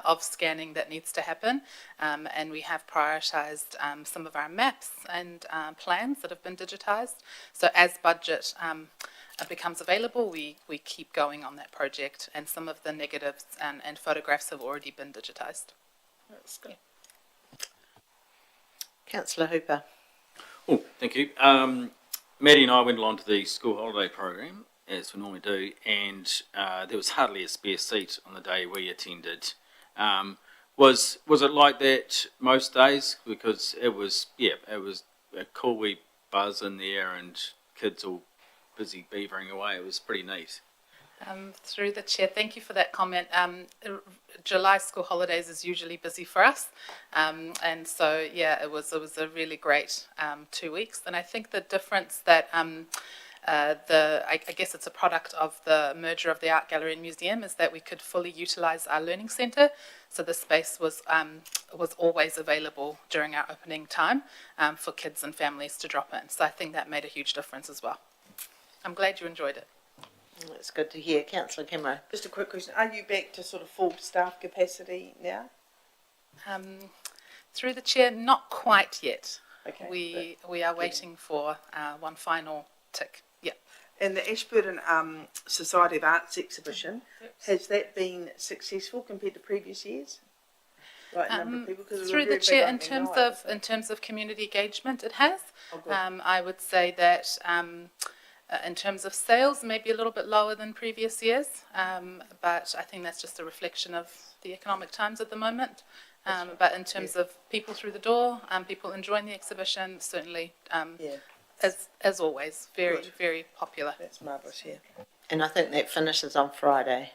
Speaker 10: of scanning that needs to happen. And we have prioritised some of our maps and plans that have been digitised. So as budget becomes available, we keep going on that project. And some of the negatives and photographs have already been digitised.
Speaker 8: That's good.
Speaker 1: Councillor Hooper.
Speaker 5: Oh, thank you. Maddie and I went along to the school holiday program, as we normally do, and there was hardly a spare seat on the day we attended. Was it like that most days? Because it was a cool wee buzz in there and kids all busy beavering away. It was pretty neat.
Speaker 10: Through the chair, thank you for that comment. July school holidays is usually busy for us, and so yeah, it was a really great 2 weeks. And I think the difference that I guess it's a product of the merger of the art gallery and museum is that we could fully utilise our learning centre. So the space was always available during our opening time for kids and families to drop in. So I think that made a huge difference as well. I'm glad you enjoyed it.
Speaker 1: That's good to hear. Councillor Cameron.
Speaker 6: Just a quick question. Are you back to sort of full staff capacity now?
Speaker 10: Through the chair, not quite yet.
Speaker 6: Okay.
Speaker 10: We are waiting for one final tick. Yeah.
Speaker 6: And the Ashburton Society of Arts exhibition, has that been successful compared to previous years? Like number of people? 'Cause it was a
Speaker 10: Through
Speaker 6: very
Speaker 10: the chair,
Speaker 6: big opening night.
Speaker 10: in terms of community engagement, it has.
Speaker 6: Oh, good.
Speaker 10: I would say that in terms of sales, maybe a little bit lower than previous years, but I think that's just a reflection of the economic times at the moment. But in terms of people through the door, people enjoying the exhibition, certainly, as always, very popular.
Speaker 6: That's marvellous, yeah.
Speaker 1: And I think that finishes on Friday,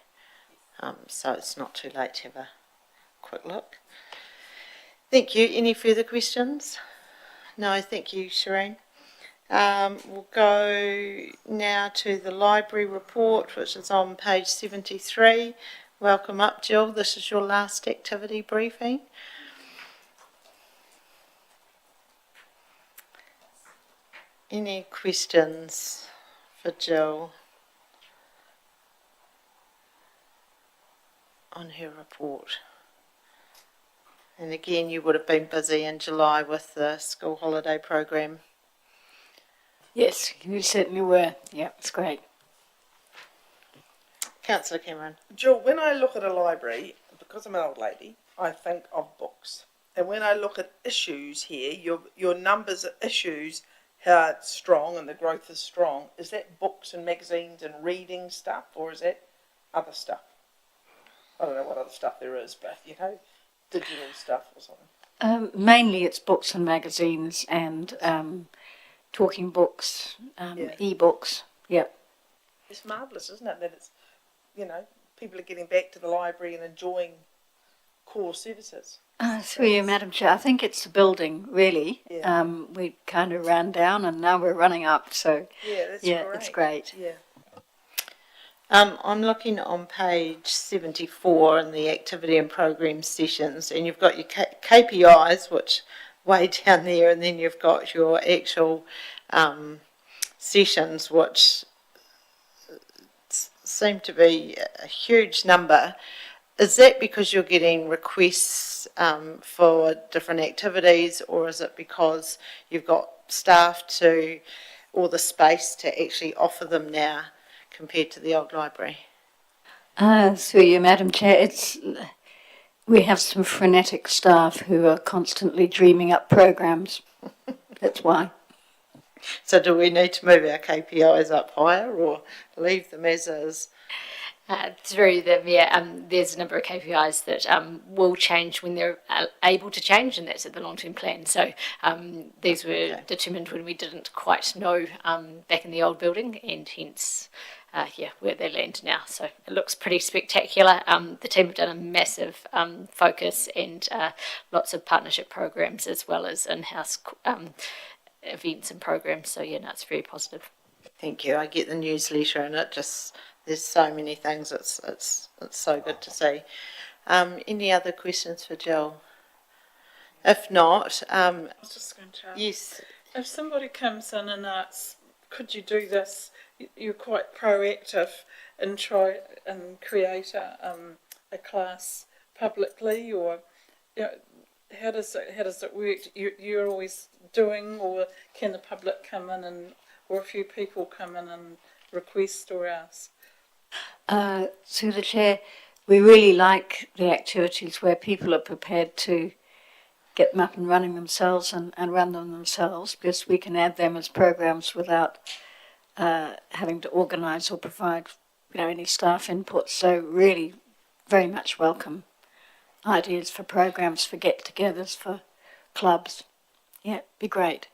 Speaker 1: so it's not too late to have a quick look. Thank you. Any further questions? No, thank you, Shireen. We'll go now to the library report, which is on page 73. Welcome up, Jill. This is your last activity briefing. Any questions for Jill on her report? And again, you would have been busy in July with the school holiday program.
Speaker 11: Yes, you certainly were. Yeah, it's great.
Speaker 1: Councillor Cameron.
Speaker 6: Jill, when I look at a library, because I'm an old lady, I think of books. And when I look at issues here, your numbers of issues, how it's strong and the growth is strong, is that books and magazines and reading stuff, or is that other stuff? I don't know what other stuff there is, but, you know, digital stuff or something.
Speaker 11: Mainly it's books and magazines and talking books, e-books. Yep.
Speaker 6: It's marvellous, isn't it, that it's, you know, people are getting back to the library and enjoying core services.
Speaker 11: Through you, Madam Chair, I think it's the building, really.
Speaker 6: Yeah.
Speaker 11: We kind of ran down and now we're running up, so
Speaker 6: Yeah, that's
Speaker 11: yeah,
Speaker 6: great.
Speaker 11: it's great.
Speaker 6: Yeah.
Speaker 1: I'm looking on page 74 in the activity and program sessions, and you've got your KPIs, which way down there, and then you've got your actual sessions, which seem to be a huge number. Is that because you're getting requests for different activities, or is it because you've got staff to, or the space to actually offer them now compared to the old library?
Speaker 11: Through you, Madam Chair, we have some frenetic staff who are constantly dreaming up programs. That's why.
Speaker 1: So do we need to move our KPIs up higher or leave them as is?
Speaker 22: Through them, there's a number of KPIs that will change when they're able to change, and that's at the long-term plan. So these were determined when we didn't quite know back in the old building, and hence, where they land now. So it looks pretty spectacular. The team have done a massive focus and lots of partnership programs as well as in-house events and programs. So it's very positive.
Speaker 1: Thank you. I get the newsletter and it just... There's so many things. It's so good to see. Any other questions for Jill? If not,
Speaker 8: I was just going to ask.
Speaker 1: Yes.
Speaker 8: If somebody comes in and asks, "Could you do this?" You're quite proactive and try and create a class publicly, or how does it work? You're always doing, or can the public come in or a few people come in and request or ask?
Speaker 11: Through the Chair, we really like the activities where people are prepared to get them up and running themselves and run them themselves, because we can add them as programs without having to organise or provide any staff input. So really very much welcome ideas for programs, for get-togethers, for clubs. Yeah, be great.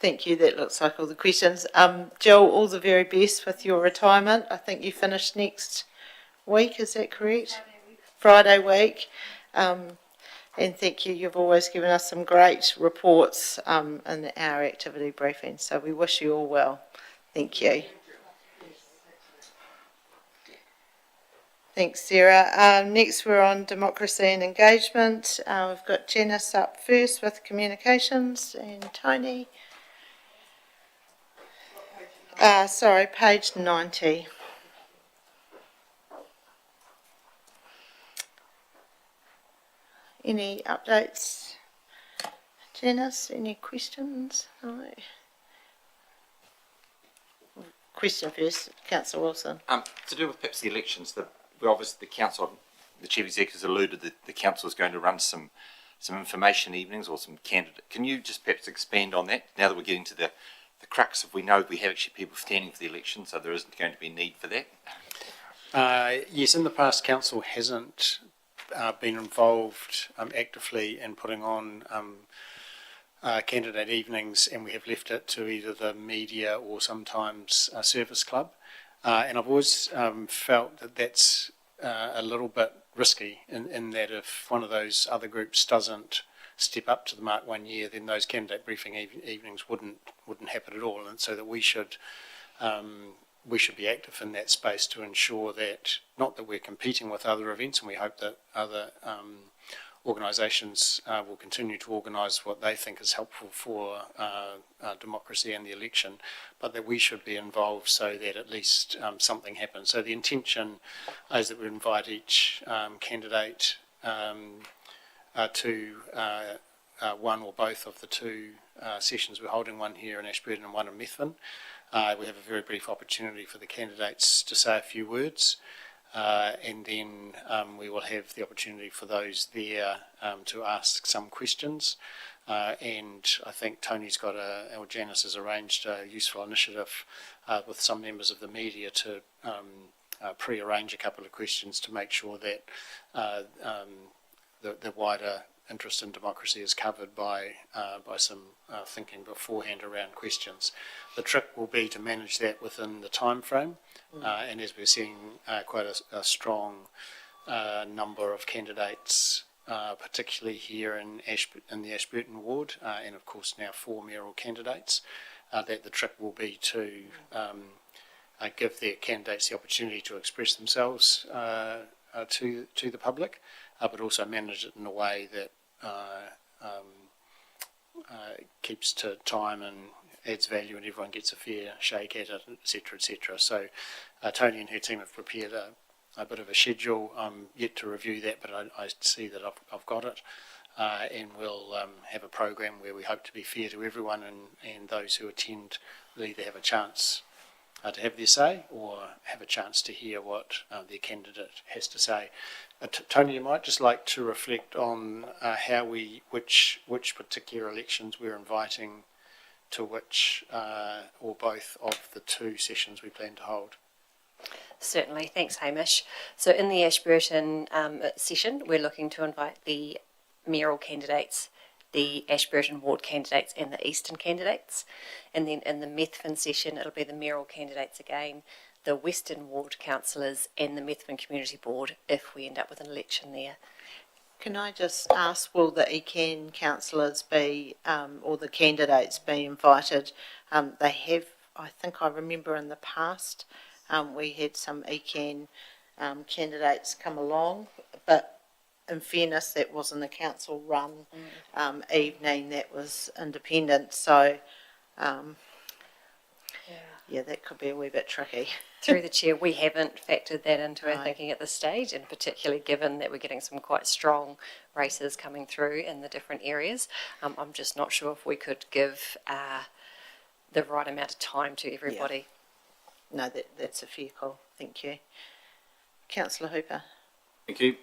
Speaker 1: Thank you. That looks like all the questions. Jill, all the very best with your retirement. I think you finish next week, is that correct? Friday week. And thank you. You've always given us some great reports in our activity briefing. So we wish you all well. Thank you. Thanks, Sarah. Next, we're on democracy and engagement. We've got Janice up first with communications and Tony. Sorry, page 90. Any updates? Janice, any questions? No. Question first, Councillor Wilson.
Speaker 12: To do with perhaps the elections, obviously the council, the chief executive has alluded that the council is going to run some information evenings or some candidate. Can you just perhaps expand on that now that we're getting to the crux of we know we have actually people standing for the election, so there isn't going to be need for that?
Speaker 4: Yes, in the past, council hasn't been involved actively in putting on candidate evenings, and we have left it to either the media or sometimes a service club. And I've always felt that that's a little bit risky in that if one of those other groups doesn't step up to the mark 1 year, then those candidate briefing evenings wouldn't happen at all. And so that we should be active in that space to ensure that, not that we're competing with other events, and we hope that other organisations will continue to organise what they think is helpful for democracy and the election, but that we should be involved so that at least something happens. So the intention is that we invite each candidate to one or both of the two sessions. We're holding one here in Ashburton and one in Methven. We have a very brief opportunity for the candidates to say a few words. And then we will have the opportunity for those there to ask some questions. And I think Tony's got or Janice has arranged a useful initiative with some members of the media to pre-arrange a couple of questions to make sure that the wider interest in democracy is covered by some thinking beforehand around questions. The trick will be to manage that within the time frame. And as we're seeing quite a strong number of candidates, particularly here in the Ashburton ward, and of course now 4 mayoral candidates, that the trick will be to give their candidates the opportunity to express themselves to the public, but also manage it in a way that keeps to time and adds value, and everyone gets a fair shake at it, etc., etc. So Tony and her team have prepared a bit of a schedule. I'm yet to review that, but I see that I've got it, and we'll have a program where we hope to be fair to everyone, and those who attend will either have a chance to have their say or have a chance to hear what their candidate has to say. Tony, you might just like to reflect on how which particular elections we're inviting to which or both of the two sessions we plan to hold.
Speaker 9: Certainly, thanks Hamish. So in the Ashburton session, we're looking to invite the mayoral candidates, the Ashburton ward candidates and the Eastern candidates. And then in the Methven session, it'll be the mayoral candidates again, the Western ward councillors and the Methven Community Board if we end up with an election there.
Speaker 1: Can I just ask, will the ECAN councillors be, or the candidates be invited? They have, I think I remember in the past, we had some ECAN candidates come along, but in fairness, that wasn't a council run evening, that was independent, so yeah, that could be a wee bit tricky.
Speaker 9: Through the chair, we haven't factored that into our thinking at this stage, and particularly given that we're getting some quite strong races coming through in the different areas. I'm just not sure if we could give the right amount of time to everybody.
Speaker 1: Yeah. No, that's a fair call. Thank you. Councillor Hooper.
Speaker 5: Thank you.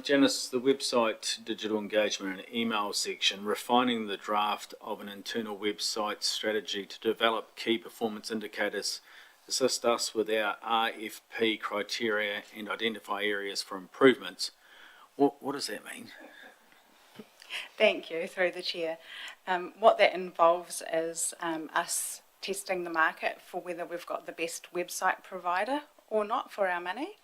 Speaker 5: Janice, the website digital engagement and email section, refining the draft of an internal website strategy to develop key performance indicators, assist us with our RFP criteria and identify areas for improvements. What does that mean?
Speaker 2: Thank you, through the chair. What that involves is us testing the market for whether we've got the best website provider or not for our money.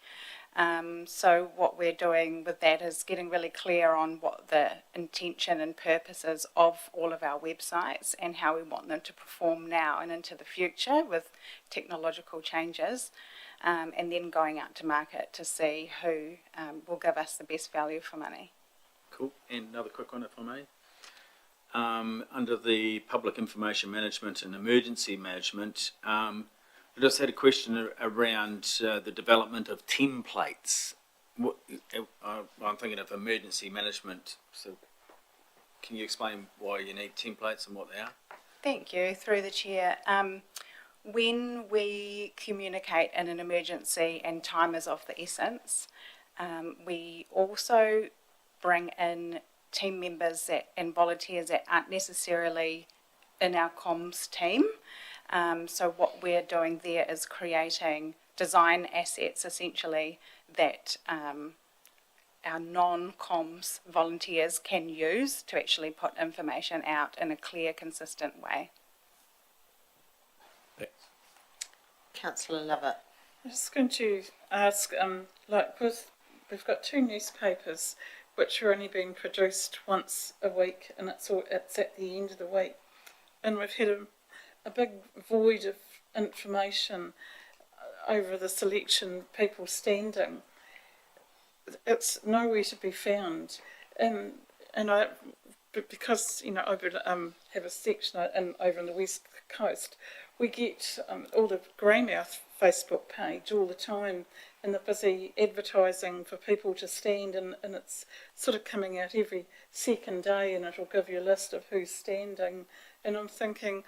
Speaker 2: So what we're doing with that is getting really clear on what the intention and purpose is of all of our websites and how we want them to perform now and into the future with technological changes, and then going out to market to see who will give us the best value for money.
Speaker 5: Cool. And another quick one, if I may. Under the public information management and emergency management, I just had a question around the development of templates. I'm thinking of emergency management. So, can you explain why you need templates and what they are?
Speaker 2: Thank you, through the chair. When we communicate in an emergency and time is of the essence, we also bring in team members and volunteers that aren't necessarily in our comms team. So what we're doing there is creating design assets, essentially, that our non-comms volunteers can use to actually put information out in a clear, consistent way.
Speaker 1: Councillor Lovett.
Speaker 8: I'm just going to ask, we've got 2 newspapers which are only being produced once a week, and it's at the end of the week, and we've had a big void of information over this election, people standing. It's nowhere to be found, and I, because I would have a section over on the West Coast, we get all the Greymouth Facebook page all the time, and they're busy advertising for people to stand, and it's sort of coming out every second day, and it'll give you a list of who's standing, and I'm thinking,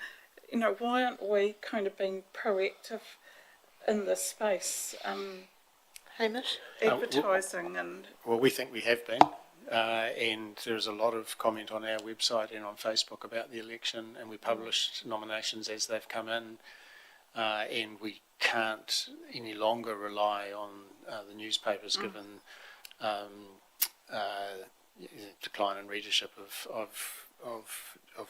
Speaker 8: why aren't we kind of being proactive in this space?
Speaker 1: Hamish?
Speaker 8: Advertising and...
Speaker 4: Well, we think we have been, and there's a lot of comment on our website and on Facebook about the election, and we published nominations as they've come in, and we can't any longer rely on the newspapers given decline in readership of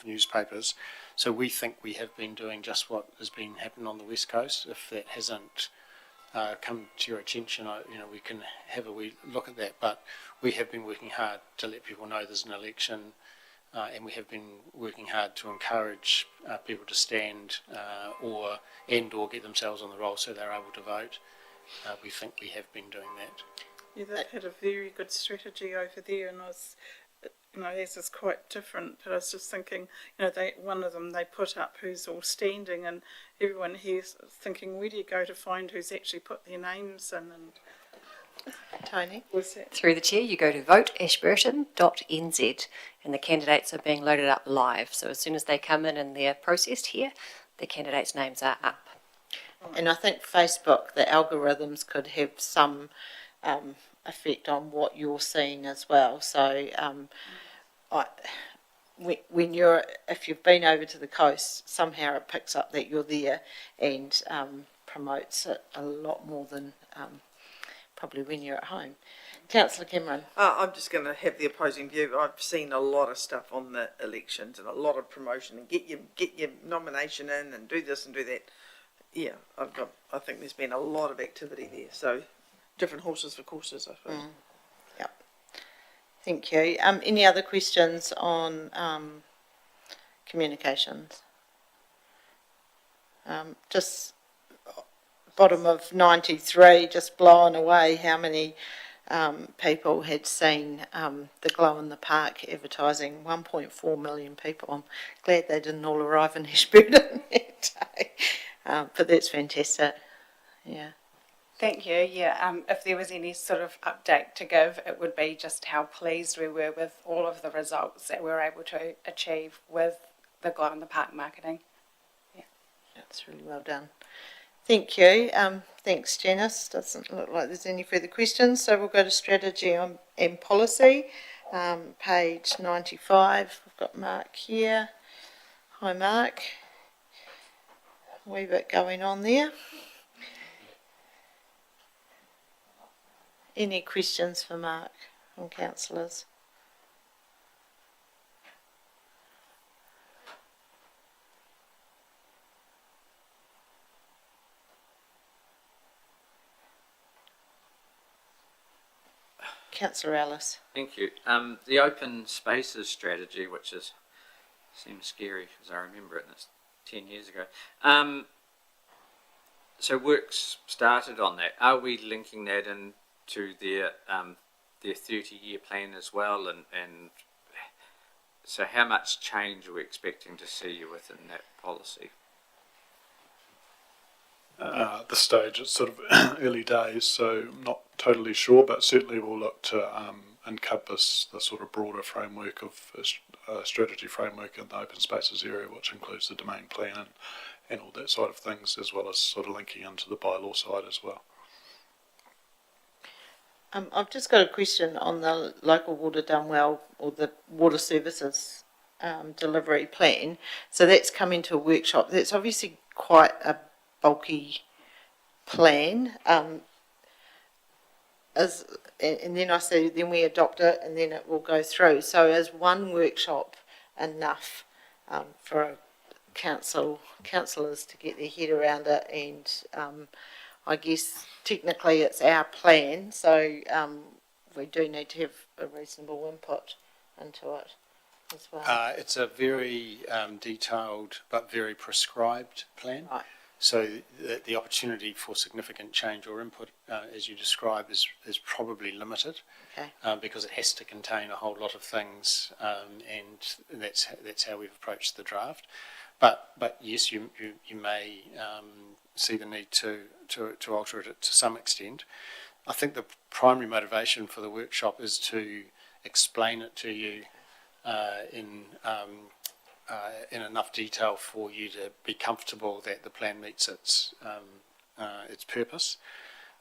Speaker 4: newspapers. So we think we have been doing just what has been happening on the West Coast. If that hasn't come to your attention, we can have a wee look at that. But we have been working hard to let people know there's an election, and we have been working hard to encourage people to stand or get themselves on the roll so they're able to vote. We think we have been doing that.
Speaker 8: Yeah, they've had a very good strategy over there, and I was, this is quite different, but I was just thinking, one of them, they put up who's all standing, and everyone here's thinking, where do you go to find who's actually put their names in? And
Speaker 1: Tony?
Speaker 3: Through the chair, you go to voteashburton.nz, and the candidates are being loaded up live. So as soon as they come in and they're processed here, the candidates' names are up.
Speaker 1: And I think Facebook, the algorithms could have some effect on what you're seeing as well. So if you've been over to the coast, somehow it picks up that you're there and promotes it a lot more than probably when you're at home. Councillor Cameron.
Speaker 6: I'm just going to have the opposing view. I've seen a lot of stuff on the elections and a lot of promotion and get your nomination in and do this and do that. Yeah, I think there's been a lot of activity there. So different horses for courses, I suppose.
Speaker 1: Yep. Thank you. Any other questions on communications? Just bottom of 93, just blown away how many people had seen the Glow in the Park advertising. 1.4 million people. I'm glad they didn't all arrive in Ashburton that day. But that's fantastic. Yeah.
Speaker 2: Thank you. Yeah, if there was any sort of update to give, it would be just how pleased we were with all of the results that we were able to achieve with the Glow in the Park marketing. Yeah.
Speaker 1: That's really well done. Thank you. Thanks, Janice. Doesn't look like there's any further questions, so we'll go to strategy and policy, page 95. We've got Mark here. Hi, Mark. A wee bit going on there. Any questions for Mark from councillors? Councillor Ellis.
Speaker 7: Thank you. The open spaces strategy, which seems scary as I remember it, and it's 10 years ago. So work's started on that. Are we linking that into their 30-year plan as well? And so how much change are we expecting to see within that policy?
Speaker 13: At this stage, it's sort of early days, so I'm not totally sure, but certainly we'll look to encompass the sort of broader framework of strategy framework in the open spaces area, which includes the domain plan and all that side of things, as well as sort of linking into the bylaw side as well.
Speaker 1: I've just got a question on the local water done well, or the water services delivery plan. So that's come into a workshop. That's obviously quite a bulky plan. And then I say, then we adopt it and then it will go through. So is one workshop enough for councillors to get their head around it? And I guess technically it's our plan, so we do need to have a reasonable input into it as well.
Speaker 4: It's a very detailed but very prescribed plan.
Speaker 1: Right.
Speaker 4: So the opportunity for significant change or input, as you describe, is probably limited.
Speaker 1: Okay.
Speaker 4: Because it has to contain a whole lot of things, and that's how we've approached the draft. But yes, you may see the need to alter it to some extent. I think the primary motivation for the workshop is to explain it to you in enough detail for you to be comfortable that the plan meets its purpose,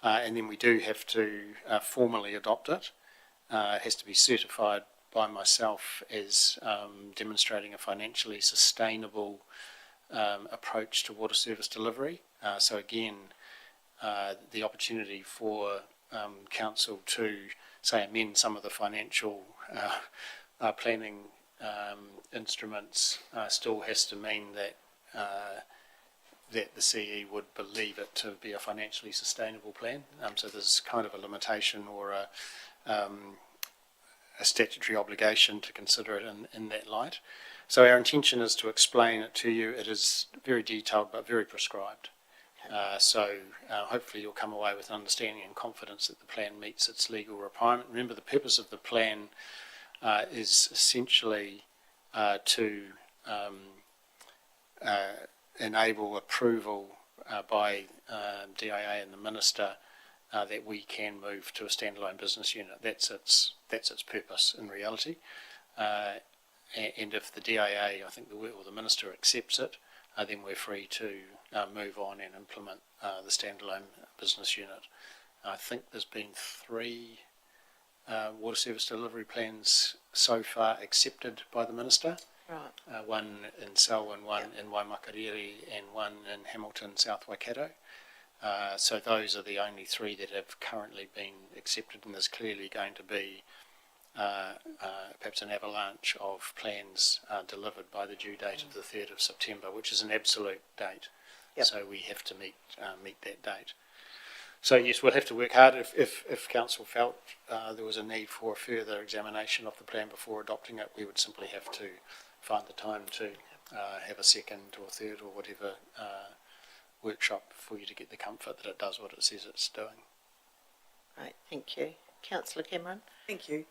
Speaker 4: and then we do have to formally adopt it. It has to be certified by myself as demonstrating a financially sustainable approach to water service delivery. So again, the opportunity for council to, say, amend some of the financial planning instruments still has to mean that the CE would believe it to be a financially sustainable plan. So there's kind of a limitation or a statutory obligation to consider it in that light. So our intention is to explain it to you. It is very detailed but very prescribed. So hopefully you'll come away with an understanding and confidence that the plan meets its legal requirement. Remember, the purpose of the plan is essentially to enable approval by DIA and the Minister that we can move to a standalone business unit. That's its purpose in reality. And if the DIA, I think or the Minister accepts it, then we're free to move on and implement the standalone business unit. I think there's been 3 water service delivery plans so far accepted by the Minister.
Speaker 1: Right.
Speaker 4: One in Selwyn, one in Waimakariri, and one in Hamilton, South Waikato. So those are the only 3 that have currently been accepted, and there's clearly going to be perhaps an avalanche of plans delivered by the due date of the 3rd of September, which is an absolute date.
Speaker 1: Yep.
Speaker 4: So we have to meet that date. So yes, we'll have to work hard. If council felt there was a need for a further examination of the plan before adopting it, we would simply have to find the time to have a second or third or whatever workshop for you to get the comfort that it does what it says it's doing.
Speaker 1: Right, thank you. Councillor Cameron.
Speaker 6: Thank you.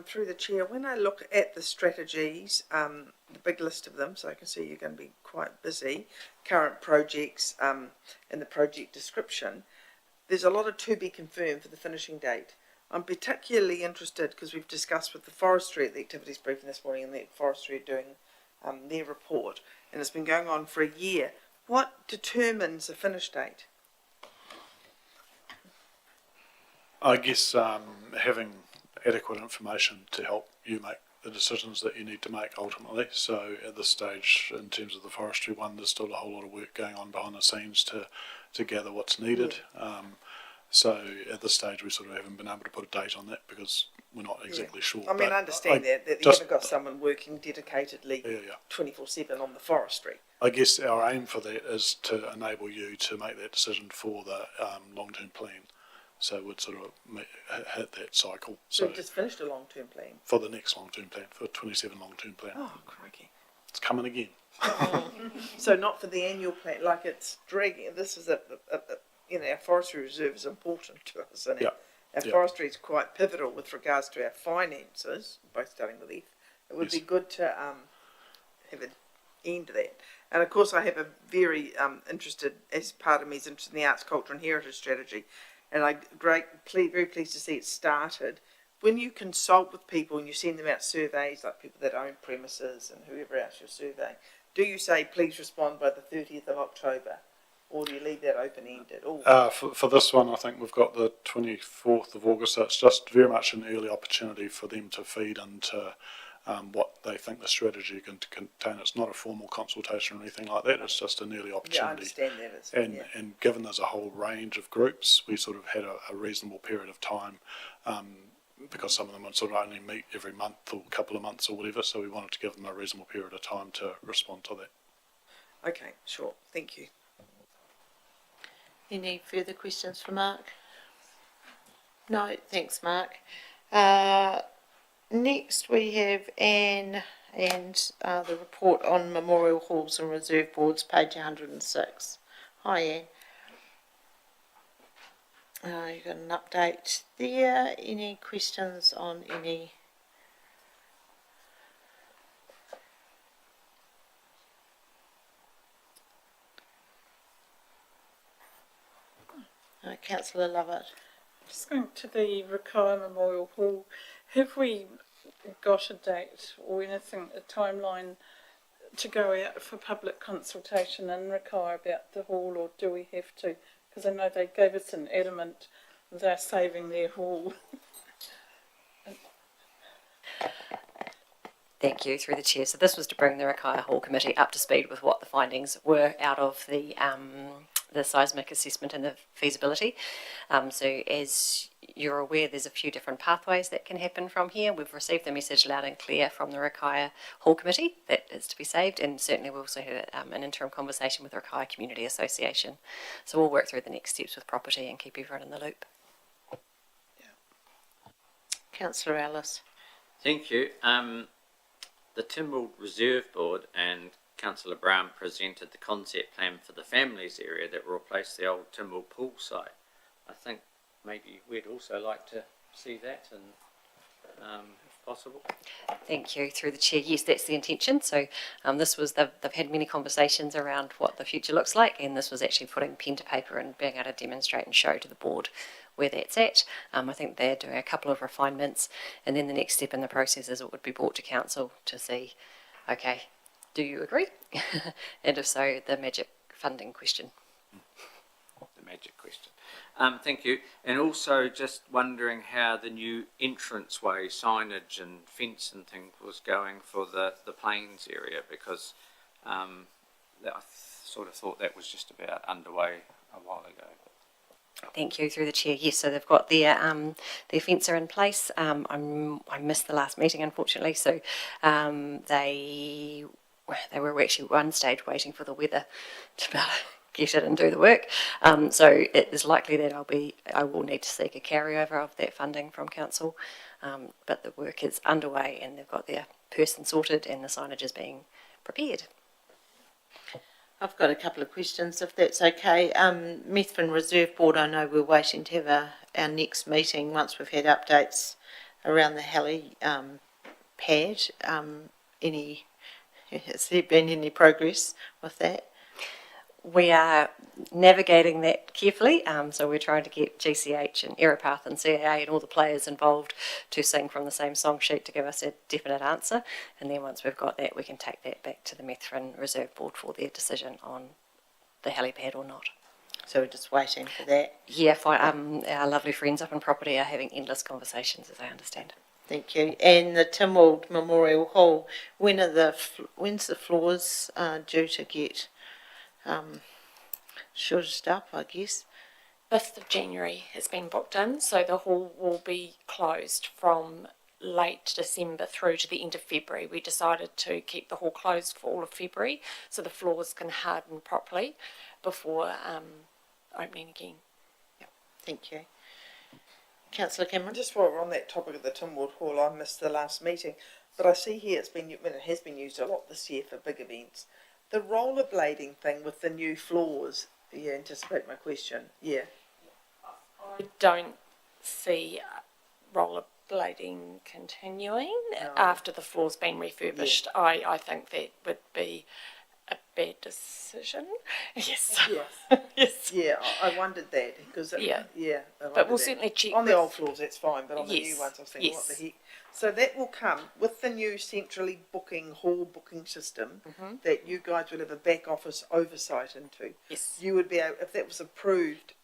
Speaker 6: Through the chair, when I look at the strategies, the big list of them, so I can see you're going to be quite busy, current projects and the project description, there's a lot of to be confirmed for the finishing date. I'm particularly interested, because we've discussed with the forestry at the activities briefing this morning, and the forestry are doing their report, and it's been going on for a year. What determines a finish date?
Speaker 13: I guess having adequate information to help you make the decisions that you need to make ultimately. So at this stage, in terms of the forestry one, there's still a whole lot of work going on behind the scenes to gather what's needed. So at this stage, we sort of haven't been able to put a date on that because we're not exactly sure.
Speaker 6: I mean, I understand that you haven't got someone working dedicatedly 24/7 on the forestry.
Speaker 13: I guess our aim for that is to enable you to make that decision for the long-term plan. So we'd sort of hit that cycle.
Speaker 6: So we've just finished a long-term plan.
Speaker 13: For the next long-term plan, for 27 long-term plan.
Speaker 6: Oh, crikey.
Speaker 13: It's coming again.
Speaker 6: So not for the annual plan, like it's dragging, this is our forestry reserve is important to us, and our forestry is quite pivotal with regards to our finances, both starting with F. It would be good to have an end to that. And of course I have a very as part of me is interested in the arts, culture and heritage strategy, and I'm very pleased to see it started. When you consult with people and you send them out surveys, like people that own premises and whoever else you're surveying, do you say please respond by the 30th of October, or do you leave that open-ended?
Speaker 13: For this one, I think we've got the 24th of August, so it's just very much an early opportunity for them to feed into what they think the strategy can contain. It's not a formal consultation or anything like that, it's just an early opportunity.
Speaker 6: Yeah, I understand that.
Speaker 13: And given there's a whole range of groups, we sort of had a reasonable period of time, because some of them would sort of only meet every month or couple of months or whatever, so we wanted to give them a reasonable period of time to respond to that.
Speaker 6: Okay, sure. Thank you.
Speaker 1: Any further questions for Mark? No, thanks, Mark. Next we have Anne and the report on memorial halls and reserve boards, page 106. Hi, Anne. You've got an update there. Any questions on any? Councillor Lovett.
Speaker 8: Just going to the Rakaia Memorial Hall, have we got a date or anything, a timeline to go out for public consultation in Rakaia about the hall, or do we have to? Because I know they gave us an adamant they're saving their hall.
Speaker 3: Thank you, through the chair. So this was to bring the Rakaia Hall Committee up to speed with what the findings were out of the seismic assessment and the feasibility. So as you're aware, there's a few different pathways that can happen from here. We've received the message loud and clear from the Rakaia Hall Committee that is to be saved, and certainly we also had an interim conversation with the Rakaia Community Association. So we'll work through the next steps with property and keep everyone in the loop.
Speaker 1: Councillor Ellis.
Speaker 7: Thank you. The Timberwood Reserve Board and Councillor Brown presented the concept plan for the families area that will replace the old Timberwood pool site. I think maybe we'd also like to see that, and if possible.
Speaker 3: Thank you, through the chair. Yes, that's the intention. So this was, they've had many conversations around what the future looks like, and this was actually putting pen to paper and being able to demonstrate and show to the board where that's at. I think they're doing a couple of refinements, and then the next step in the process is it would be brought to council to see, okay, do you agree? And if so, the magic funding question.
Speaker 7: The magic question. Thank you. And also just wondering how the new entranceway signage and fence and things was going for the plains area, because I sort of thought that was just about underway a while ago.
Speaker 3: Thank you, through the chair. Yes, so they've got their fence are in place. I missed the last meeting, unfortunately, so they were actually one stage waiting for the weather to get it and do the work. So it is likely that I will need to seek a carryover of that funding from council, but the work is underway and they've got their person sorted and the signage is being prepared.
Speaker 1: I've got a couple of questions, if that's okay. Methven Reserve Board, I know we're waiting to have our next meeting once we've had updates around the heli pad. Has there been any progress with that?
Speaker 3: We are navigating that carefully, so we're trying to get GCH and Aeropath and CAA and all the players involved to sing from the same song sheet to give us a definite answer, and then once we've got that we can take that back to the Methven Reserve Board for their decision on the helipad or not.
Speaker 1: So we're just waiting for that?
Speaker 3: Yeah, our lovely friends up in property are having endless conversations, as I understand.
Speaker 1: Thank you. And the Timwold Memorial Hall, when's the floors due to get shorted up, I guess?
Speaker 22: 5th of January has been booked in, so the hall will be closed from late December through to the end of February. We decided to keep the hall closed for all of February so the floors can harden properly before opening again.
Speaker 1: Yep. Thank you. Councillor Cameron?
Speaker 6: Just while we're on that topic of the Tynwald Hall, I missed the last meeting, but I see here it has been used a lot this year for big events. The rollerblading thing with the new floors, you anticipate my question, yeah.
Speaker 14: I don't see rollerblading continuing after the floor's been refurbished. I think that would be a bad decision. Yes.
Speaker 6: Yes.
Speaker 14: Yes.
Speaker 6: Yeah, I wondered that because
Speaker 14: But we'll certainly check
Speaker 6: on the
Speaker 14: with-
Speaker 6: old floors. That's fine, but on the new ones, I was thinking, what the heck? So that will come with the new centrally hall booking system that you guys will have a back office oversight into.
Speaker 14: Yes.
Speaker 6: You would be able, if that was approved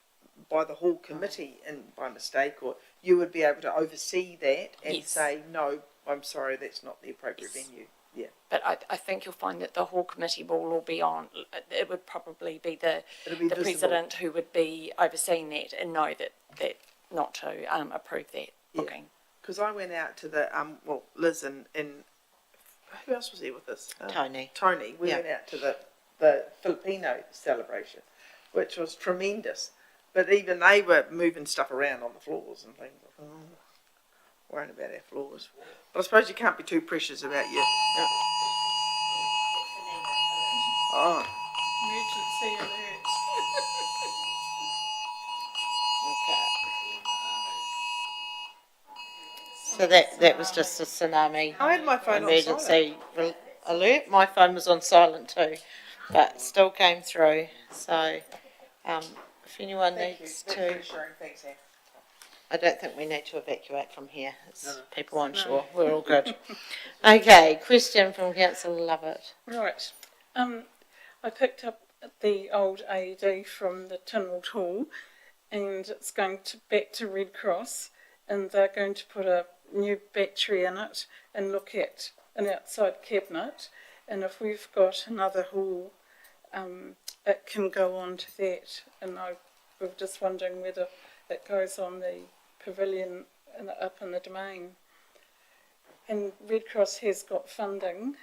Speaker 6: by the hall committee and by mistake, or you would be able to oversee that and say, no, I'm sorry, that's not the appropriate venue. Yeah.
Speaker 14: But I think you'll find that the hall committee will all be on. It would probably be the
Speaker 6: visible.
Speaker 14: president who would be overseeing that and know that not to approve that booking.
Speaker 6: Because I went out to the Liz and who else was there with us?
Speaker 1: Tony.
Speaker 6: Tony. We went out to the Filipino celebration, which was tremendous. But even they were moving stuff around on the floors and things. Worrying about our floors. But I suppose you can't be too precious about your... Oh.
Speaker 8: Emergency alert.
Speaker 1: So that was just a tsunami
Speaker 6: I had my phone on
Speaker 1: emergency alert. My phone was on silent too, but still came through. So if anyone needs to...
Speaker 6: Thanks, Anne.
Speaker 1: I don't think we need to evacuate from here. It's people onshore. We're all good. Okay, question from Councillor Lovett.
Speaker 8: Right. I picked up the old AED from the Tynwald Hall, and it's going back to Red Cross, and they're going to put a new battery in it and look at an outside cabinet, and if we've got another hall, it can go on to that. And I was just wondering whether it goes on the pavilion up in the domain. And Red Cross has got funding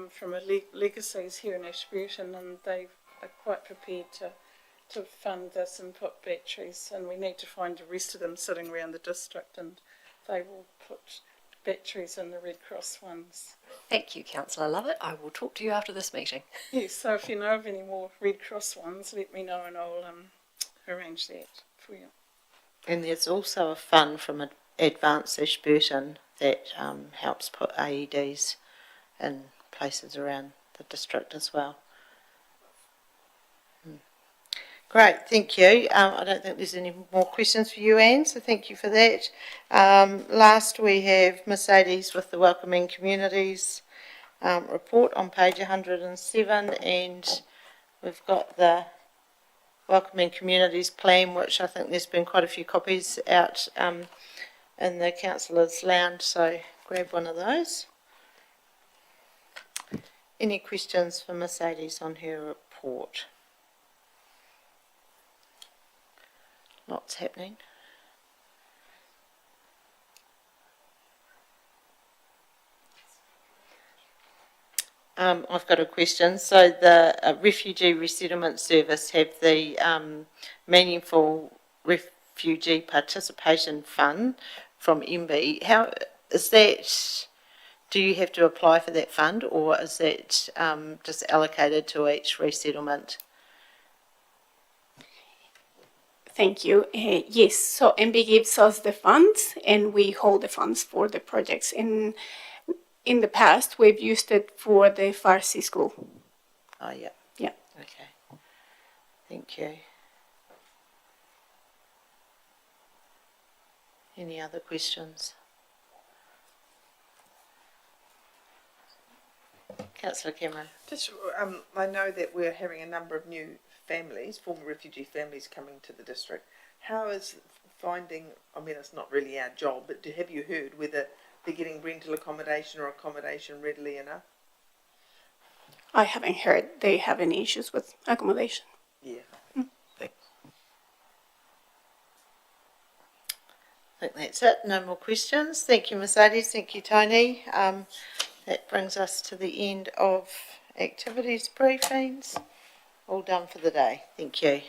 Speaker 8: from a legacies here in Ashburton, and they are quite prepared to fund this and put batteries, and we need to find the rest of them sitting around the district, and they will put batteries in the Red Cross ones.
Speaker 3: Thank you, Councillor Lovett. I will talk to you after this meeting.
Speaker 8: Yes, so if you know of any more Red Cross ones, let me know and I'll arrange that for you.
Speaker 1: And there's also a fund from Advance Ashburton that helps put AEDs in places around the district as well. Great, thank you. I don't think there's any more questions for you, Anne, so thank you for that. Last we have Mercedes with the Welcoming Communities report on page 107, and we've got the Welcoming Communities plan, which I think there's been quite a few copies out in the councillors' lounge, so grab one of those. Any questions for Mercedes on her report? Lots happening. I've got a question. So the Refugee Resettlement Service have the Meaningful Refugee Participation Fund from MB. How is that? Do you have to apply for that fund, or is that just allocated to each resettlement?
Speaker 15: Thank you. Yes, so MB gives us the funds and we hold the funds for the projects. In the past, we've used it for the Farsi school.
Speaker 1: Oh, yeah.
Speaker 15: Yeah.
Speaker 1: Okay. Thank you. Any other questions? Councillor Cameron.
Speaker 6: Just, I know that we're having a number of new families, former refugee families, coming to the district. How is finding, I mean, it's not really our job, but have you heard whether they're getting rental accommodation or accommodation readily enough?
Speaker 15: I haven't heard they have any issues with accommodation.
Speaker 6: Yeah.
Speaker 1: I think that's it. No more questions. Thank you, Mercedes. Thank you, Tony. That brings us to the end of activities briefings. All done for the day. Thank you.